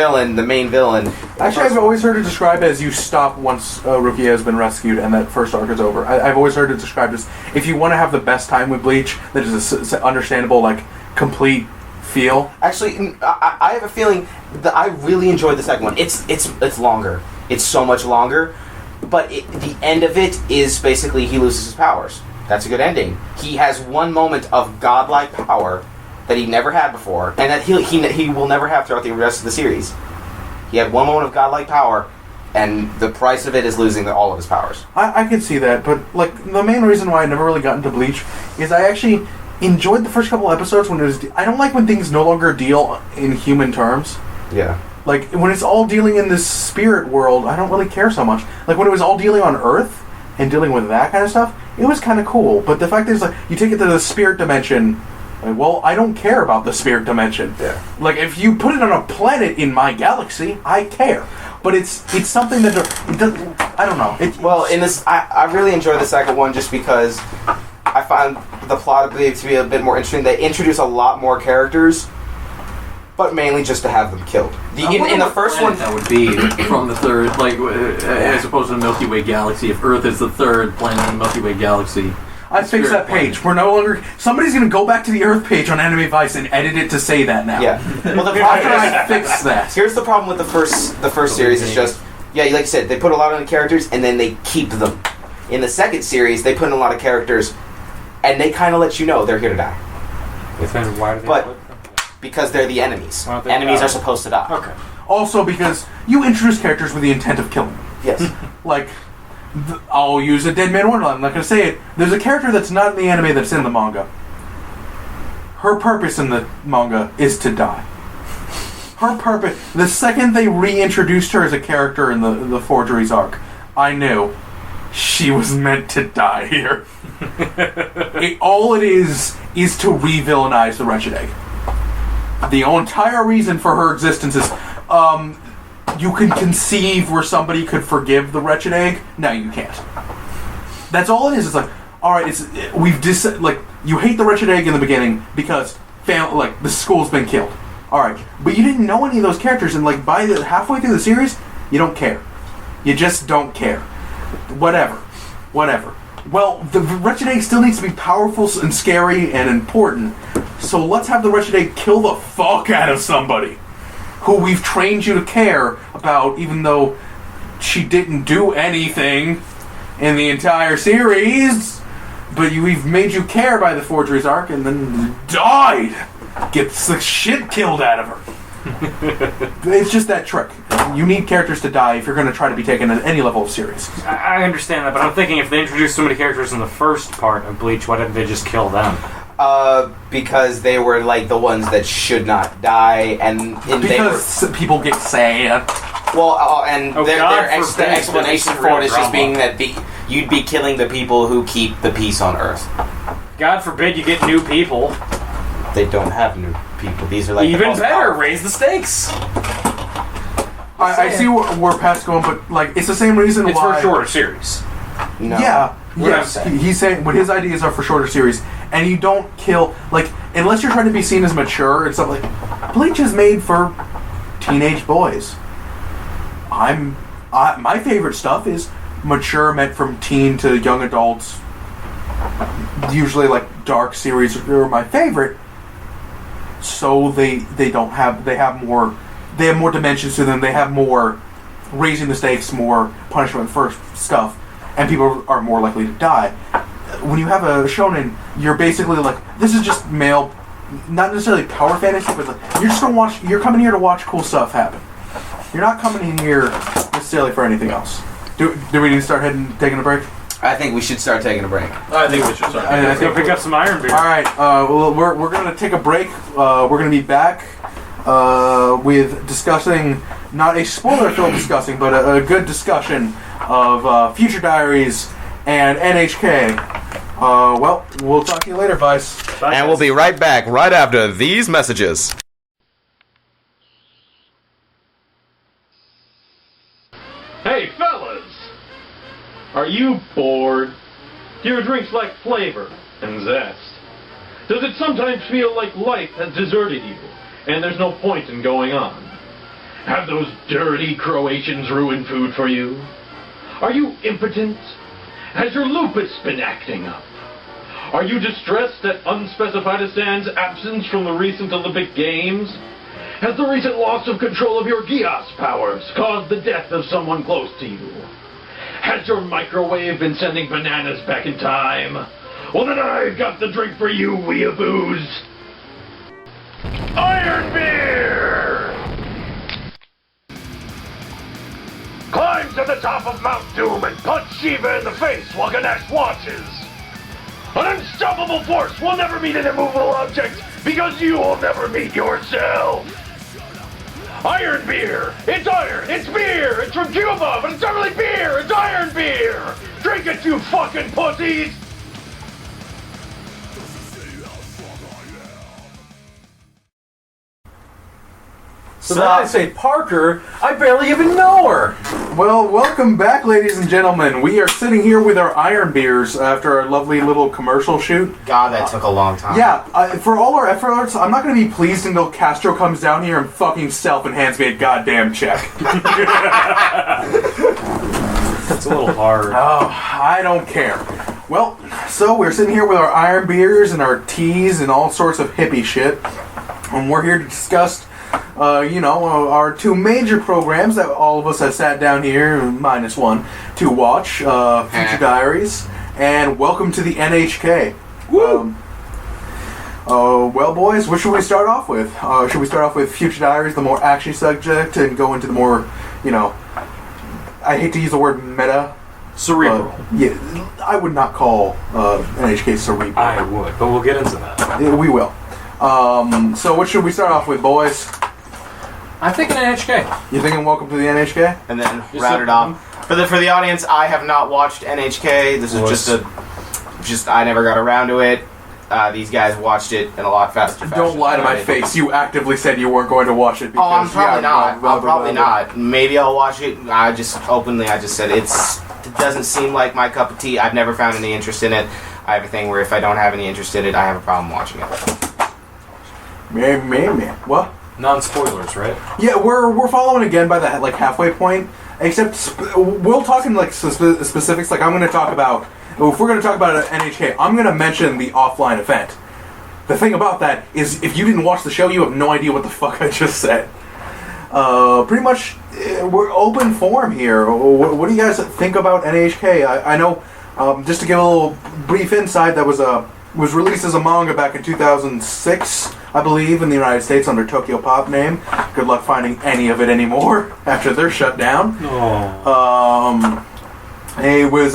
main villain. Actually, I've always heard it described as you stop once Rukia has been rescued and that first arc is over. I've always heard it described as if you want to have the best time with Bleach, that is an understandable, like, complete feel. Actually, I have a feeling that I really enjoyed the second one. It's longer. It's so much longer. But the end of it is basically he loses his powers. That's a good ending. He has one moment of godlike power that he never had before, and that he will never have throughout the rest of the series. He had one moment of godlike power, and the price of it is losing all of his powers. I can see that, but like the main reason why I never really got into Bleach is I actually enjoyed the first couple episodes when it was. I don't like when things no longer deal in human terms. Yeah. Like when it's all dealing in this spirit world, I don't really care so much. Like when it was all dealing on Earth and dealing with that kind of stuff, it was kind of cool. But the fact is, like, you take it to the spirit dimension. Like, well, I don't care about the spirit dimension. Yeah. Like, if you put it on a planet in my galaxy, I care. But it's something that it doesn't. I don't know. Well, in this, I really enjoyed the second one just because I found the plot to be a bit more interesting. They introduce a lot more characters, but mainly just to have them killed. In the first one, that would be from the third, as opposed to the Milky Way galaxy. If Earth is the third planet in the Milky Way galaxy, I fixed that page. We're no longer. Somebody's going to go back to the Earth page on Anime Vice and edit it to say that now. Yeah. Well, the After problem I fix that. Here's the problem with the first series is just like I said, they put a lot on the characters and then they keep them. In the second series, they put in a lot of characters and they kind of let you know they're here to die. Then why do they? But because they're the enemies. Why don't they Enemies die? are supposed to die. Okay. Also, because you introduce characters with the intent of killing them. Yes. Like, I'll use a Dead Man Wonderland. I'm not going to say it. There's a character that's not in the anime that's in the manga. Her purpose in the manga is to die. Her purpose. The second they reintroduced her as a character in the Forgeries arc, I knew she was meant to die here. All it is to re-villainize the Wretched Egg. The entire reason for her existence is, you can conceive where somebody could forgive the Wretched Egg. No, you can't. That's all it is. It's like, all right, you hate the Wretched Egg in the beginning because the school's been killed. All right, but you didn't know any of those characters, and by the halfway through the series, you don't care. You just don't care. Whatever. Well, the Wretched Egg still needs to be powerful and scary and important. So let's have the Wretched Egg kill the fuck out of somebody who we've trained you to care about, even though she didn't do anything in the entire series. But we've made you care by the Forgeries arc, and then died. Gets the shit killed out of her. It's just that trick. You need characters to die if you're going to try to be taken at any level of series. I understand that, but I'm thinking if they introduced so many characters in the first part of Bleach, why didn't they just kill them? Because they were the ones that should not die, and because people get sad. Well, and their forbid explanation that's for it is real just being that you'd be killing the people who keep the peace on Earth. God forbid you get new people. They don't have new people. These are the Even most better, powerful. raise the stakes. I see where Pat's going, but it's the same reason It's why. for a shorter series. No. Yeah, What I'm yes. saying. He's saying what his ideas are for shorter series, and you don't kill unless you're trying to be seen as mature and stuff Bleach is made for teenage boys. My favorite stuff is mature, meant from teen to young adults. Usually, dark series are my favorite. So they have more dimensions to them. They have more raising the stakes, more punishment for stuff, and people are more likely to die. When you have a shonen, you're basically this is just male, not necessarily power fantasy, but you're just gonna watch. You're coming here to watch cool stuff happen. You're not coming in here necessarily for anything else. Do we need to start taking a break? I think we should start taking a break. I think we should start. Let's go pick up some iron beer. All right, well, we're going to take a break. We're going to be back with discussing, not a spoiler-filled discussing, but a good discussion of Future Diaries and NHK. Well, we'll talk to you later, Vice. Bye, And we'll be right back right after these messages. Hey, fellas! Are you bored? Do your drinks lack flavor and zest? Does it sometimes feel like life has deserted you, and there's no point in going on? Have those dirty Croatians ruined food for you? Are you impotent? Has your lupus been acting up? Are you distressed at unspecified Asan's absence from the recent Olympic Games? Has the recent loss of control of your Gios powers caused the death of someone close to you? Has your microwave been sending bananas back in time? Well, then I've got the drink for you, weeaboos. Iron Beer! Climb to the top of Mount Doom and punch Shiva in the face while Ganesh watches. An unstoppable force will never meet an immovable object because you will never meet yourself. Iron Beer! It's iron! It's beer! It's from Cuba, but it's not really beer! It's Iron Beer! Drink it, you fucking pussies! So then I say, Parker, I barely even know her. Well, welcome back, ladies and gentlemen. We are sitting here with our iron beers after our lovely little commercial shoot. God, that took a long time. Yeah, for all our efforts, I'm not going to be pleased until Castro comes down here and fucking self and hands me a goddamn check. It's a little hard. Oh, I don't care. Well, so we're sitting here with our iron beers and our teas and all sorts of hippie shit. And we're here to discuss, our two major programs that all of us have sat down here, minus one, to watch. Future Diaries and Welcome to the NHK. Woo! Well, boys, what should we start off with? Should we start off with Future Diaries, the more action subject, and go into the more, I hate to use the word meta. Cerebral. Yeah, I would not call NHK cerebral. I would, but we'll get into that. Yeah, we will. So what should we start off with, boys? I'm thinking NHK. You thinking Welcome to the NHK? And then round it off. For the audience, I have not watched NHK. This is just I never got around to it. These guys watched it in a lot faster fashion. Don't lie to my face. You actively said you weren't going to watch it. Oh, I'm probably not. Blah, I'm probably not. Maybe I'll watch it. I just said it doesn't seem like my cup of tea. I've never found any interest in it. I have a thing where if I don't have any interest in it, I have a problem watching it. Man. What? Non-spoilers, right? Yeah, we're following again by the halfway point. Except we'll talk in specifics. Like I'm going to talk about. If we're going to talk about NHK, I'm going to mention the offline event. The thing about that is, if you didn't watch the show, you have no idea what the fuck I just said. Pretty much, we're open forum here. What do you guys think about NHK? I know, just to give a little brief insight, that was released as a manga back in 2006, I believe, in the United States under Tokyo Pop name. Good luck finding any of it anymore after they're shut down. It was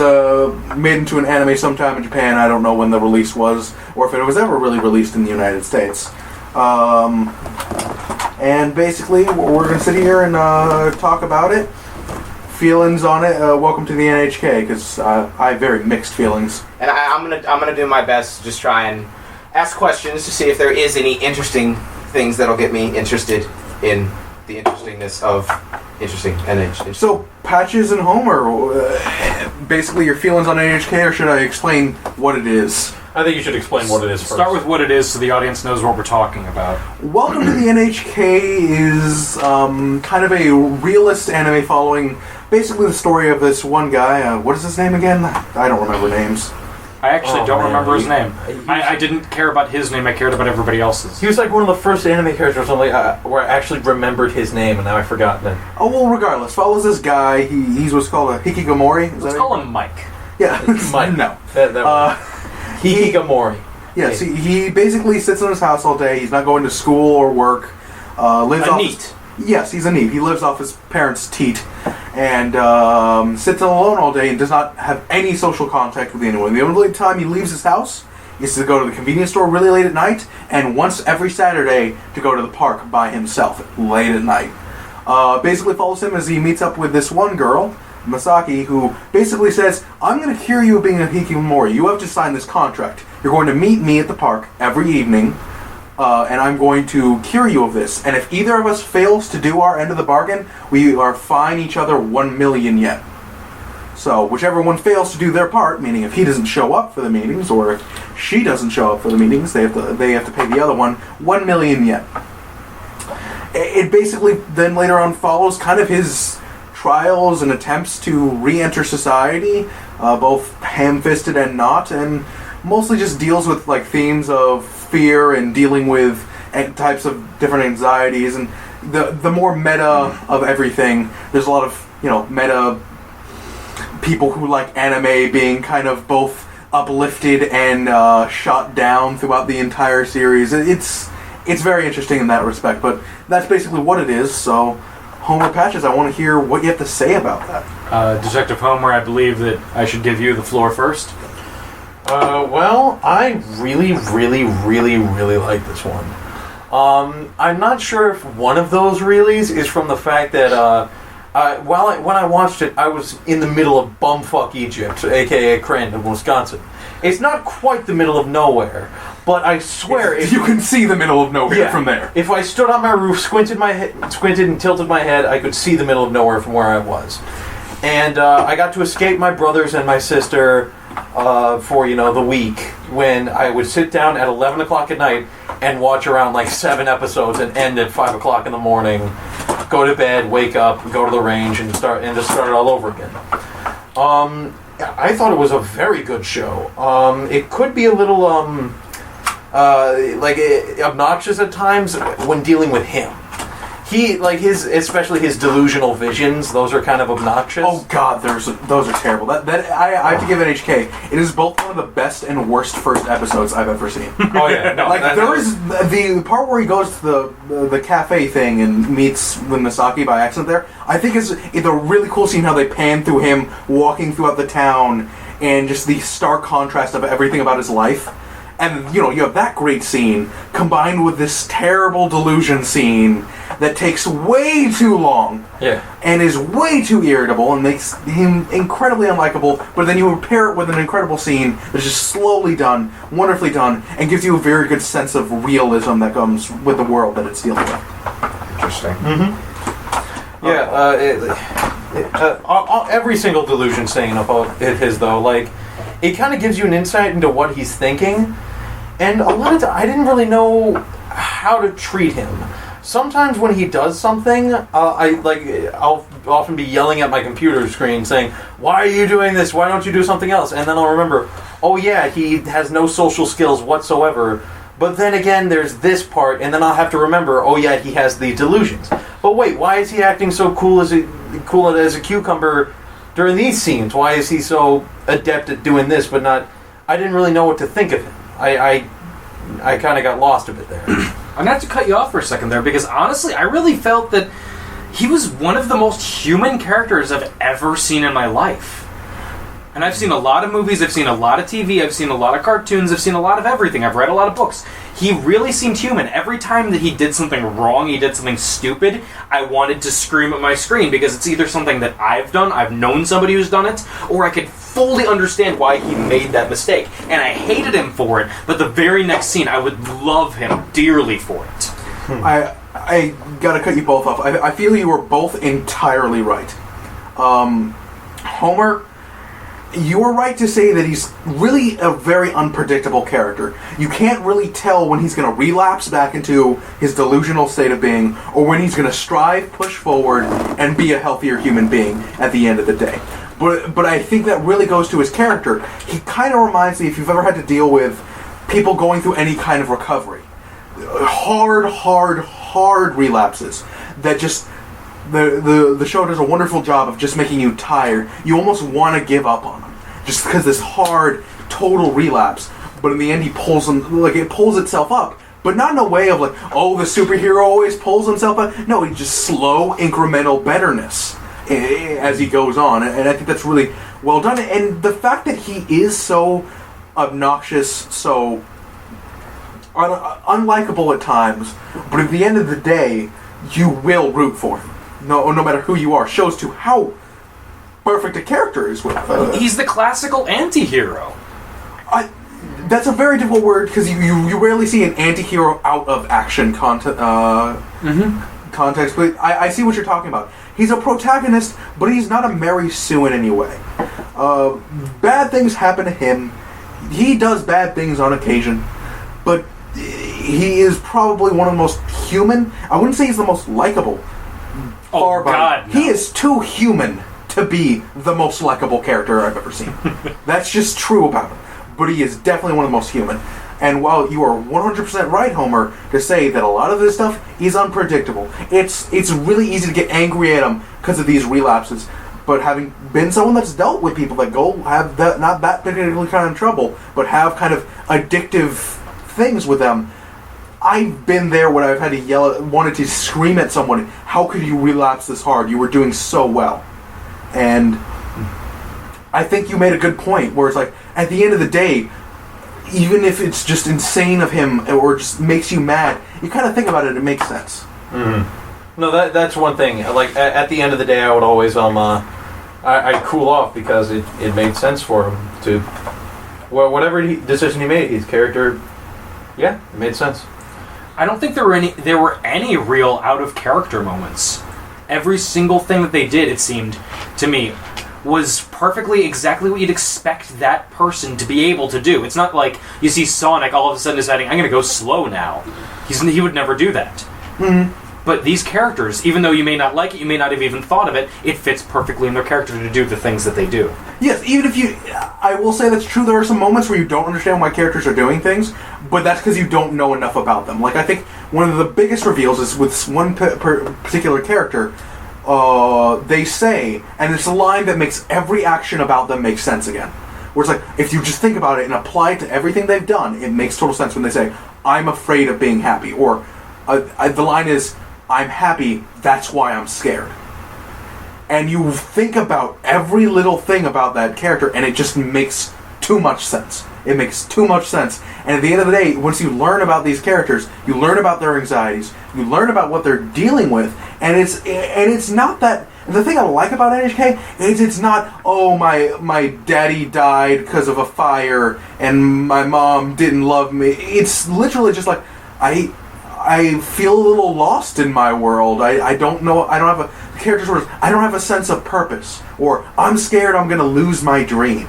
made into an anime sometime in Japan. I don't know when the release was, or if it was ever really released in the United States. And basically, we're going to sit here and talk about it. Feelings on it. Welcome to the NHK, because I have very mixed feelings. And I'm gonna do my best to just try and ask questions to see if there is any interesting things that'll get me interested in the interestingness of interesting NHK. So, Patches and Homer, basically your feelings on NHK, or should I explain what it is? I think you should explain what it is first. Start with what it is so the audience knows what we're talking about. Welcome to the NHK is kind of a realist anime following basically the story of this one guy. What is his name again? I don't remember names. I actually don't remember his name. I didn't care about his name, I cared about everybody else's. He was like one of the first anime characters where I actually remembered his name, and now I've forgotten it. Oh, well, regardless. Follows this guy. He's what's called a hikikomori. Let's call him Mike. Yeah. Mike. No. Hikikomori. Yeah, see, he basically sits in his house all day. He's not going to school or work. Lives off NEET. Yes, he's a NEET. He lives off his parents' teat. And sits alone all day and does not have any social contact with anyone. The only time he leaves his house is to go to the convenience store really late at night, and once every Saturday to go to the park by himself late at night. Basically follows him as he meets up with this one girl, Masaki, who basically says, I'm going to cure you of being a hikikomori. You have to sign this contract. You're going to meet me at the park every evening, and I'm going to cure you of this. And if either of us fails to do our end of the bargain, we are fine each other 1 million yen. So whichever one fails to do their part, meaning if he doesn't show up for the meetings, or if she doesn't show up for the meetings, they have to pay the other one 1 million yen. It basically then later on follows kind of his trials and attempts to re-enter society, both ham-fisted and not, and mostly just deals with themes of fear and dealing with types of different anxieties, and the more meta of everything. There's a lot of meta people who like anime being kind of both uplifted and shot down throughout the entire series. It's very interesting in that respect, but that's basically what it is. So, Homer Patches, I want to hear what you have to say about that. Detective Homer, I believe that I should give you the floor first. Well, I really like this one. I'm not sure if one of those reallys is from the fact that when I watched it, I was in the middle of bumfuck Egypt, aka Crandon, Wisconsin. It's not quite the middle of nowhere, but I swear you can see the middle of nowhere from there. If I stood on my roof, squinted and tilted my head, I could see the middle of nowhere from where I was. And I got to escape my brothers and my sister for, the week when I would sit down at 11 o'clock at night and watch around like 7 episodes and end at 5 o'clock in the morning, go to bed, wake up, go to the range, and just start it all over again. I thought it was a very good show. It could be a little obnoxious at times when dealing with him. He especially his delusional visions. Those are kind of obnoxious. Oh God, those are terrible. I have to give it HK. It is both one of the best and worst first episodes I've ever seen. Oh yeah, no. There is the part where he goes to the cafe thing and meets with Misaki by accident. There, I think it's a really cool scene how they pan through him walking throughout the town and just the stark contrast of everything about his life. And, you have that great scene combined with this terrible delusion scene that takes way too long and is way too irritable and makes him incredibly unlikable, but then you pair it with an incredible scene that's just slowly done, wonderfully done, and gives you a very good sense of realism that comes with the world that it's dealing with. Interesting. Mm-hmm. Every single delusion saying about his, though, it kind of gives you an insight into what he's thinking. And a lot of I didn't really know how to treat him. Sometimes when he does something, I'll often be yelling at my computer screen saying, "Why are you doing this? Why don't you do something else?" And then I'll remember, oh yeah, he has no social skills whatsoever. But then again, there's this part, and then I'll have to remember, oh yeah, he has the delusions. But wait, why is he acting so cool as a cucumber during these scenes? Why is he so adept at doing this, but not? I didn't really know what to think of him. I kind of got lost a bit there. I'm going to have to cut you off for a second there, because honestly, I really felt that he was one of the most human characters I've ever seen in my life. And I've seen a lot of movies, I've seen a lot of TV, I've seen a lot of cartoons, I've seen a lot of everything, I've read a lot of books. He really seemed human. Every time that he did something wrong, he did something stupid, I wanted to scream at my screen, because it's either something that I've done, I've known somebody who's done it, or I could fully understand why he made that mistake. And I hated him for it, but the very next scene, I would love him dearly for it. I gotta cut you both off. I feel you were both entirely right. Homer, you were right to say that he's really a very unpredictable character. You can't really tell when he's going to relapse back into his delusional state of being, or when he's going to strive, push forward, and be a healthier human being at the end of the day. But I think that really goes to his character. He kind of reminds me, if you've ever had to deal with people going through any kind of recovery, hard relapses that just... The show does a wonderful job of just making you tired. You almost want to give up on him, just because this hard, total relapse. But in the end, he pulls him, it pulls itself up. But not in a way of the superhero always pulls himself up. No, it's just slow, incremental betterness as he goes on. And I think that's really well done. And the fact that he is so obnoxious, so unlikable at times, but at the end of the day, you will root for him. No matter who you are, shows to how perfect a character is with. He's the classical anti-hero. That's a very difficult word, because you rarely see an anti-hero out of action context. But I see what you're talking about. He's a protagonist, but he's not a Mary Sue in any way. Bad things happen to him. He does bad things on occasion, but he is probably one of the most human. I wouldn't say he's the most likable. Oh, God, no. He is too human to be the most likable character I've ever seen. That's just true about him. But he is definitely one of the most human. And while you are 100% right, Homer, to say that a lot of this stuff is unpredictable, it's really easy to get angry at him because of these relapses. But having been someone that's dealt with people that go have that, not that particularly kind of trouble, but have kind of addictive things with them, I've been there when I've had to wanted to scream at someone, how could you relapse this hard? You were doing so well. And I think you made a good point, where it's at the end of the day, even if it's just insane of him, or just makes you mad, you kind of think about it, it makes sense. Mm-hmm. No, that's one thing. At the end of the day, I would always, I'd cool off, because it made sense for him to, whatever decision he made, his character, it made sense. I don't think there were any real out of character moments. Every single thing that they did, it seemed to me, was perfectly exactly what you'd expect that person to be able to do. It's not like you see Sonic all of a sudden deciding, I'm going to go slow now. He would never do that. But these characters, even though you may not like it, you may not have even thought of it, it fits perfectly in their character to do the things that they do. Yes, even if you... I will say that's true. There are some moments where you don't understand why characters are doing things, but that's because you don't know enough about them. Like, I think one of the biggest reveals is with one particular character, they say, and it's a line that makes every action about them make sense again. Where it's like, if you just think about it and apply it to everything they've done, it makes total sense when they say, I'm afraid of being happy. Or the line is, I'm happy, that's why I'm scared. And you think about every little thing about that character, and it just makes too much sense. It makes too much sense. And at the end of the day, once you learn about these characters, you learn about their anxieties, you learn about what they're dealing with, and it's not that... The thing I like about NHK is it's not, oh, my daddy died because of a fire, and my mom didn't love me. It's literally just like, I feel a little lost in my world. I don't know. I don't have a character's words. I don't have a sense of purpose. Or I'm scared I'm going to lose my dream.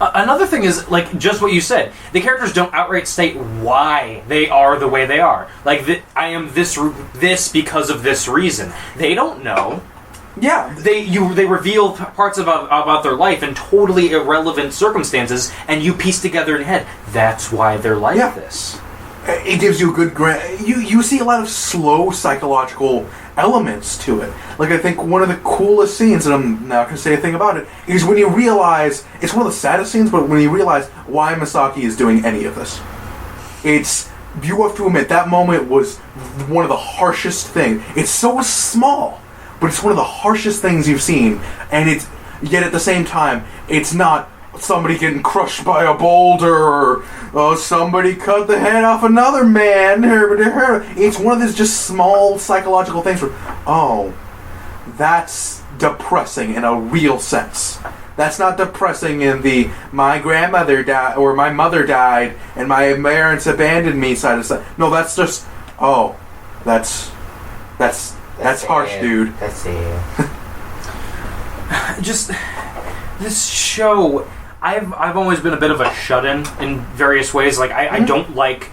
Another thing is, like, just what you said. The characters don't outright state why they are the way they are. Like, I am this because of this reason. They don't know. Yeah. They reveal parts about their life in totally irrelevant circumstances, and you piece together in your head, that's why they're like this. It gives you a good you see a lot of slow psychological elements to it. Like, I think one of the coolest scenes, and I'm not going to say a thing about it, is when you realize, it's one of the saddest scenes, but when you realize why Misaki is doing any of this. You have to admit, that moment was one of the harshest things. It's so small, but it's one of the harshest things you've seen, and yet at the same time, it's not somebody getting crushed by a boulder, or somebody cut the head off another man. It's one of those just small psychological things where, oh, that's depressing in a real sense. That's not depressing in the my grandmother died or my mother died and my parents abandoned me side of side. No, that's just, oh, that's harsh, dude. That's it. Just this show, I've always been a bit of a shut-in various ways. Like, I don't like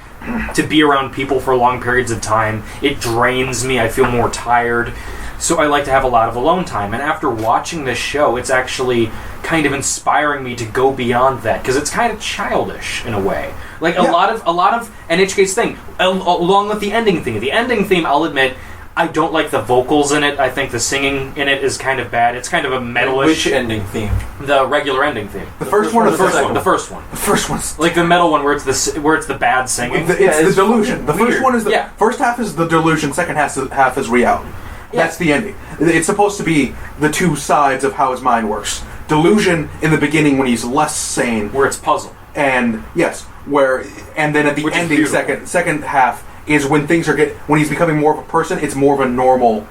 to be around people for long periods of time. It drains me. I feel more tired. So I like to have a lot of alone time. And after watching this show, it's actually kind of inspiring me to go beyond that, because it's kind of childish in a way. Like, a lot of NHK's thing, along with the ending theme. The ending theme, I'll admit, I don't like the vocals in it. I think the singing in it is kind of bad. It's kind of a metalish... Which ending theme? The regular ending theme. The first one or the second one? The first one. The first one's... Like the metal one where it's the bad singing. It's the delusion. The weird. first one is first half is the delusion, second half is reality. Yeah. That's the ending. It's supposed to be the two sides of how his mind works. Delusion in the beginning when he's less sane. Where it's puzzle. And, yes, and then at the ending, second half, is when things when he's becoming more of a person, it's more of a normal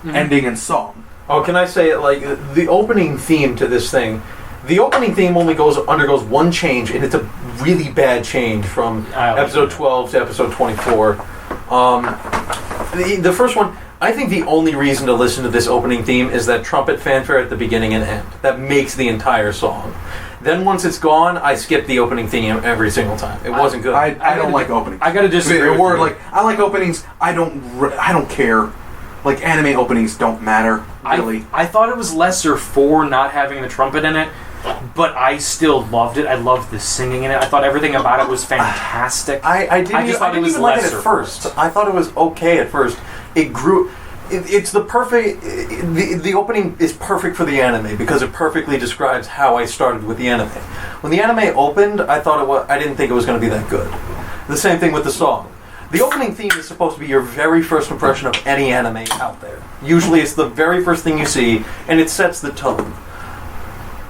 ending and song. Oh, can I say it, like, the opening theme to this thing, the opening theme only undergoes one change, and it's a really bad change from episode 12 to episode 24. The first one, I think the only reason to listen to this opening theme is that trumpet fanfare at the beginning and end. That makes the entire song. Then once it's gone, I skip the opening theme every single time. It wasn't good. I don't like openings. I gotta disagree with you. Like, I like openings. I don't care. Like, anime openings don't matter, really. I thought it was lesser for not having the trumpet in it, but I still loved it. I loved the singing in it. I thought everything about it was fantastic. I just thought it was like it at first. I thought it was okay at first. It grew... It's the perfect... The opening is perfect for the anime because it perfectly describes how I started with the anime. When the anime opened, I didn't think it was going to be that good. The same thing with the song. The opening theme is supposed to be your very first impression of any anime out there. Usually it's the very first thing you see, and it sets the tone.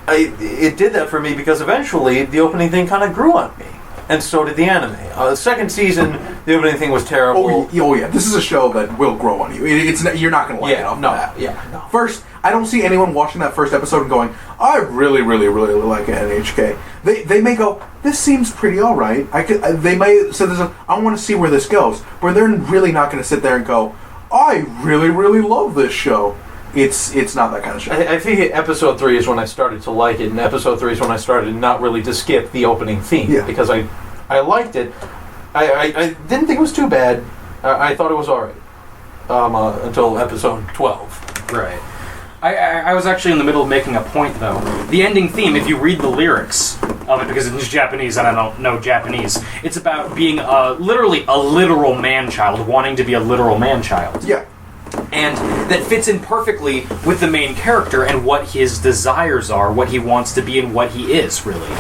It did that for me because eventually the opening thing kind of grew on me. And so did the anime. The second season, the opening thing was terrible. Oh yeah, this is a show that will grow on you. You're not going to like it off that. First, I don't see anyone watching that first episode and going, I really, really, really like NHK. They may go, this seems pretty alright. They may say, I want to see where this goes. But they're really not going to sit there and go, I really, really love this show. it's not that kind of show. I think episode 3 is when I started to like it, and episode 3 is when I started not really to skip the opening theme because I liked it. I didn't think it was too bad. I thought it was alright until episode 12. Right. I was actually in the middle of making a point, though. The ending theme, if you read the lyrics of it, because it's Japanese and I don't know Japanese, it's about being literally a literal man-child, wanting to be a literal man-child. Yeah. And that fits in perfectly with the main character and what his desires are, what he wants to be and what he is, really.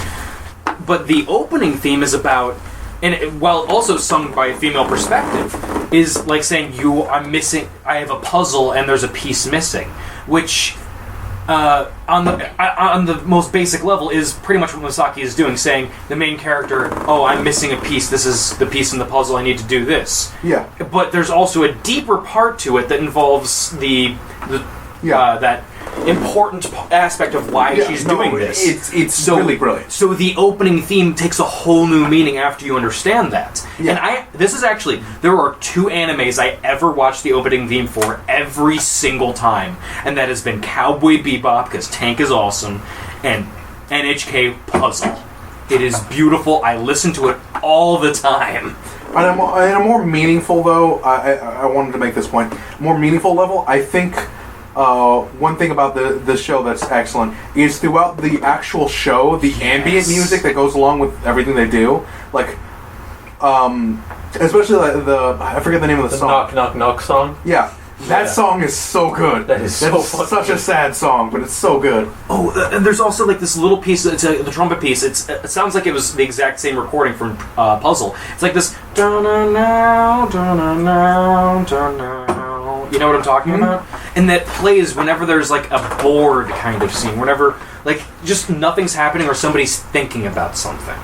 But the opening theme is about, and while also sung by a female perspective, is like saying, I have a puzzle and there's a piece missing. Which, on the most basic level, is pretty much what Masaki is doing, saying, the main character, I'm missing a piece, this is the piece in the puzzle, I need to do this. Yeah. But there's also a deeper part to it that involves that important aspect of why she's doing this. It's really brilliant. So the opening theme takes a whole new meaning after you understand that. Yeah. And there are 2 animes I ever watched the opening theme for every single time, and that has been Cowboy Bebop, because Tank is awesome, and NHK Puzzle. It is beautiful. I listen to it all the time. On a more meaningful, though, I wanted to make this point. More meaningful level, I think one thing about the show that's excellent is throughout the actual show, the ambient music that goes along with everything they do, like, especially I forget the name of the song. Knock Knock Knock song? Yeah. That song is so good. That is so fucking such a sad song, but it's so good. Oh, and there's also like this little piece. It's the trumpet piece. It sounds like it was the exact same recording from Puzzle. It's like this. You know what I'm talking about? And that plays whenever there's like a bored kind of scene. Whenever like just nothing's happening or somebody's thinking about something,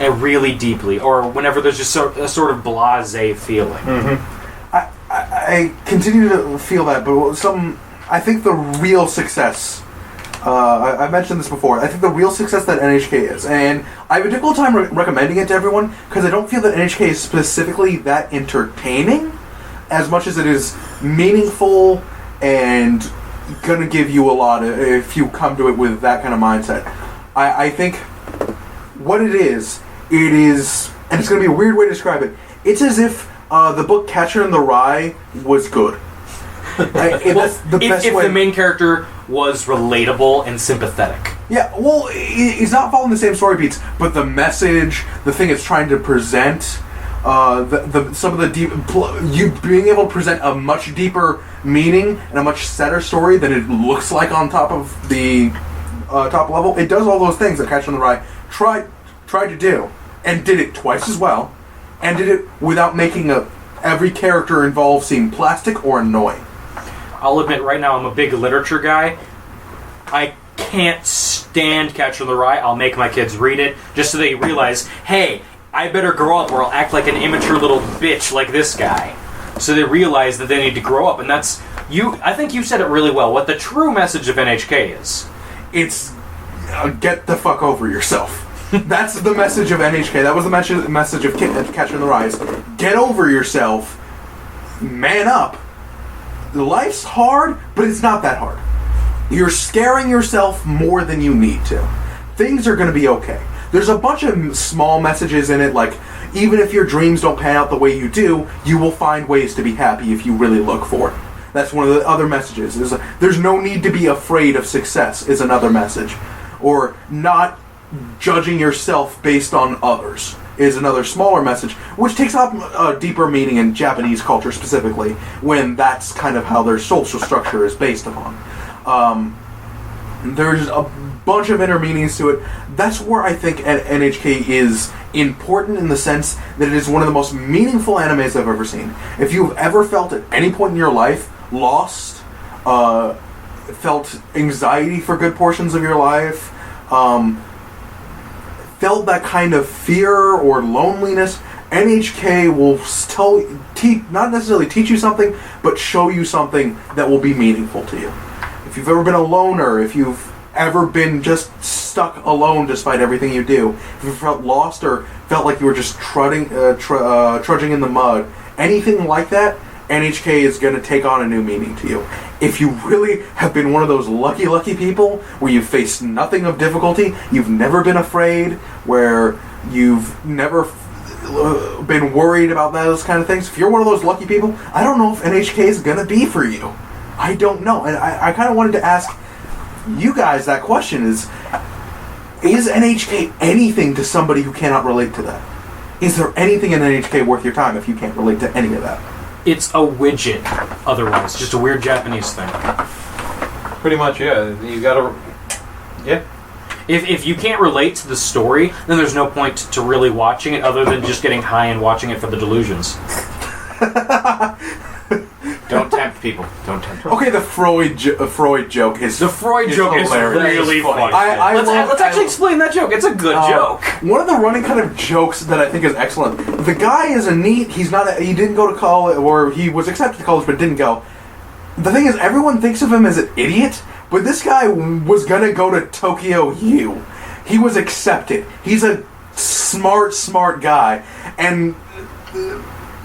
and really deeply, or whenever there's just a sort of blasé feeling. Mm-hmm. I continue to feel that, but I think the real success, I mentioned this before, I think the real success that NHK is, and I have a difficult time recommending it to everyone, because I don't feel that NHK is specifically that entertaining, as much as it is meaningful and going to give you a lot if you come to it with that kind of mindset. I think what it is, and it's going to be a weird way to describe it, it's as if the book Catcher in the Rye was good. That's the best way. If the main character was relatable and sympathetic. Yeah, well, he's not following the same story beats, but the message, the thing it's trying to present, some of the deep, you being able to present a much deeper meaning and a much sadder story than it looks like on top of the top level. It does all those things that Catcher in the Rye tried to do, and did it twice as well. And did it without making every character involved seem plastic or annoying. I'll admit right now I'm a big literature guy. I can't stand Catcher in the Rye. I'll make my kids read it just so they realize, hey, I better grow up or I'll act like an immature little bitch like this guy. So they realize that they need to grow up. And that's, I think you said it really well. What the true message of NHK is. It's, get the fuck over yourself. That's the message of NHK. That was the message of Catcher in the Rye. Get over yourself. Man up. Life's hard, but it's not that hard. You're scaring yourself more than you need to. Things are going to be okay. There's a bunch of small messages in it, like, even if your dreams don't pan out the way you do, you will find ways to be happy if you really look for it. That's one of the other messages. There's no need to be afraid of success, is another message. Or not judging yourself based on others is another smaller message, which takes up a deeper meaning in Japanese culture specifically, when that's kind of how their social structure is based upon. There's a bunch of inner meanings to it. That's where I think NHK is important in the sense that it is one of the most meaningful animes I've ever seen. If you've ever felt at any point in your life lost, felt anxiety for good portions of your life, felt that kind of fear or loneliness, NHK will not necessarily teach you something, but show you something that will be meaningful to you. If you've ever been a loner, if you've ever been just stuck alone despite everything you do, if you felt lost or felt like you were just trudging in the mud, anything like that, NHK is going to take on a new meaning to you. If you really have been one of those lucky people where you've faced nothing of difficulty, you've never been afraid, where you've never been worried about those kind of things, if you're one of those lucky people, I don't know if NHK is going to be for you. I don't know. And I kind of wanted to ask you guys that question is NHK anything to somebody who cannot relate to that? Is there anything in NHK worth your time if you can't relate to any of that? It's a widget, otherwise. Just a weird Japanese thing. Pretty much, yeah. You gotta... Yeah. If you can't relate to the story, then there's no point to really watching it other than just getting high and watching it for the delusions. Don't tempt people. Don't tempt people. Okay, the Freud joke is... The Freud joke is really funny. Let's actually explain that joke. It's a good joke. One of the running kind of jokes that I think is excellent. The guy is a NEET. He didn't go to college, or he was accepted to college but didn't go. The thing is, everyone thinks of him as an idiot, but this guy was gonna go to Tokyo U. He was accepted. He's a smart guy, and...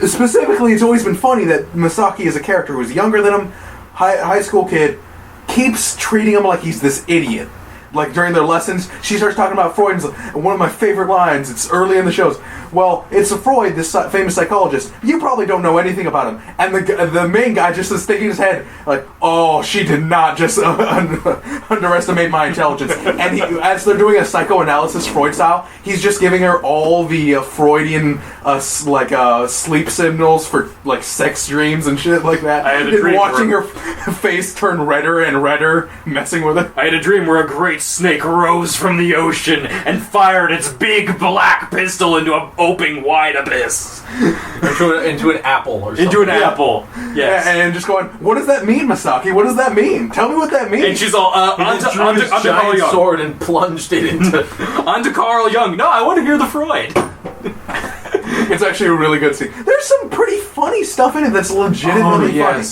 specifically, it's always been funny that Masaki is a character who's younger than him, high school kid, keeps treating him like he's this idiot. Like, during their lessons, she starts talking about Freud, and one of my favorite lines, it's early in the shows, well, it's Freud, this famous psychologist. You probably don't know anything about him. And the main guy just is thinking in his head, like, oh, she did not just underestimate my intelligence. And as they're doing a psychoanalysis Freud style, he's just giving her all the Freudian, sleep signals for, like, sex dreams and shit like that. I had a dream watching her face turn redder and redder, messing with it. I had a dream where a great snake rose from the ocean and fired its big black pistol into an open wide abyss. into an apple or something. Into an apple. Yes. And just going, what does that mean, Masaki? What does that mean? Tell me what that means. And she's all, onto Carl giant Jung. sword and plunged it into... Onto Carl Jung. No, I want to hear the Freud. It's actually a really good scene. There's some pretty funny stuff in it that's legitimately funny.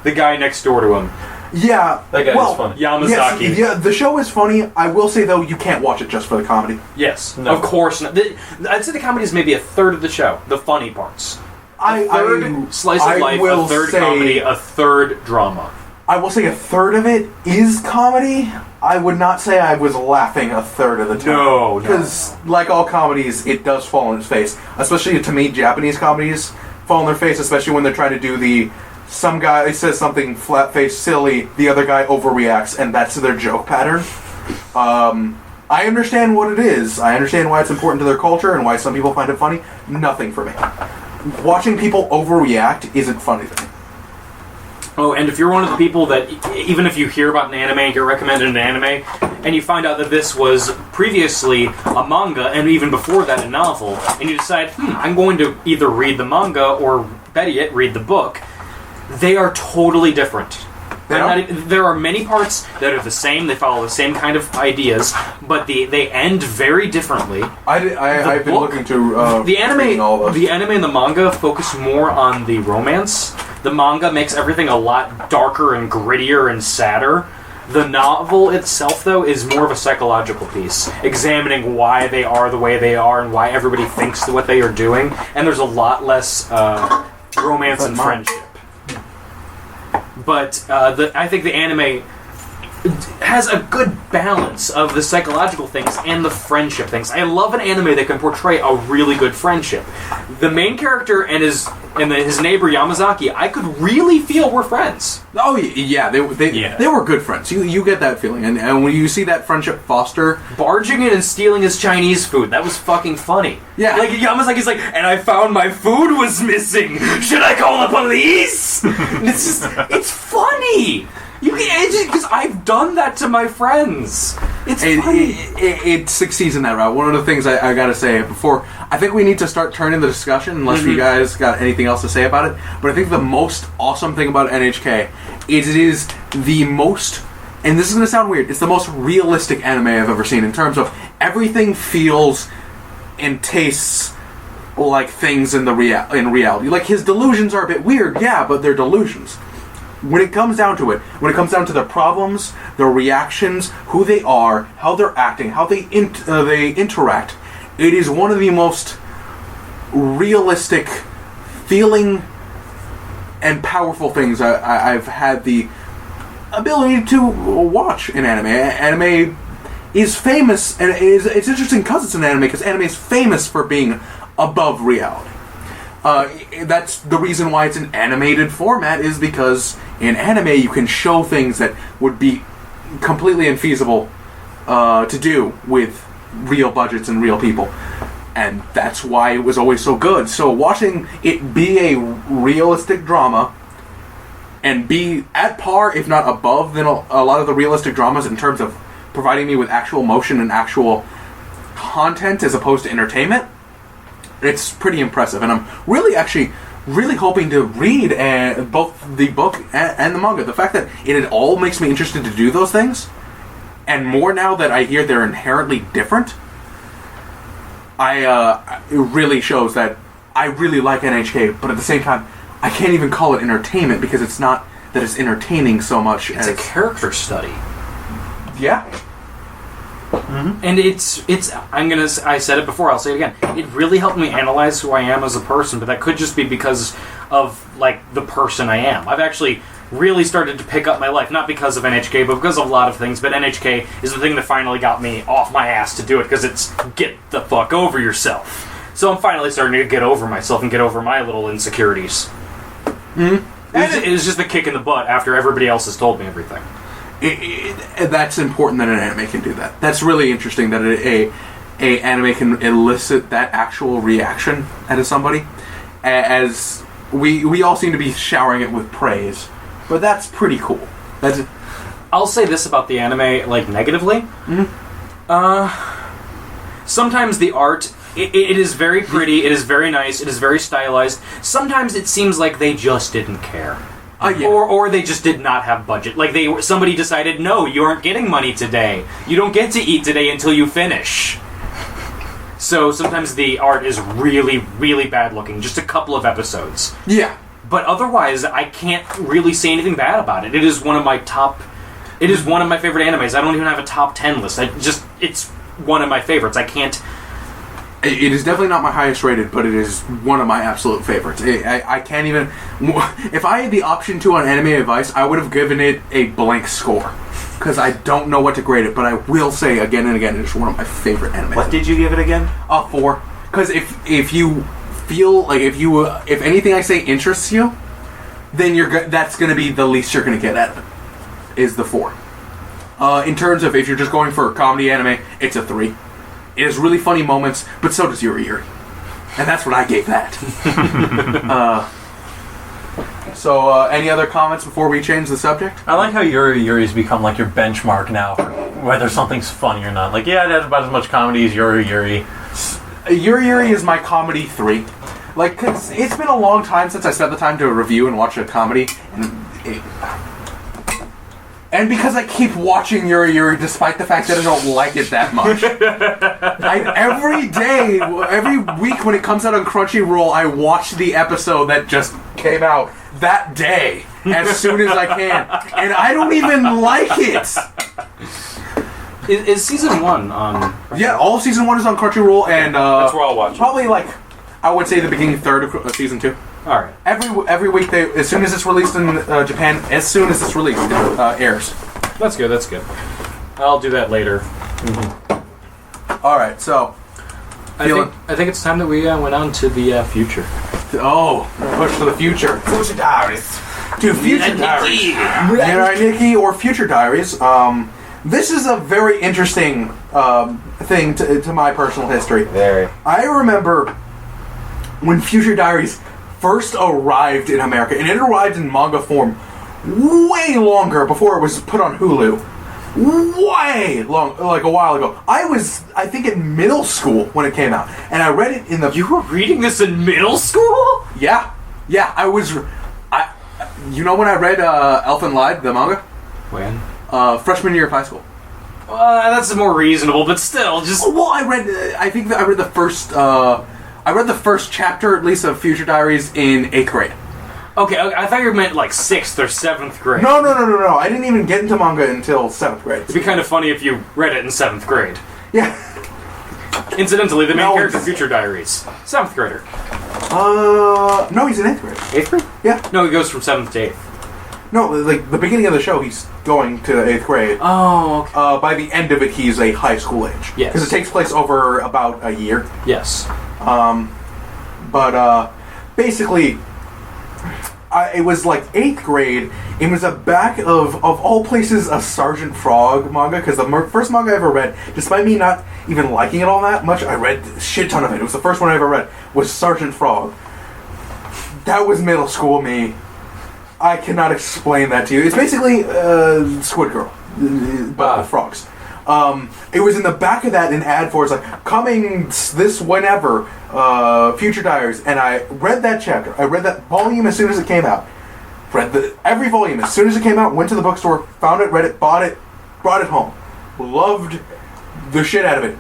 The guy next door to him. Yeah. That guy is funny. Yamazaki. Yes, yeah, the show is funny. I will say, though, you can't watch it just for the comedy. Yes, No. of course not. I'd say the comedy is maybe a third of the show, the funny parts. A third slice of life, a third comedy, a third drama. I will say a third of it is comedy. I would not say I was laughing a third of the time. No. Because, like all comedies, it does fall on its face. Especially, to me, Japanese comedies fall on their face, especially when they're trying to do some guy says something flat-faced silly, the other guy overreacts, and that's their joke pattern. I understand what it is. I understand why it's important to their culture and why some people find it funny. Nothing for me. Watching people overreact isn't funny to me. Oh, and if you're one of the people that, even if you hear about an anime and get recommended an anime, and you find out that this was previously a manga, and even before that a novel, and you decide, I'm going to either read the manga or, better yet, read the book, they are totally different. There are many parts that are the same. They follow the same kind of ideas, but they end very differently. I've been looking to the anime. all of The anime and the manga focus more on the romance. The manga makes everything a lot darker and grittier and sadder. The novel itself, though, is more of a psychological piece, examining why they are the way they are and why everybody thinks what they are doing. And there's a lot less romance and friendship. But I think the anime has a good balance of the psychological things and the friendship things. I love an anime that can portray a really good friendship. The main character and his neighbor Yamazaki, I could really feel were friends. Oh yeah, they were good friends. You get that feeling, and when you see that friendship foster, barging in and stealing his Chinese food, that was fucking funny. Yeah, like Yamazaki's like, and I found my food was missing. Should I call the police? It's funny. Because I've done that to my friends. It's funny. It succeeds in that route. One of the things I gotta say before, I think we need to start turning the discussion, unless you guys got anything else to say about it. But I think the most awesome thing about NHK is it is the most, and this is gonna sound weird, it's the most realistic anime I've ever seen in terms of everything feels and tastes like things in reality. Like, his delusions are a bit weird, yeah, but they're delusions. When it comes down to it, when it comes down to their problems, their reactions, who they are, how they're acting, how they interact, it is one of the most realistic feeling and powerful things I've had the ability to watch in anime. Anime is famous, and it's interesting because it's an anime, because anime is famous for being above reality. That's the reason why it's an animated format, is because in anime you can show things that would be completely infeasible to do with real budgets and real people. And that's why it was always so good. So watching it be a realistic drama and be at par, if not above, than a lot of the realistic dramas in terms of providing me with actual motion and actual content as opposed to entertainment, it's pretty impressive. And I'm really hoping to read both the book and the manga. The fact that it all makes me interested to do those things, and more now that I hear they're inherently different, it really shows that I really like NHK, but at the same time, I can't even call it entertainment, because it's not that it's entertaining so much It's a character study. Yeah. Mm-hmm. And I said it before, I'll say it again. It really helped me analyze who I am as a person, but that could just be because of, like, the person I am. I've actually really started to pick up my life, not because of NHK, but because of a lot of things, but NHK is the thing that finally got me off my ass to do it, because it's get the fuck over yourself. So I'm finally starting to get over myself and get over my little insecurities. Mm-hmm. It was just a kick in the butt after everybody else has told me everything. That's important that an anime can do that. That's really interesting that a anime can elicit that actual reaction out of somebody. As we all seem to be showering it with praise, but that's pretty cool. I'll say this about the anime, like, negatively. Mm-hmm. Sometimes the art, it is very pretty, it is very nice, it is very stylized. Sometimes it seems like they just didn't care. Yeah. Or they just did not have budget. Like, somebody decided, no, you aren't getting money today. You don't get to eat today until you finish. So sometimes the art is really, really bad looking. Just a couple of episodes. Yeah. But otherwise, I can't really say anything bad about it. It is one of my favorite animes. I don't even have a top 10 list. It's one of my favorites. I can't... It is definitely not my highest rated, but it is one of my absolute favorites. I can't even... If I had the option to on Anime Advice, I would have given it a blank score. Because I don't know what to grade it, but I will say again and again, it is one of my favorite animes. What did you give it again? 4. Because if you feel like if anything I say interests you, then that's going to be the least you're going to get out of it. Is the 4. In terms of if you're just going for a comedy anime, it's a 3. It has really funny moments, but so does Yuri Yuri. And that's what I gave that. So, any other comments before we change the subject? I like how Yuri Yuri's become like your benchmark now for whether something's funny or not. Like, yeah, it has about as much comedy as Yuri Yuri. Yuri Yuri is my comedy 3. Like, 'cause it's been a long time since I spent the time to review and watch a comedy, and because I keep watching Yuri Yuri despite the fact that I don't like it that much. Every week when it comes out on Crunchyroll, I watch the episode that just came out that day as soon as I can. And I don't even like it. Is season 1 on... Yeah, all of season 1 is on Crunchyroll, and that's where I'll watch it. Probably, like, I would say the beginning third of season 2. Alright. Every week, as soon as it's released in Japan, as soon as it's released, it airs. That's good. I'll do that later. Mm-hmm. Alright, so... I think it's time that we went on to the future. Oh, push for the future. Future Diaries. To Future Diaries. Alright, Nikki, or Future Diaries. This is a very interesting thing to my personal history. Very. I remember when Future Diaries first arrived in America, and it arrived in manga form way longer before it was put on Hulu. Way long, like a while ago. I was, I think, in middle school when it came out, and I read it in the... You were reading this in middle school? Yeah, I was... You know when I read Elfen Lied, the manga? When? Freshman year of high school. That's more reasonable, but still, just... Well, I think I read the first... I read the first chapter, at least, of Future Diaries in 8th grade. Okay, I thought you meant like 6th or 7th grade. No. I didn't even get into manga until 7th grade. It'd be kind of funny if you read it in 7th grade. Yeah. Incidentally, the main character of Future Diaries, 7th grader. No, he's in 8th grade. 8th grade? Yeah. No, he goes from 7th to 8th. No, like the beginning of the show, he's going to 8th grade. Oh, okay. By the end of it, he's a high school age. Yes. Because it takes place over about a year. Yes. But basically, it was like 8th grade. It was a back of all places, a Sergeant Frog manga. Because the first manga I ever read, despite me not even liking it all that much, I read a shit ton of it. It was the first one I ever read, was Sergeant Frog. That was middle school me. I cannot explain that to you. It's basically Squid Girl, but with frogs. It was in the back of that, an ad for it's like, coming this whenever, Future Diaries, and I read that chapter. I read that volume as soon as it came out. Read every volume as soon as it came out, went to the bookstore, found it, read it, bought it, brought it home. Loved the shit out of it.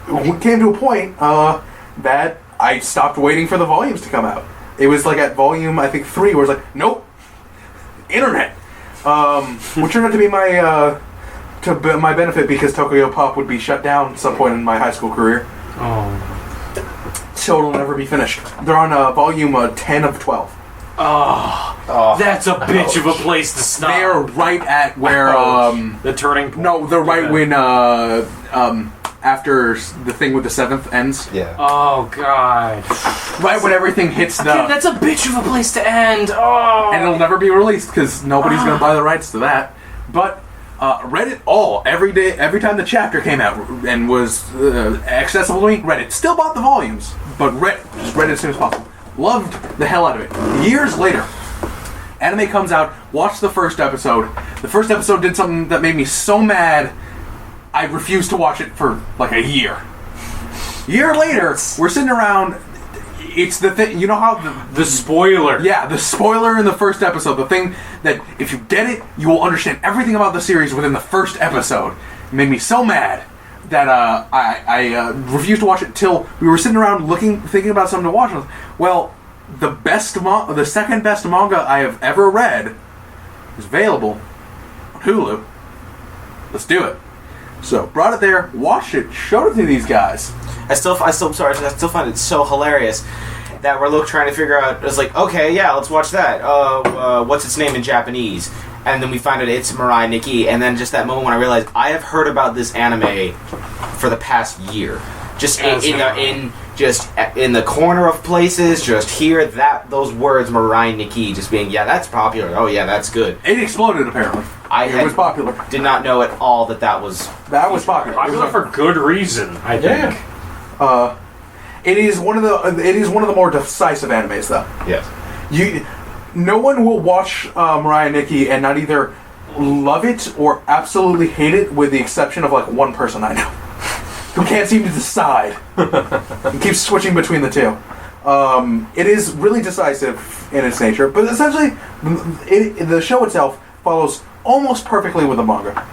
It came to a point that I stopped waiting for the volumes to come out. It was like at volume, I think, 3, where it's like, nope, internet. Which turned out to be my my benefit, because Tokyo Pop would be shut down at some point in my high school career. Oh. So it'll never be finished. They're on volume 10 of 12. Oh, that's a bitch of a place to stop. They're right at where the turning point. No, they're right when after the thing with the 7th ends. Yeah. Oh god. Right when everything hits the. Again, that's a bitch of a place to end. Oh. And it'll never be released because nobody's going to buy the rights to that. But read it all every day, every time the chapter came out and was accessible to me. Read it. Still bought the volumes, but just read it as soon as possible. Loved the hell out of it. Years later, anime comes out. Watched the first episode. The first episode did something that made me so mad, I refused to watch it for like a year. Year later, we're sitting around. It's the thing, you know how the spoiler. Yeah, the spoiler in the first episode. The thing that if you get it, you will understand everything about the series within the first episode. It made me so mad that I refused to watch it till we were sitting around thinking about something to watch. And I was, well, the second best manga I have ever read is available on Hulu. Let's do it. So brought it there, watched it, showed it to these guys. I still find it so hilarious that we're trying to figure out. It's like, okay, yeah, let's watch that. What's its name in Japanese? And then we find out it's Mirai Nikki. And then just that moment when I realized I have heard about this anime for the past year, just in the corner of places, just hear those words Mirai Nikki, just being that's popular. Oh yeah, that's good. It exploded apparently. It was popular. Did not know at all that was popular. Popular for good reason, I think. It is one of the more decisive animes, though. Yes. No one will watch Mirai Nikki and not either love it or absolutely hate it, with the exception of like one person I know who can't seem to decide and keeps switching between the two. It is really decisive in its nature, but essentially, the show itself follows almost perfectly with the manga.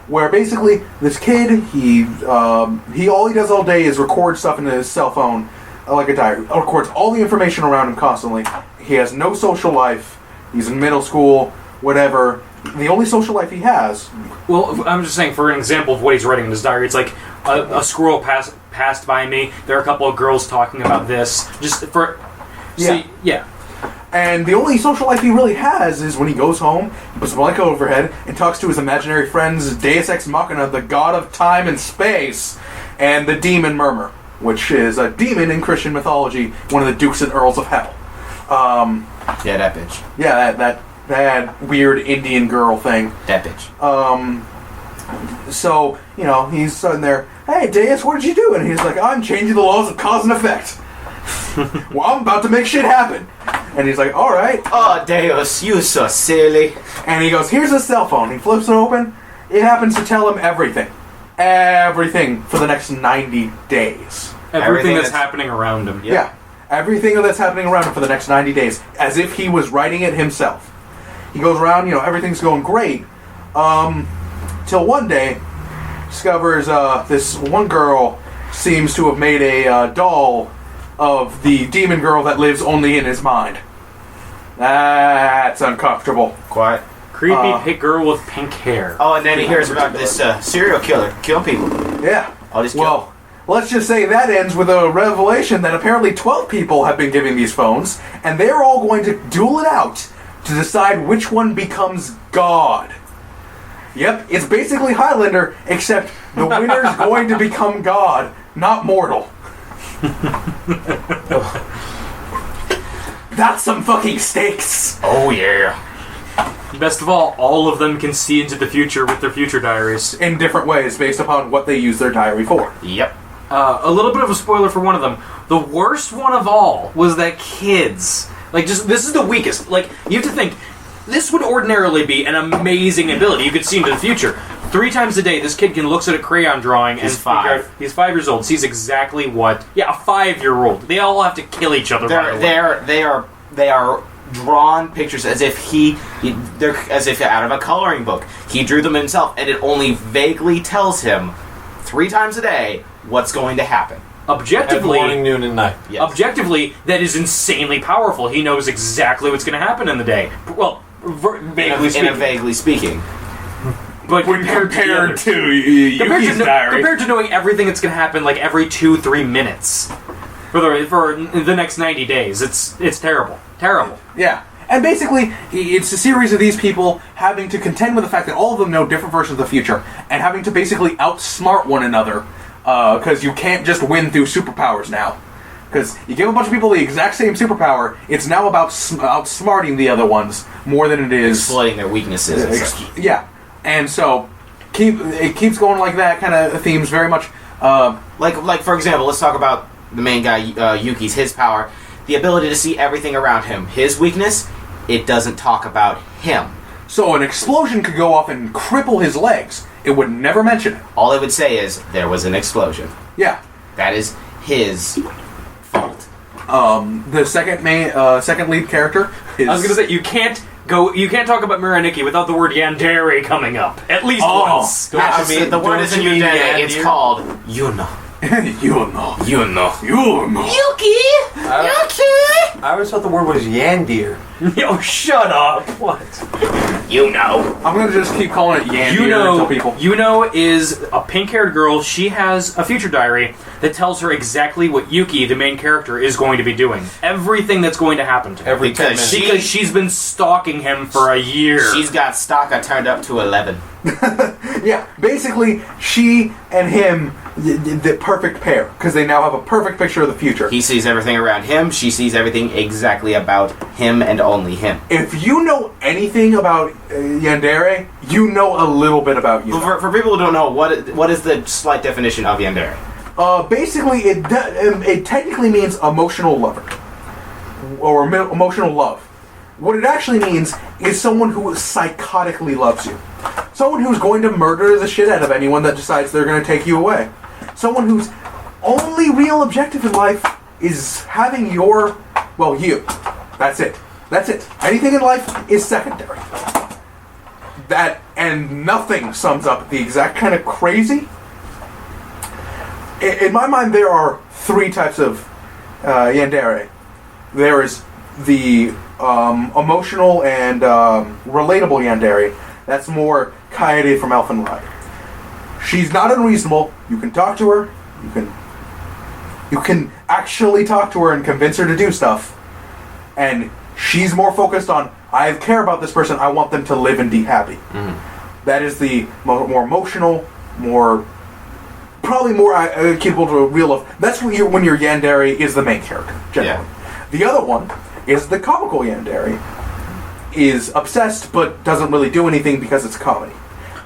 Where basically this kid, he all he does all day is record stuff into his cell phone, like a diary. Records all the information around him constantly. He has no social life. He's in middle school, whatever. The only social life he has. Well, I'm just saying, for an example of what he's writing in his diary, it's like a squirrel passed by me. There are a couple of girls talking about this. Just for yeah. And the only social life he really has is when he goes home, he puts a blanket overhead, and talks to his imaginary friends, Deus Ex Machina, the god of time and space, and the demon Murmur, which is a demon in Christian mythology, one of the dukes and earls of hell. Yeah, that bitch. Yeah, that weird Indian girl thing. That bitch. So, he's sitting there, hey, Deus, what did you do? And he's like, I'm changing the laws of cause and effect. Well, I'm about to make shit happen. And he's like, alright. Oh, Deus, you so silly. And he goes, here's his cell phone. He flips it open. It happens to tell him everything. Everything for the next 90 days. Everything that's happening around him. Yeah. Everything that's happening around him for the next 90 days. As if he was writing it himself. He goes around, everything's going great. Till one day, discovers this one girl seems to have made a doll of the demon girl that lives only in his mind. That's uncomfortable. Quiet. Creepy pink girl with pink hair. Oh, and then he hears about this serial killer killing people. Yeah. All these Well, let's just say that ends with a revelation that apparently 12 people have been giving these phones, and they're all going to duel it out to decide which one becomes God. Yep, it's basically Highlander, except the winner's going to become God, not mortal. That's some fucking stakes. Oh yeah. Best of all of them can see into the future with their future diaries. In different ways, based upon what they use their diary for. Yep. A little bit of a spoiler for one of them. The worst one of all was that kids. This is the weakest. You have to think, this would ordinarily be an amazing ability. You could see into the future. 3 times a day, this kid looks at a crayon drawing and figure out, he's 5 years old, sees exactly what... Yeah, a 5-year-old. They all have to kill each other. They are drawn pictures as if they're as if out of a coloring book. He drew them himself, and it only vaguely tells him 3 times a day what's going to happen. Objectively, at morning, noon, and night. Yes. Objectively, that is insanely powerful. He knows exactly what's going to happen in the day. Well, vaguely speaking. But compared to Yuki's diary. compared to knowing everything that's going to happen every 2-3 minutes for the next 90 days, it's terrible. Terrible. Yeah. And basically, it's a series of these people having to contend with the fact that all of them know different versions of the future, and having to basically outsmart one another, because you can't just win through superpowers now. Because you give a bunch of people the exact same superpower, it's now about outsmarting the other ones more than it is... exploiting their weaknesses and such. Yeah. And so, it keeps going like that, kind of themes very much... Like for example, let's talk about the main guy, Yuki's, his power. The ability to see everything around him. His weakness, it doesn't talk about him. So an explosion could go off and cripple his legs. It would never mention it. All it would say is, there was an explosion. Yeah. That is his fault. The second lead character is... I was going to say, you can't talk about Miraniki without the word yandere coming up. At least once. The word isn't yandere, it's called Yuno. You know. Yuki! I always thought the word was yandeer. Yo, shut up! What? You know. I'm gonna just keep calling it Yandeer until people... Yuno is a pink-haired girl. She has a future diary that tells her exactly what Yuki, the main character, is going to be doing. Everything that's going to happen to him. Every 10 minutes. Because she's been stalking him for a year. She's got Staka turned up to 11. Yeah, basically, she and him, the perfect pair, because they now have a perfect picture of the future. He sees everything around him, she sees everything exactly about him and only him. If you know anything about yandere, you know a little bit about Yuno. Well, for people who don't know, what is the slight definition of yandere? Basically, it technically means emotional lover. Or emotional love. What it actually means is someone who psychotically loves you. Someone who's going to murder the shit out of anyone that decides they're going to take you away. Someone whose only real objective in life is having you. That's it. That's it. Anything in life is secondary. That and nothing sums up the exact kind of crazy. In my mind, there are 3 types of yandere. There is the emotional and relatable yandere. That's more Kaede from Elfen Lied. She's not unreasonable. You can talk to her. You can actually talk to her and convince her to do stuff. And she's more focused on, I care about this person. I want them to live and be happy. Mm-hmm. That is the more emotional, probably more capable to real love. That's when your yandere is the main character, generally. Yeah. The other one is the comical yandere. Is obsessed but doesn't really do anything because it's comedy.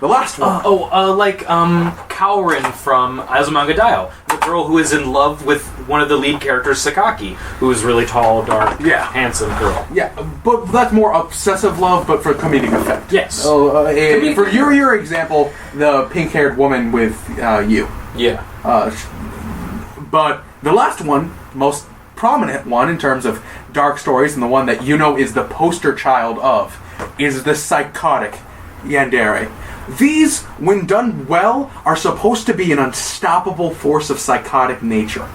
The last one. Kaorin from Azumanga Daioh, the girl who is in love with one of the lead characters, Sakaki, who is really tall, dark, handsome girl. Yeah, but that's more obsessive love, but for comedic effect. Yes. For your example, the pink-haired woman with you. Yeah. But the last one, most prominent one in terms of dark stories, and the one that is the poster child of, is the psychotic yandere. These, when done well, are supposed to be an unstoppable force of psychotic nature.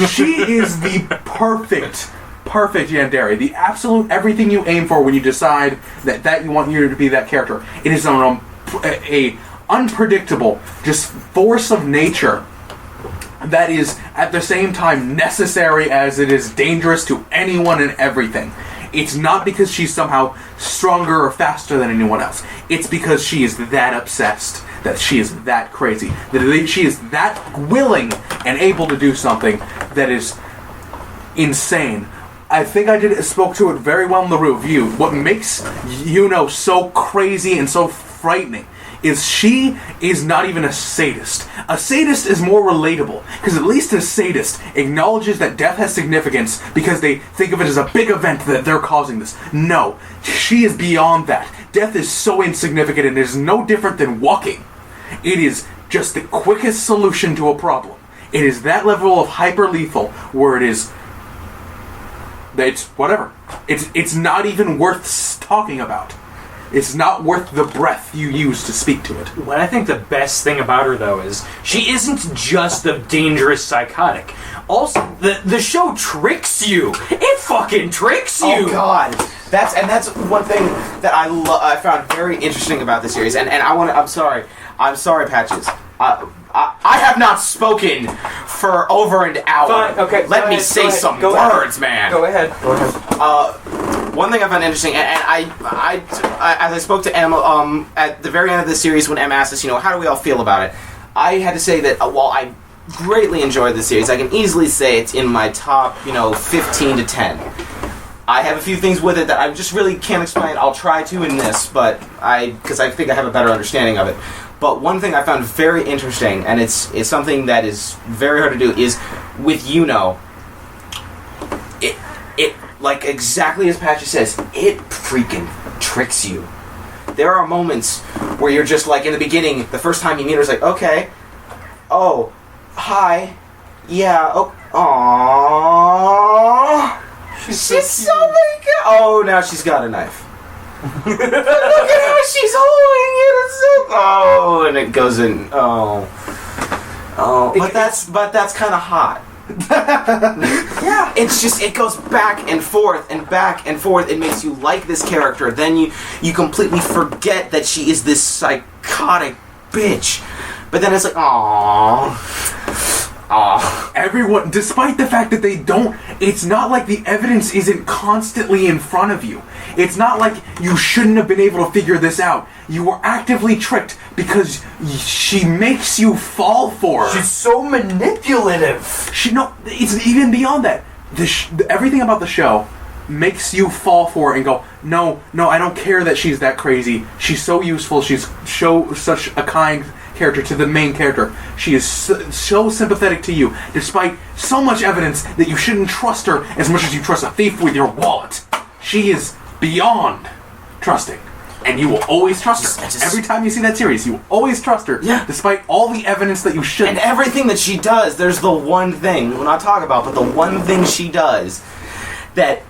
She is the perfect yandere. The absolute everything you aim for when you decide that you want you to be that character. It is a unpredictable, just force of nature that is at the same time necessary as it is dangerous to anyone and everything. It's not because she's somehow stronger or faster than anyone else. It's because she is that obsessed, that she is that crazy, that she is that willing and able to do something that is insane. I think I spoke to it very well in the review. What makes Yuno so crazy and so frightening is she is not even a sadist. A sadist is more relatable, because at least a sadist acknowledges that death has significance because they think of it as a big event that they're causing this. No, she is beyond that. Death is so insignificant and it is no different than walking. It is just the quickest solution to a problem. It is that level of hyper-lethal where it's whatever. It's not even worth talking about. It's not worth the breath you use to speak to it. What I think the best thing about her, though, is she isn't just a dangerous psychotic. Also, the show tricks you. It fucking tricks you. Oh God, that's one thing that I found very interesting about the series. And I'm sorry, Patches. I have not spoken for over an hour. Fine, okay. Let me say some words, man. Go ahead. One thing I found interesting, and I as I spoke to Emma at the very end of the series when Emma asked us, how do we all feel about it? I had to say that while I greatly enjoyed the series, I can easily say it's in my top, 15 to 10. I have a few things with it that I just really can't explain. I'll try to in this, but because I think I have a better understanding of it. But one thing I found very interesting, and it's something that is very hard to do, is with it like exactly as Patches says, it freaking tricks you. There are moments where you're just like, in the beginning, the first time you meet her, it's like, okay, oh, hi, yeah, oh, aww, she's so big. Oh, now she's got a knife. Look at how she's holding it. It's so, and it goes in. But that's kind of hot. Yeah, it's just, it goes back and forth and back and forth. It makes you like this character. Then you completely forget that she is this psychotic bitch. But then it's like, everyone, despite the fact that they don't, it's not like the evidence isn't constantly in front of you. It's not like you shouldn't have been able to figure this out. You were actively tricked because she makes you fall for her. She's so manipulative. It's even beyond that. Everything about the show makes you fall for it and go, no, I don't care that she's that crazy. She's so useful. She's such a kind character to the main character. She is so sympathetic to you, despite so much evidence that you shouldn't trust her as much as you trust a thief with your wallet. She is beyond trusting, and you will always trust her. Every time you see that series, you will always trust her, despite all the evidence that you should. And everything that she does, there's the one thing we'll not talk about, but the one thing she does that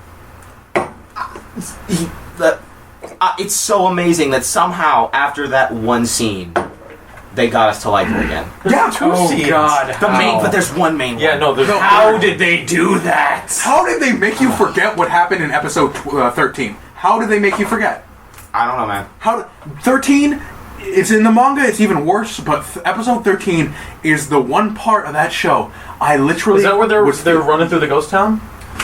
it's so amazing that somehow after that one scene, they got us to like her again. Yeah, two scenes. God. But there's one main one. Yeah, no, there's How did they do that? How did they make you forget what happened in episode 13? How did they make you forget? I don't know, man. 13, it's in the manga, it's even worse, but episode 13 is the one part of that show I literally... Is that where they're running through the ghost town?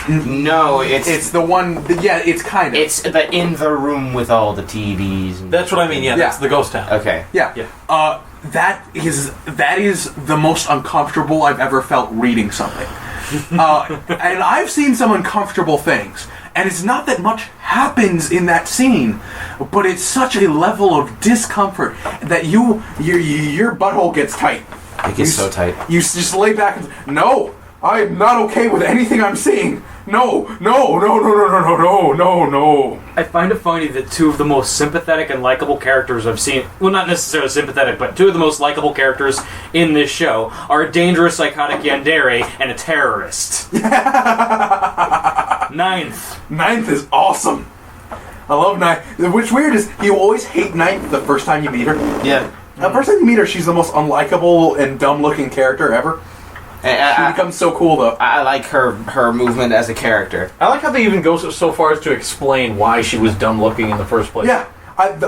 No, it's the one... Yeah, it's kind of... It's in the room with all the TVs. And that's what I mean, that's the ghost town. Okay. Yeah. That is the most uncomfortable I've ever felt reading something. And I've seen some uncomfortable things. And it's not that much happens in that scene, but it's such a level of discomfort that your butthole gets tight. It gets so tight. You just lay back and no, I'm not okay with anything I'm seeing. No. I find it funny that two of the most sympathetic and likable characters I've seen, well, not necessarily sympathetic, but two of the most likable characters in this show are a dangerous psychotic yandere and a terrorist. Ninth is awesome. I love Ninth. What's weird is you always hate Ninth the first time you meet her. Yeah. The first time you meet her, she's the most unlikable and dumb-looking character ever. She becomes so cool, though. I like her movement as a character. I like how they even go so far as to explain why she was dumb-looking in the first place. Yeah.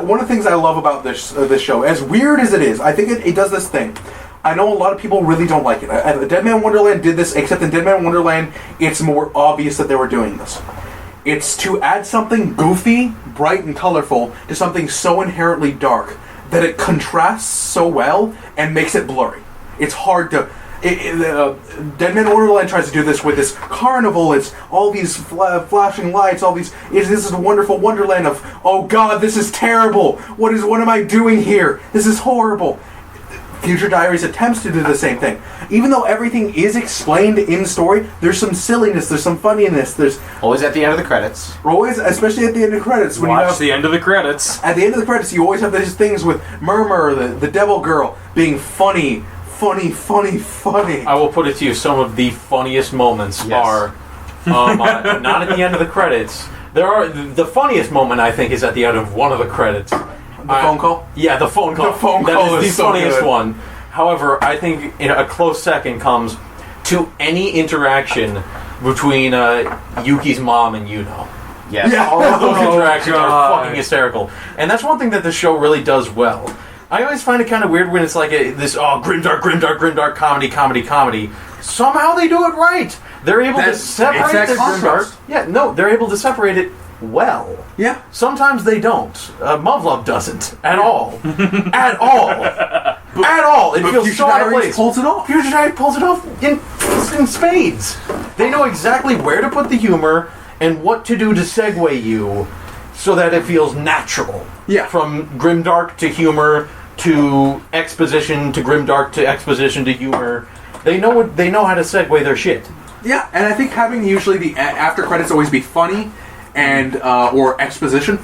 One of the things I love about this show, as weird as it is, I think it does this thing. I know a lot of people really don't like it. Dead Man Wonderland did this, except in Dead Man Wonderland, it's more obvious that they were doing this. It's to add something goofy, bright, and colorful to something so inherently dark that it contrasts so well and makes it blurry. It's hard to... Dead Man Wonderland tries to do this with this carnival. It's all these flashing lights, all these... This is a wonderful wonderland of, oh god, this is terrible! What am I doing here? This is horrible! Future Diaries attempts to do the same thing. Even though everything is explained in story, there's some silliness, there's some funniness, there's... Always at the end of the credits. Always, especially at the end of the credits. When Watch the end of the credits. At the end of the credits, you always have these things with Murmur, the devil girl, being funny. I will put it to you, some of the funniest moments are not at the end of the credits. The funniest moment, I think, is at the end of one of the credits. The phone call? Yeah, the phone call. The phone That call is is the so funniest good. one. However, I think a close second comes to any interaction between Yuki's mom and Yuno. Yes. Yeah. All of those interactions are God. fucking hysterical. And that's one thing that the show really does well. I always find it kind of weird when it's like this grimdark comedy. Somehow they do it right. They're able to separate that the contrast. grimdark. Yeah, no, they're able to separate it well. Yeah. Sometimes they don't. Muv-luv doesn't at all. At all. At all. It But feels Future so out of Diaries place. pulls it off. Future Diaries pulls it off in spades. They know exactly where to put the humor and what to do to segue you so that it feels natural. Yeah. From grimdark to humor to exposition to grimdark to exposition to humor. They know how to segue their shit. Yeah, and I think having usually the after credits always be funny and or exposition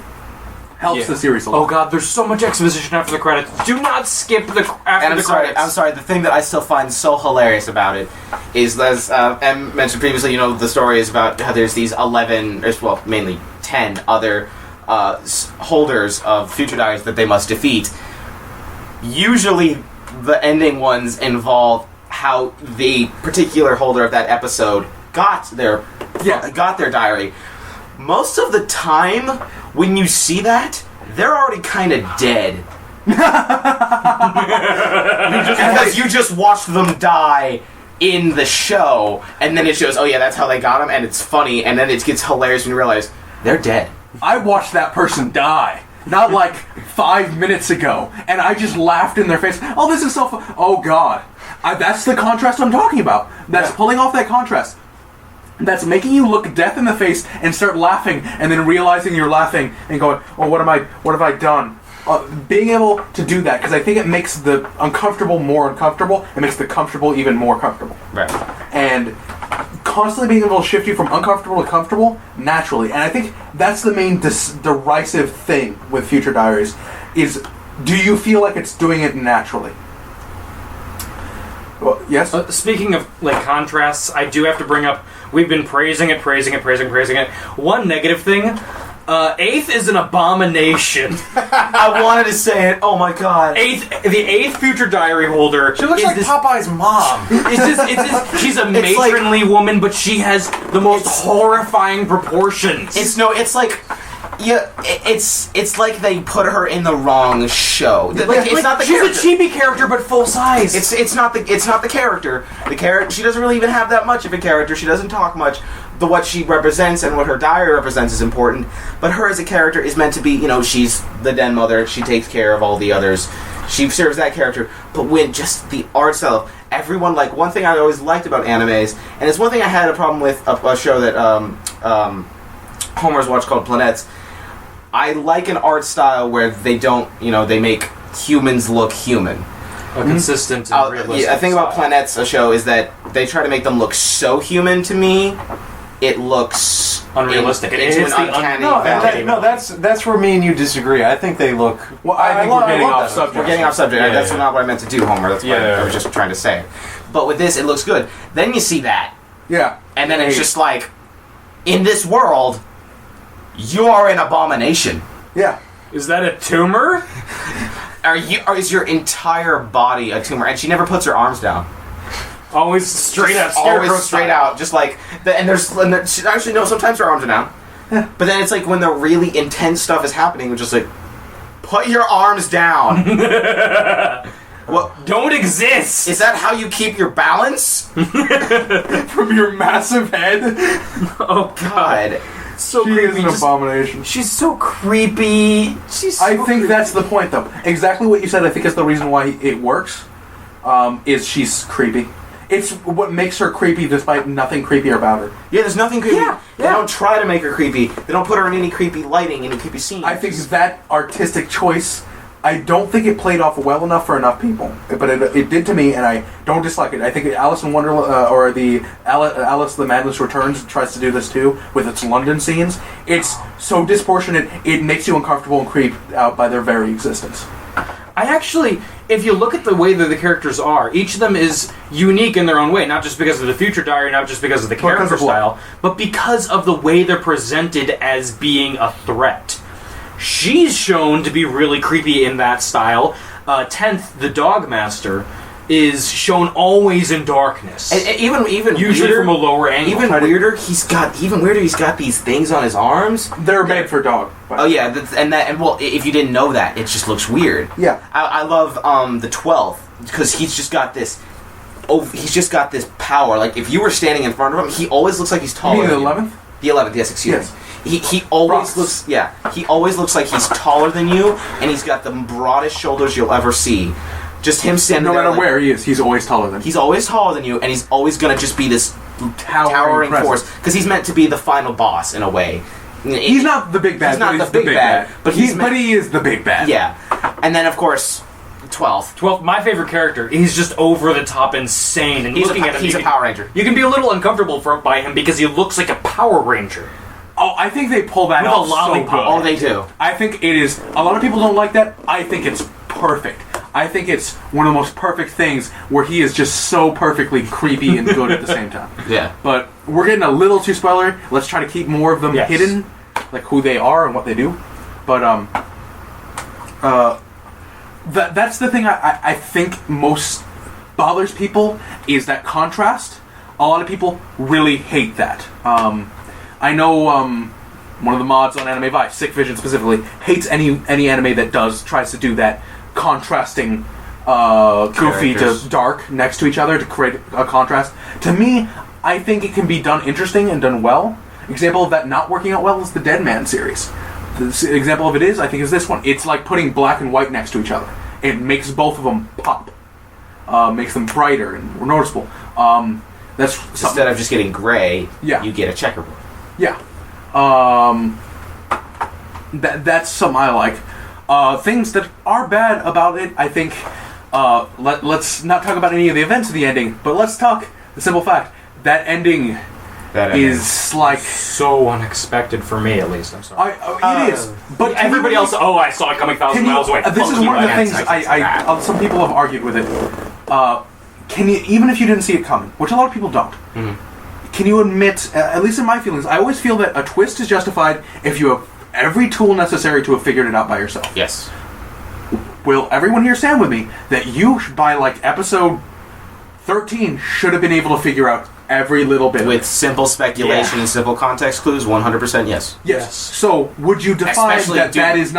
helps the series a lot. Oh god, there's so much exposition after the credits. Do not skip the after And the credits. I'm sorry. The thing that I still find so hilarious about it is, as Em mentioned previously, the story is about how there's these 11, well, mainly 10 other holders of Future Diaries that they must defeat. Usually, the ending ones involve how the particular holder of that episode got their diary. Most of the time, when you see that, they're already kind of dead. Because you just watched them die in the show, and then it shows, oh yeah, that's how they got them, and it's funny, and then it gets hilarious when you realize they're dead. I watched that person die. Not like 5 minutes ago, and I just laughed in their face. Oh, this is so fun. Oh, God. That's the contrast I'm talking about. That's pulling off that contrast. That's making you look death in the face and start laughing, and then realizing you're laughing and going, oh, what have I done? Being able to do that, because I think it makes the uncomfortable more uncomfortable, it makes the comfortable even more comfortable. Right. And constantly being able to shift you from uncomfortable to comfortable naturally. And I think that's the main derisive thing with Future Diaries is, do you feel like it's doing it naturally? Well, yes? Speaking of contrasts, I do have to bring up, we've been praising it. One negative thing, 8th is an abomination. I wanted to say it. Oh my god. The 8th Future Diary holder. She looks like Popeye's mom. She's a matronly woman, but she has the most horrifying proportions. It's like they put her in the wrong show. It's not the she's character. a chibi character, but full size. It's not the character. The character, she doesn't really even have that much of a character. She doesn't talk much. What she represents and what her diary represents is important, but her as a character is meant to be, she's the den mother. She takes care of all the others. She serves that character. But when just the art style, everyone, one thing I always liked about animes, and it's one thing I had a problem with a show that Homer's watched called Planets. I like an art style where they don't, they make humans look human. A consistent and realistic I think about style. Planets, a show, is that they try to make them look so human to me, it looks unrealistic. Into an uncanny valley. That's where me and you disagree. I think they look. Well, I think we're getting off subject. We're getting off subject. Yeah, That's yeah. not what I meant to do, Homer. That's what I was just trying to say. But with this, it looks good. Then you see that, Yeah. and then it's just like, in this world, you are an abomination. Yeah. Is that a tumor? Is your entire body a tumor? And she never puts her arms down. Always straight out. Always straight out. Just like, actually, no, sometimes her arms are down. But then it's like when the really intense stuff is happening, it's just like, put your arms down. don't exist. Is that how you keep your balance? From your massive head. Oh God. So She is creepy. an abomination. She's so creepy. I think that's the point, though. Exactly what you said. I think is the reason why it works. Is she's creepy. It's what makes her creepy, despite nothing creepier about her. Yeah, there's nothing creepy. Yeah, They don't try to make her creepy. They don't put her in any creepy lighting, any creepy scenes. I think that artistic choice, I don't think it played off well enough for enough people, but it did to me, and I don't dislike it. I think Alice in Wonderland, or the Alice the Madness Returns tries to do this too with its London scenes. It's so disproportionate, it makes you uncomfortable and creeped out by their very existence. I actually, if you look at the way that the characters are, each of them is unique in their own way, not just because of the Future Diary, not just because of the character style, but because of the way they're presented as being a threat. She's shown to be really creepy in that style. Tenth, the Dog Master, is shown always in darkness. And even usually weirder, from a lower angle. Even weirder, he's got these things on his arms. They're made for dog. Oh yeah, and well, if you didn't know that, it just looks weird. Yeah, I love the 12th because he's just got this. Oh, he's just got this power. Like if you were standing in front of him, he always looks like he's taller. You mean the than 11th? The 11th, yes, excuse me. He always looks he always looks like he's taller than you, and he's got the broadest shoulders you'll ever see. Just him standing no there. matter like, where he is, he's always taller than you. He's always taller than you, and he's always gonna just be this towering force because he's meant to be the final boss in a way. He's not the big bad. He's not the big bad, but he is the big bad. Yeah, and then of course, 12th. 12th, my favorite character. He's just over the top insane, and looking at him, he's a Power Ranger. You can be a little uncomfortable by him because he looks like a Power Ranger. Oh, I think they pull that With off a lollipop. so good. Oh, they do. I think it is. A lot of people don't like that. I think it's perfect. I think it's one of the most perfect things where he is just so perfectly creepy and good at the same time. Yeah. But we're getting a little too spoilery. Let's try to keep more of them hidden, like who they are and what they do. But that's the thing I think most bothers people is that contrast. A lot of people really hate that. I know one of the mods on Anime Vice, Sick Vision specifically, hates any anime that tries to do that contrasting goofy to dark next to each other to create a contrast. To me, I think it can be done interesting and done well. Example of that not working out well is the Dead Man series. The example of it is, I think, is this one. It's like putting black and white next to each other. It makes both of them pop. Makes them brighter and more noticeable. That's something. Instead of just getting gray, Yeah. you get a checkerboard. Yeah. That's something I like. Things that are bad about it, I think, let's not talk about any of the events of the ending, but let's talk the simple fact. That ending is like... so unexpected for me, at least. I'm sorry. It is. But everybody else, I saw it coming 1,000 miles away. This is one of the things some people have argued with it. Can you, even if you didn't see it coming, which a lot of people don't, can you admit, at least in my feelings, I always feel that a twist is justified if you have every tool necessary to have figured it out by yourself. Yes. Will everyone here stand with me that you, by like episode 13, should have been able to figure out every little bit With simple speculation and simple context clues, 100% yes. Yes. So, would you define Especially that is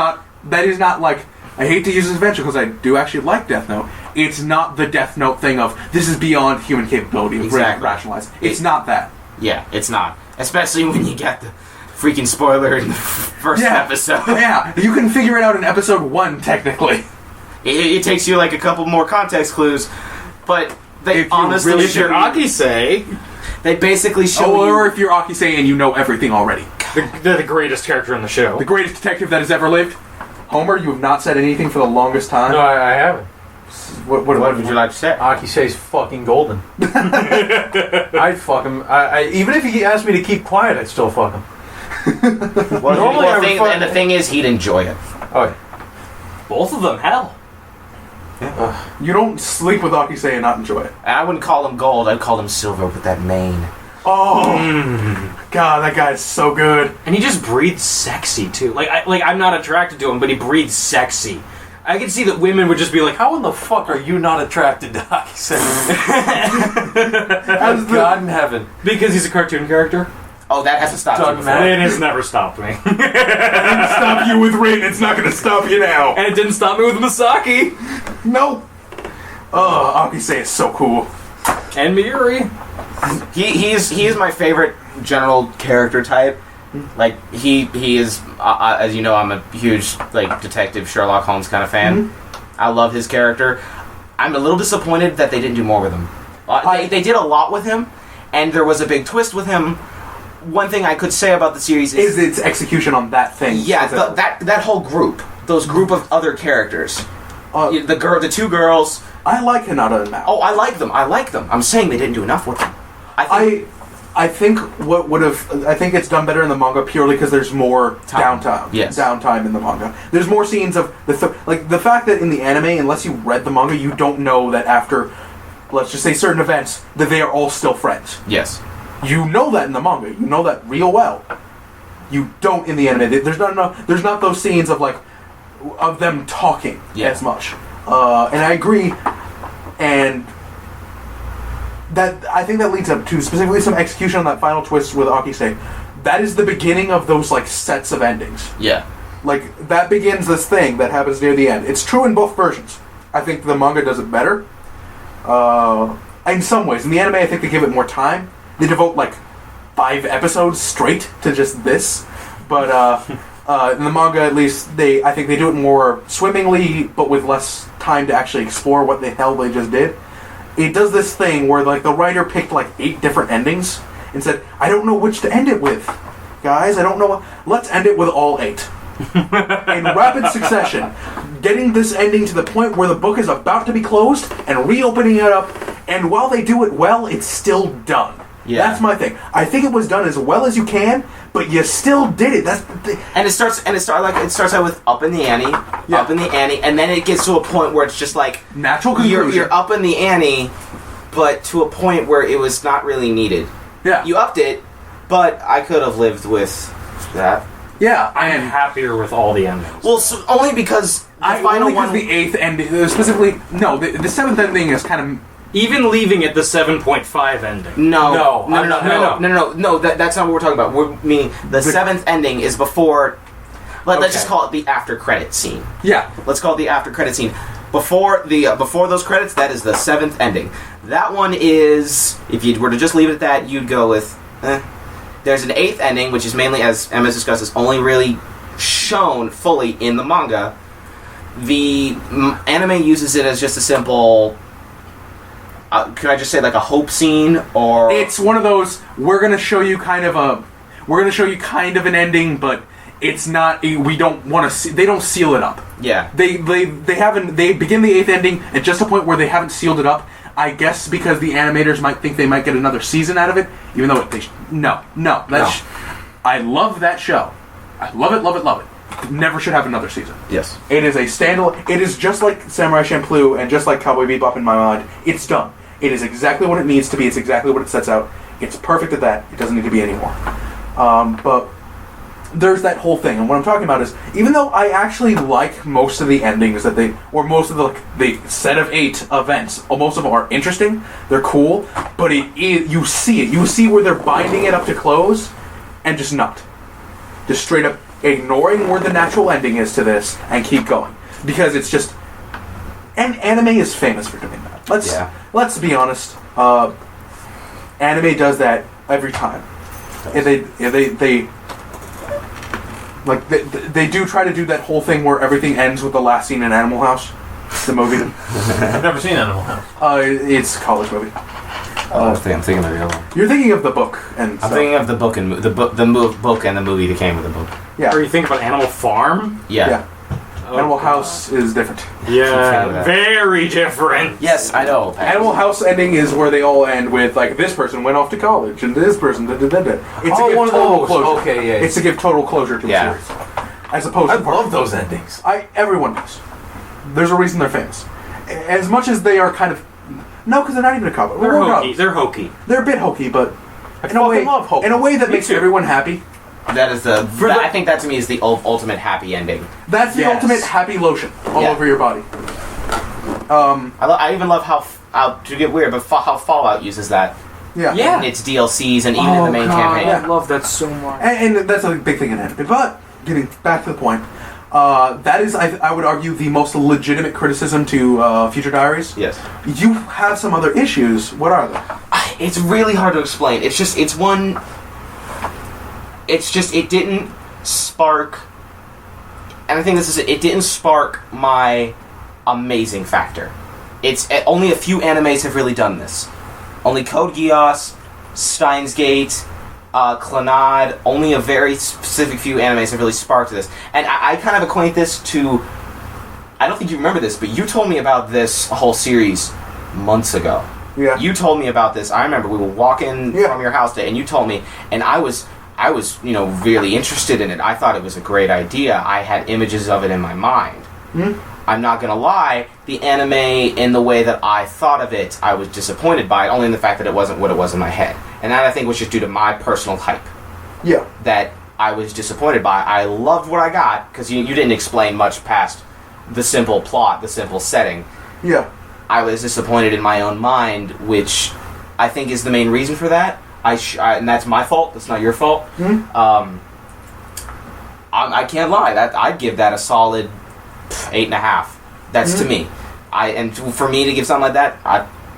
not like, I hate to use this adventure because I do actually like Death Note. It's not the Death Note thing of, this is beyond human capability of rationalized. It's not that. Yeah, it's not. Especially when you get the freaking spoiler in the first episode. Yeah, you can figure it out in episode 1, technically. It takes you like a couple more context clues, but they honestly... If you're Akise, they basically show you... Or if you're Akise and you know everything already. they're the greatest character in the show. The greatest detective that has ever lived. Homer, you have not said anything for the longest time. No, I haven't. What would you like to say? Akise's fucking golden. I'd fuck him. Even if he asked me to keep quiet, I'd still fuck him. And the thing is, he'd enjoy it. Oh, yeah. Both of them, hell. You don't sleep with Akise and not enjoy it. I wouldn't call him gold, I'd call him silver with that mane. Oh, God, that guy's so good. And he just breathes sexy, too. I'm not attracted to him, but he breathes sexy. I can see that women would just be like, how in the fuck are you not attracted to Akise? God in heaven. Because he's a cartoon character? Oh, that has to stop you. It has never stopped me. It didn't stop you with Rin, it's not going to stop you now. And it didn't stop me with Masaki. No. Akise is so cool. And Miuri. He is my favorite general character type. Like he is, as you know, I'm a huge like detective Sherlock Holmes kind of fan. I love his character. I'm a little disappointed that they didn't do more with him. They did a lot with him, and there was a big twist with him. One thing I could say about the series is its execution on that thing. Yeah, that whole group, those group of other characters, the two girls. I like Hinata and Mao. Oh, I like them. I'm saying they didn't do enough with them. I think what would have... I think it's done better in the manga purely because there's more downtime. Yes. Downtime in the manga. There's more scenes of... like, the fact that in the anime, unless you read the manga, you don't know that after, let's just say, certain events, that they are all still friends. Yes. You know that in the manga. You know that real well. You don't in the anime. There's not those scenes of, like, of them talking as much. And I agree, and... I think that leads up to specifically some execution on that final twist with Akise. That is the beginning of those like sets of endings. Yeah. Like that begins this thing that happens near the end. It's true in both versions. I think the manga does it better. In some ways. In the anime I think they give it more time. They devote like 5 episodes straight to just this. But in the manga at least I think they do it more swimmingly but with less time to actually explore what the hell they just did. It does this thing where like the writer picked like 8 different endings and said, I don't know which to end it with, guys. I don't know. Let's end it with all 8. In rapid succession. Getting this ending to the point where the book is about to be closed and reopening it up. And while they do it well, it's still done. Yeah. That's my thing. I think it was done as well as you can, but you still did it. That's the thing. And it starts out with up in the ante, up in the ante, and then it gets to a point where it's just like natural conclusion. You're up in the ante, but to a point where it was not really needed. Yeah. You upped it, but I could have lived with that. Yeah, I am happier with all the endings. Well, only because the final one, the 8th ending, specifically, no, the 7th ending is kind of. Even leaving it the 7.5 ending. No. That's not what we're talking about. We're meaning the 7th ending is before. Let's just call it the after credit scene. Yeah. Let's call it the after credit scene. Before those credits, that is the 7th ending. That one is, if you were to just leave it at that, you'd go with. There's an 8th ending, which is mainly, as Emma discussed, is only really shown fully in the manga. The anime uses it as just a simple. Could I just say like a hope scene, or it's one of those we're gonna show you kind of an ending, but it's not. We don't want to. They don't seal it up. Yeah. They haven't. They begin the 8th ending at just a point where they haven't sealed it up. I guess because the animators might think they might get another season out of it, even though no. I love that show. I love it. Never should have another season. Yes. It is a standalone. It is just like Samurai Champloo and just like Cowboy Bebop in my mind. It's done. It is exactly what it needs to be. It's exactly what it sets out. It's perfect at that. It doesn't need to be anymore. But there's that whole thing. And what I'm talking about is, even though I actually like most of the endings that most of the set of 8 events, most of them are interesting. They're cool. But you see it. You see where they're binding it up to close and just not. Just straight up ignoring where the natural ending is to this and keep going. Because it's just... And anime is famous for doing that. Let's be honest. Anime does that every time. And they do try to do that whole thing where everything ends with the last scene in Animal House. The movie. I've never seen Animal House. It's a college movie. I'm thinking of the other one. You're thinking of the book and stuff. I'm thinking of the book and book and the movie that came with the book. Yeah. Or you think about Animal Farm? Yeah. Oh, Animal House is different. Yeah, very different. Yes, I know. Animal House ending is where they all end with like this person went off to college and this person It's to give total closure. Okay, yeah. It's to give total closure to a series, as opposed to love those endings. Everyone does. There's a reason they're famous. As much as they are kind of because they're not even a comic. They're hokey. They're a bit hokey, but in a way that makes everyone happy. That is I think that to me is the ultimate happy ending. That's the ultimate happy lotion all over your body. I even love how to get weird, but how Fallout uses that. Yeah. In its DLCs and even in the main campaign. I love that so much. And that's a big thing in anime. But getting back to the point, that is, I would argue, the most legitimate criticism to Future Diaries. Yes. You have some other issues. What are they? It's really hard to explain. It didn't spark, and I think this is it. It didn't spark my amazing factor. It's only a few animes have really done this. Only Code Geass, Steins Gate, Clannad, only a very specific few animes have really sparked this. And I kind of equate this to, I don't think you remember this, but you told me about this whole series months ago. Yeah. You told me about this. I remember we were walking from your house today, and you told me, and I was really interested in it. I thought it was a great idea. I had images of it in my mind. Mm-hmm. I'm not gonna lie, the anime, in the way that I thought of it, I was disappointed by it, only in the fact that it wasn't what it was in my head. And that, I think, was just due to my personal hype. Yeah. That I was disappointed by. I loved what I got, because you didn't explain much past the simple plot, the simple setting. Yeah. I was disappointed in my own mind, which I think is the main reason for that. And that's my fault. That's not your fault. Mm-hmm. I can't lie. I'd give that a solid 8.5. That's to me. And for me to give something like that,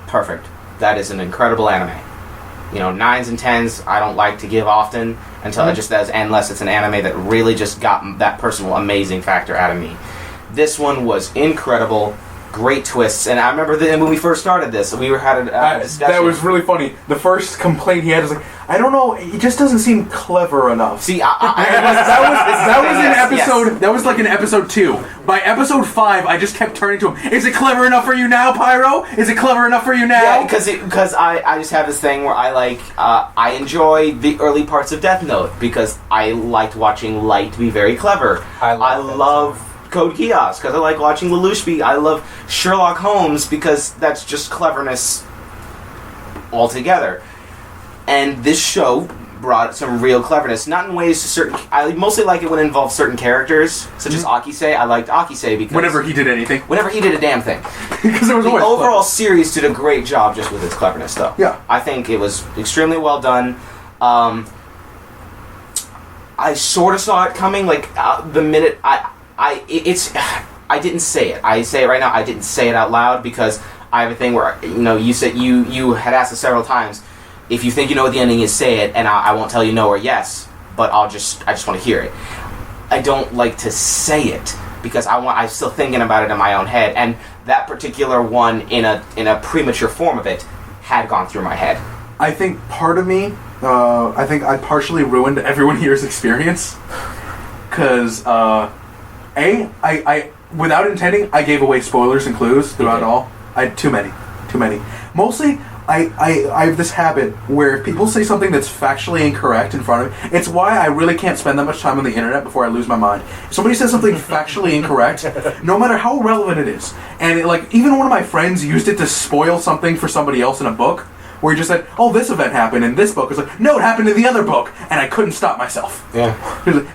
perfect. That is an incredible anime. 9s and 10s I don't like to give often until it just does, unless it's an anime that really just got that personal amazing factor out of me. This one was incredible. Great twists, and I remember when we first started this, we had a discussion. That was really funny. The first complaint he had was like, I don't know, he just doesn't seem clever enough. See, that was in episode. Yes. That was like in episode 2. By episode 5, I just kept turning to him. Is it clever enough for you now, Pyro? Is it clever enough for you now? Yeah, because I just have this thing where I enjoy the early parts of Death Note because I liked watching Light be very clever. I love Code Geass because I like watching Lelouch. I love Sherlock Holmes because that's just cleverness altogether. And this show brought some real cleverness, not in ways to certain. I mostly like it when it involves certain characters, such as Akise. I liked Akise because whenever he did anything, whenever he did a damn thing. Because there was the always overall series did a great job just with its cleverness, though. Yeah, I think it was extremely well done. I sort of saw it coming, like the minute I didn't say it. I say it right now. I didn't say it out loud because I have a thing where you said you had asked us several times. If you think you know what the ending is, say it, and I won't tell you no or yes, but I just want to hear it. I don't like to say it because I'm still thinking about it in my own head, and that particular one in a premature form of it had gone through my head. I think part of me, I think I partially ruined everyone here's experience because I without intending, I gave away spoilers and clues throughout all. I had too many. Mostly. I have this habit where if people say something that's factually incorrect in front of me, it's why I really can't spend that much time on the internet before I lose my mind. If somebody says something factually incorrect, no matter how relevant it is, and even one of my friends used it to spoil something for somebody else in a book, where he just said, oh, this event happened in this book. It's like, no, it happened in the other book, and I couldn't stop myself. Yeah.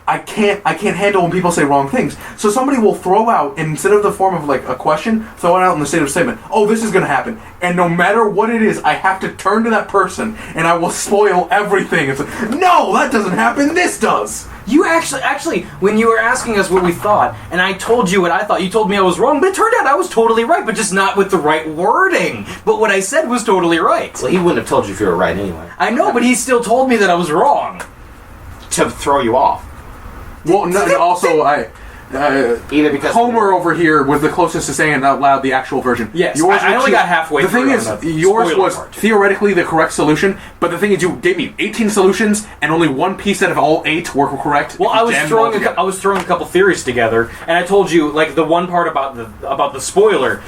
I can't handle when people say wrong things. So somebody will throw out, instead of the form of like a question, throw it out in the state of statement. Oh, this is going to happen. And no matter what it is, I have to turn to that person, and I will spoil everything. It's like, no, that doesn't happen. This does. You actually, when you were asking us what we thought, and I told you what I thought, you told me I was wrong, but it turned out I was totally right, but just not with the right wording. But what I said was totally right. Well, he wouldn't have told you if you were right anyway. I know, but he still told me that I was wrong. To throw you off. Well, no, and also, either because Homer over here was the closest to saying it out loud the actual version. Yes, I only got halfway through. The thing is, yours was theoretically the correct solution, but the thing is, you gave me 18 solutions, and only one piece out of all 8 were correct. Well, I was throwing a couple theories together, and I told you, like, the one part about the spoiler.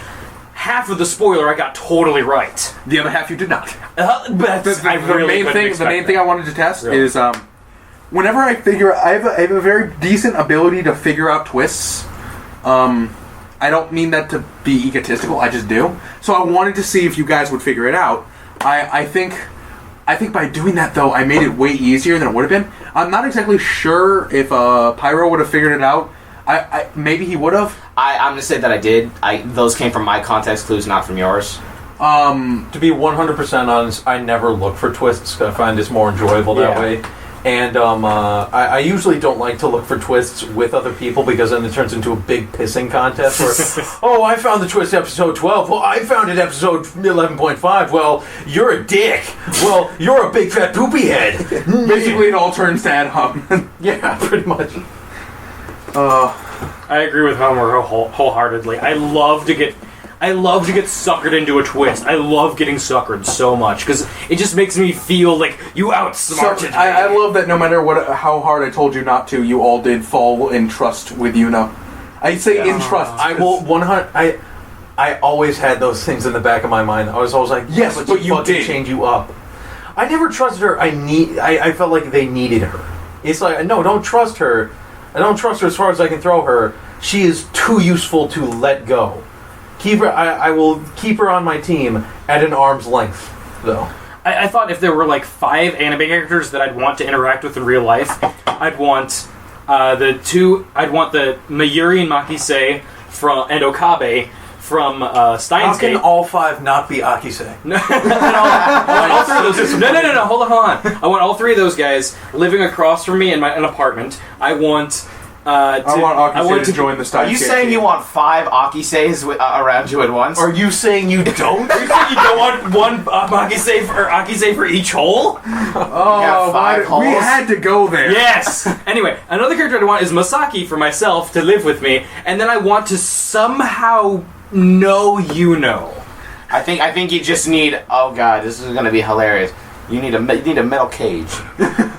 Half of the spoiler I got totally right. The other half you did not. But the main thing I wanted to test is whenever I have a very decent ability to figure out twists. I don't mean that to be egotistical. I just do. So I wanted to see if you guys would figure it out. I think by doing that though, I made it way easier than it would have been. I'm not exactly sure if Pyro would have figured it out. Maybe he would have. I'm going to say that I did. Those came from my context clues, not from yours. To be 100% honest, I never look for twists. I find it's more enjoyable that way. And I usually don't like to look for twists with other people because then it turns into a big pissing contest where, oh, I found the twist episode 12. Well, I found it episode 11.5. Well, you're a dick. Well, you're a big fat poopy head. Basically, it all turns to ad hom. Yeah, pretty much. I agree with Homer wholeheartedly. I love to get suckered into a twist. I love getting suckered so much because it just makes me feel like you outsmarted me. I love that no matter how hard I told you not to, you all did fall in trust with Yuno. I say in trust. I will 100. I always had those things in the back of my mind. I was always like, yes, but you did change you up. I never trusted her. I felt like they needed her. It's like, no, don't trust her. I don't trust her as far as I can throw her. She is too useful to let go. Keep her. I will keep her on my team at an arm's length, though. I thought if there were like 5 anime characters that I'd want to interact with in real life, I'd want the Mayuri and Makise and Okabe from Steins How can Gate. all 5 not be Akise? I want all 3 of those. No. Hold on. I want all 3 of those guys living across from me in an apartment. I want Akise to join the Steins Are you Gate saying team. you want 5 Akises around you at once? Are you saying you don't? Are you saying you don't want one Akise for each hole? Oh, five holes? we had to go there. Yes! Anyway, another character I want is Masaki for myself to live with me, and then I want to somehow know Yuno. I think you just need. Oh god, this is going to be hilarious. You need a metal cage.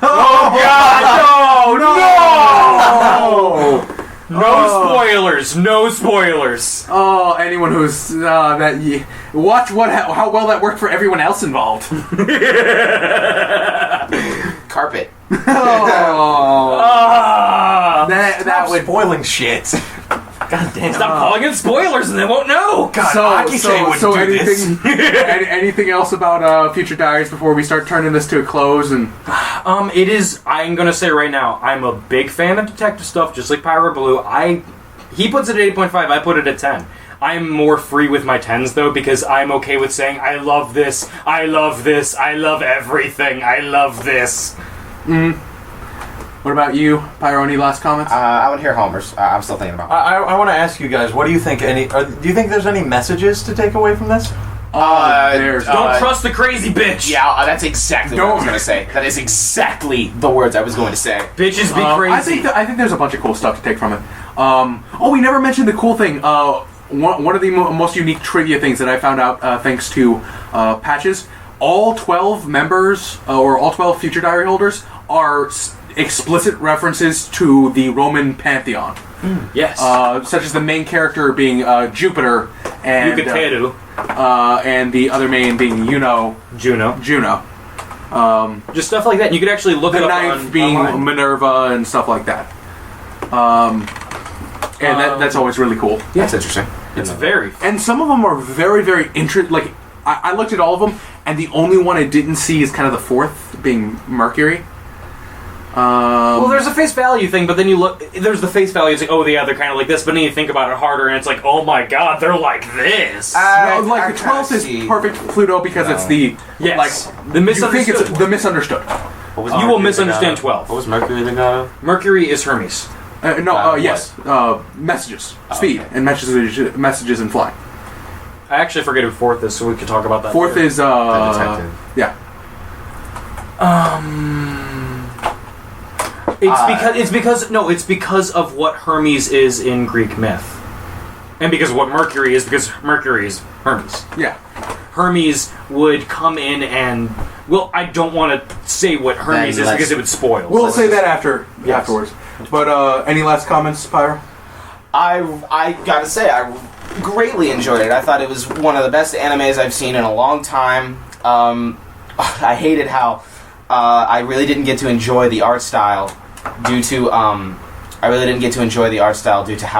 Oh God! No! No spoilers! No spoilers! Oh, anyone who's watch how well that worked for everyone else involved. Carpet. That would spoiling shit. God damn. Stop calling it spoilers and they won't know! God, so anything else about Future Diaries before we start turning this to a close? And It is. I'm gonna say right now, I'm a big fan of detective stuff, just like Pyro Blue. He puts it at 8.5. I put it at 10. I'm more free with my 10s though because I'm okay with saying I love this. I love this. I love everything. I love this. what about you, Pyro? Any last comments? I want to hear Homer's. I'm still thinking about it. I want to ask you guys, what do you think? Do you think there's any messages to take away from this? Don't trust the crazy bitch. Yeah, that's exactly what I was going to say. That is exactly the words I was going to say. Bitches be crazy. I think there's a bunch of cool stuff to take from it. We never mentioned the cool thing. One of the most unique trivia things that I found out thanks to patches. All 12 members or all 12 Future Diary holders are explicit references to the Roman pantheon. Yes. Such as the main character being Jupiter and Yukateru. And the other main being Juno. Just stuff like that. You could actually look The it up ninth being online. Minerva and stuff like that. And that's always really cool. Yeah, that's interesting. It's very. And some of them are very, very interesting. Like, I looked at all of them, and the only one I didn't see is kind of the fourth, being Mercury. Well, there's a face value thing, but then you look. There's the face value. It's like, oh, yeah, they're kind of like this. But then you think about it harder, and it's like, oh my god, they're like this. No, like the 12th is perfect Pluto because it's the yes, like the you misunderstood. think it's the misunderstood. You will misunderstand 12. What was Mercury the god of? Mercury is Hermes. Yes, messages, speed, and messages and flying. I actually forget who fourth is, so we could talk about that. Fourth later. is The detective. yeah. It's because of what Hermes is in Greek myth, and because of what Mercury is, because Mercury is Hermes. Yeah. Hermes would come in and I don't want to say what Hermes is because it would spoil. We'll say that afterwards. But any last comments, Pyro? I gotta say, I greatly enjoyed it. I thought it was one of the best animes I've seen in a long time. I hated how I really didn't get to enjoy the art style due to how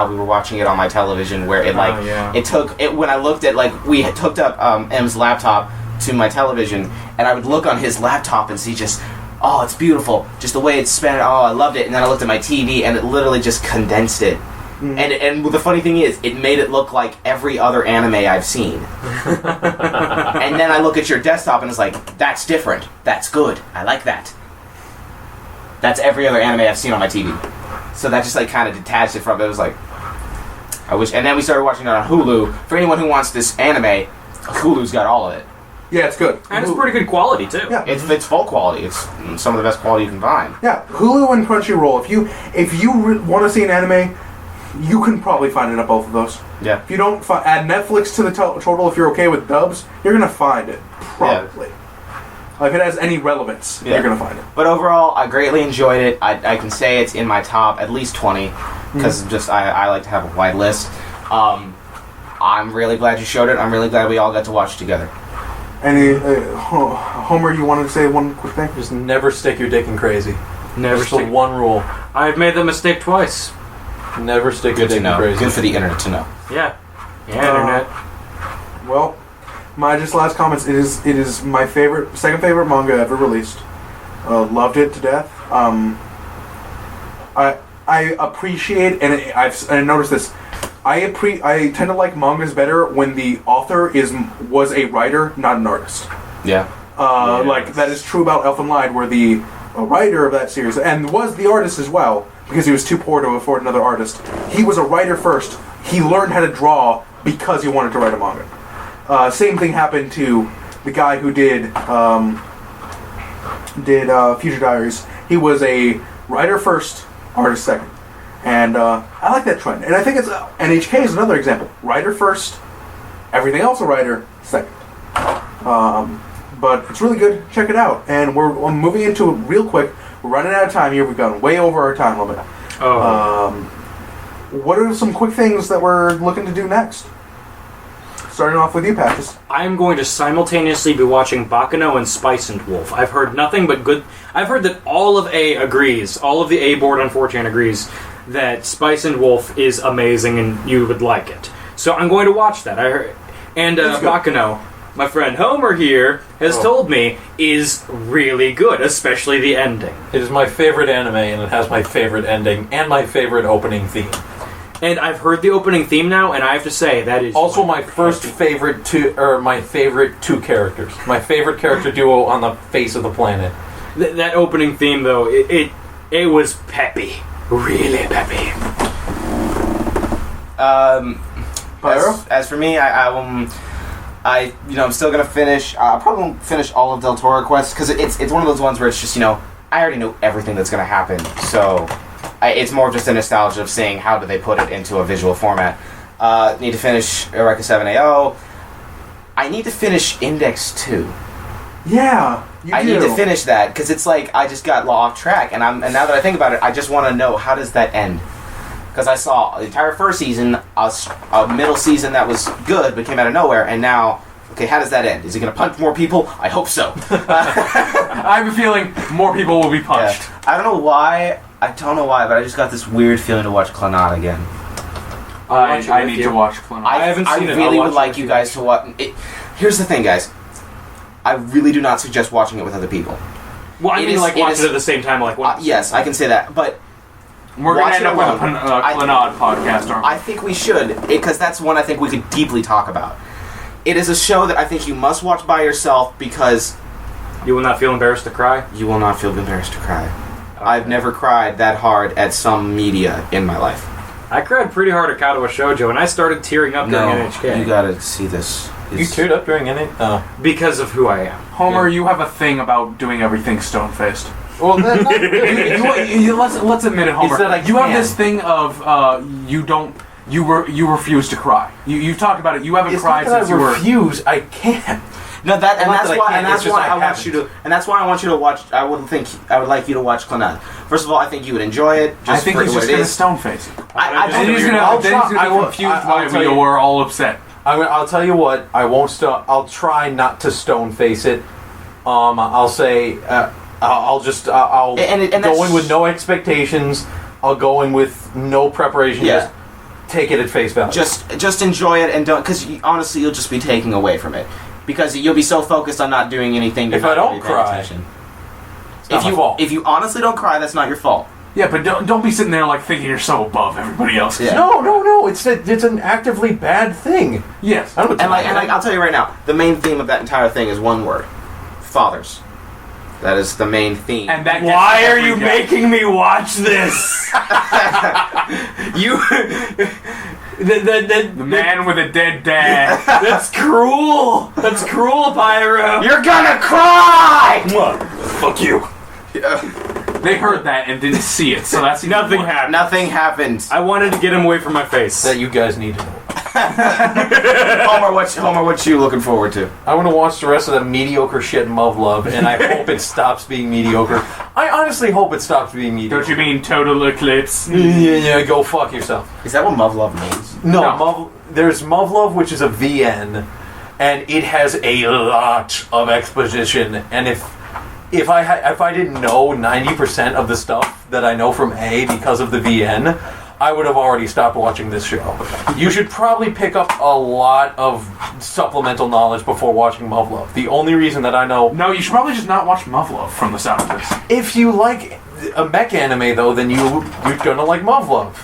we were watching it on my television, where it when I looked at we had hooked up M's laptop to my television, and I would look on his laptop and see just, oh, it's beautiful, just the way it's spent. Oh, I loved it. And then I looked at my TV, and it literally just condensed it. And the funny thing is, it made it look like every other anime I've seen. And then I look at your desktop, and it's like, that's different. That's good. I like that. that's every other anime I've seen on my TV. So that just like kind of detached it from it. It was like, I wish. And then we started watching it on Hulu. For anyone who wants this anime, Hulu's got all of it. Yeah, it's good. And it's pretty good quality too. Yeah. It's full quality. It's some of the best quality you can find. Yeah, Hulu and Crunchyroll. If you want to see an anime, you can probably find it at both of those. Yeah. If you don't add Netflix to the total, if you're okay with dubs, you're gonna find it probably. If it has any relevance, you're gonna find it. But overall, I greatly enjoyed it. I can say it's in my top at least 20 because just I like to have a wide list. I'm really glad you showed it. I'm really glad we all got to watch it together. Any Homer, you wanted to say one quick thing? Just never stick your dick in crazy. Never Just the stick. one rule. I've made the mistake twice. Never stick your Good to dick in know. crazy. Good for the internet to know. Yeah. Internet. Well, my just last comments. It is my second favorite manga ever released. Loved it to death. I appreciate, and I noticed this. I tend to like mangas better when the author was a writer, not an artist. Yeah. Like that is true about Elfen Lied, where the writer of that series and was the artist as well, because he was too poor to afford another artist. He was a writer first. He learned how to draw because he wanted to write a manga. Same thing happened to the guy who did Future Diaries. He was a writer first, artist second. And I like that trend. And I think it's NHK is another example. Writer first, everything else a writer second. But it's really good. Check it out. And we're moving into it real quick. We're running out of time here. We've gone way over our time limit. What are some quick things that we're looking to do next? Starting off with you, Patches. I'm going to simultaneously be watching Baccano and Spice and Wolf. I've heard nothing but good. I've heard that all of A agrees. All of the A board on 4chan agrees that Spice and Wolf is amazing and you would like it. So I'm going to watch that. I heard, and Baccano, my friend Homer here has told me is really good, especially the ending. It is my favorite anime, and it has my favorite ending and my favorite opening theme. And I've heard the opening theme now, and I have to say that is Also, my favorite two characters. My favorite character duo on the face of the planet. That opening theme, though, it was peppy, really peppy. As for me, I'm still gonna finish. I probably won't finish all of Del Toro Quest because it's one of those ones where it's just I already know everything that's gonna happen, so. It's more just a nostalgia of seeing how do they put it into a visual format. Need to finish Eureka 7AO. I need to finish Index 2. Yeah, I need to finish that because it's like I just got off track, and now that I think about it, I just want to know how does that end. Because I saw the entire first season, a middle season that was good but came out of nowhere, and now. Okay, how does that end? Is he going to punch more people? I hope so. I have a feeling more people will be punched. Yeah. I don't know why, but I just got this weird feeling to watch Clannad again. I need to watch Clannad. I haven't seen it. I really would like you guys to watch it. Here's the thing, guys. I really do not suggest watching it with other people. Well, I mean, watch it at the same time, yes, I can say that, but... We're going to end up with a Clannad podcast, aren't we? I think we should, because that's one I think we could deeply talk about. It is a show that I think you must watch by yourself because... You will not feel embarrassed to cry? You will not feel embarrassed to cry. Okay. I've never cried that hard at some media in my life. I cried pretty hard at Kadowa Shoujo, and I started tearing up during NHK. You gotta see this. You teared up during NHK? Because of who I am. Homer, you have a thing about doing everything stone-faced. Well, that's not... let's admit it, Homer. You have this thing of, you refuse to cry. You talked about it. You haven't cried since you were... refuse. I can't. No, that's why I want you to watch. I would like you to watch Clannad. First of all, I think you would enjoy it. I think he's just going to stone face it. He's going to be confused why we were all upset. I'll tell you what. I won't. I'll try not to stone face it. I'll say. I'll go in with no expectations. I'll go in with no preparation. Yeah. Just take it at face value. Just enjoy it and don't. Because honestly, you'll just be taking away from it. Because you'll be so focused on not doing anything. If I don't cry, it's not my fault. If you honestly don't cry, that's not your fault. Yeah, but don't be sitting there thinking you're so above everybody else. Yeah. No. It's an actively bad thing. Yes. And I'll tell you right now, the main theme of that entire thing is one word: fathers. That is the main theme. And that Why are you making me watch this? You, the man with a dead dad? That's cruel. That's cruel, Pyro. you're gonna cry. Fuck you. They heard that and didn't see it, so that's Nothing happened. Nothing happened. I wanted to get him away from my face. That you guys need to know. Homer, what you looking forward to? I want to watch the rest of that mediocre shit Muv-luv, and I hope it stops being mediocre. I honestly hope it stops being mediocre. Don't you mean Total Eclipse? Yeah, go fuck yourself. Is that what Muv-luv means? No, there's Muv-luv, which is a VN, and it has a lot of exposition. And if I didn't know 90% of the stuff that I know from A because of the VN, I would have already stopped watching this show. You should probably pick up a lot of supplemental knowledge before watching Muv-luv. The only reason that I know... No, you should probably just not watch Muv-luv from the sound of this. If you like a mech anime, though, then you're gonna like Muv-luv.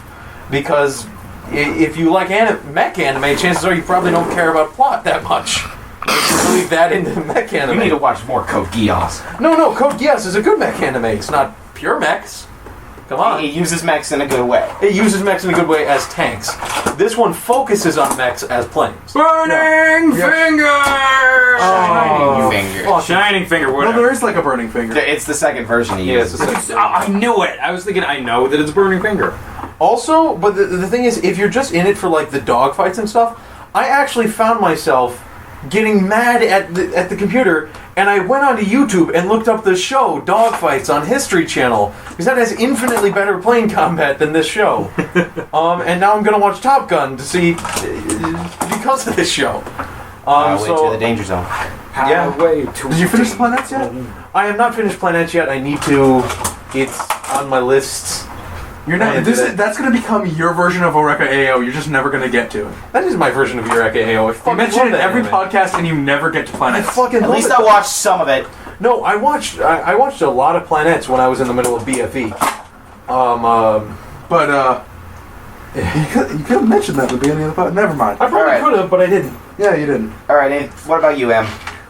Because if you like mech anime, chances are you probably don't care about plot that much. You're really that into mech anime. You need to watch more Code Geass. No, Code Geass is a good mech anime. It's not pure mechs. Come on. It uses mechs in a good way. It uses mechs in a good way as tanks. This one focuses on mechs as planes. Burning Finger! Shining Finger. Shining Finger, Well, whatever. there is like a burning finger. It's the second version he Yeah, it's uses. the same. I knew it. I was thinking, I know that it's Burning Finger. Also, but the thing is, if you're just in it for like the dogfights and stuff, I actually found myself getting mad at the computer, and I went onto YouTube and looked up the show Dogfights on History Channel, because that has infinitely better plane combat than this show. And now I'm gonna watch Top Gun to see because of this show. Way to the danger zone. Yeah. Did you finish the planets yet? I have not finished Planets yet. I need to. It's on my list. You're not. That's going to become your version of Eureka AO. You're just never going to get to it. That is my version of Eureka AO. You mention it in every podcast, and you never get to I planets. fucking At love least it. I watched some of it. No, I watched a lot of Planets when I was in the middle of BFE. But you could have mentioned that at the beginning of the podcast. Never mind. I probably Alright. could have, but I didn't. Yeah, you didn't. All right, Nate, what about you, Em?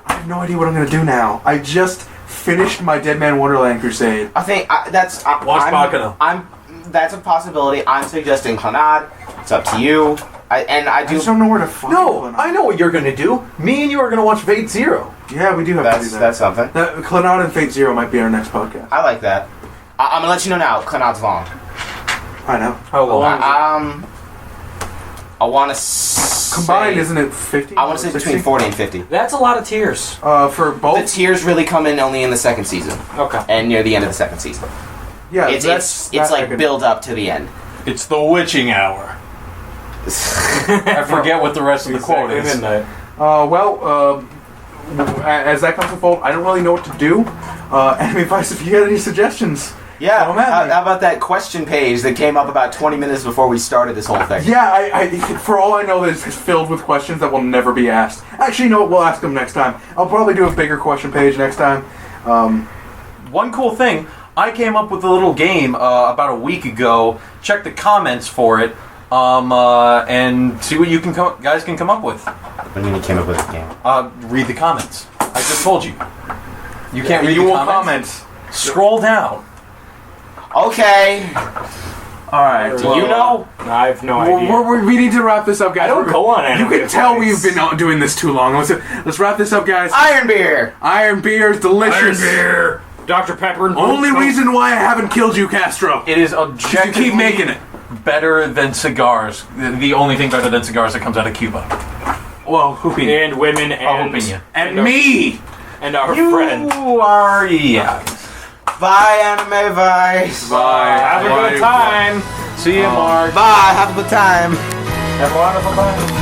I have no idea what I'm going to do now. I just finished my Dead Man Wonderland crusade. I think that's... Watch Bacano. That's a possibility. I'm suggesting Clannad. It's up to you. I just don't know where to find No, Clannad. I know what you're gonna do. Me and you are gonna watch Fate Zero. Yeah, we do have to do that. That's something. Clannad and Fate Zero might be our next podcast. I like that. I'm gonna let you know now. Clannad's long. I know. How long? I want to Combined, isn't it 50? I want to say between 40 and 50. That's a lot of tears. For both? The tears really come in only in the second season Okay. and near the end of the second season. Yeah, It's like build up to the end. It's the witching hour. I forget what the rest of the quote is. Midnight. As that comes to fold, I don't really know what to do. Enemy Vice, if you had any suggestions. Yeah, throw 'em at me. how about that question page that came up about 20 minutes before we started this whole thing? Yeah, I for all I know, it's filled with questions that will never be asked. Actually, you know what? We'll ask them next time. I'll probably do a bigger question page next time. One cool thing, I came up with a little game about a week ago. Check the comments for it, and see what you guys can come up with. What do you mean you came up with a game? Read the comments. I just told you. You can't read You the will comments. comment. Scroll down. Okay. All right. Do you know? I have no idea. We need to wrap this up, guys. I don't go on You Anime can tell Advice. we've been doing this too long. Let's wrap this up, guys. Iron Beer. Iron beer is delicious. beer. Dr. Pepper and Only reason why I haven't killed you, Castro. It is You objectively keep making it. better than cigars. The only thing better than cigars that comes out of Cuba. Well, who And women and, and me. and our friend. You are, yeah. Bye, Anime Vice. Bye. Have a good time. See you, Mark. Bye. Have a good time. Have a wonderful time.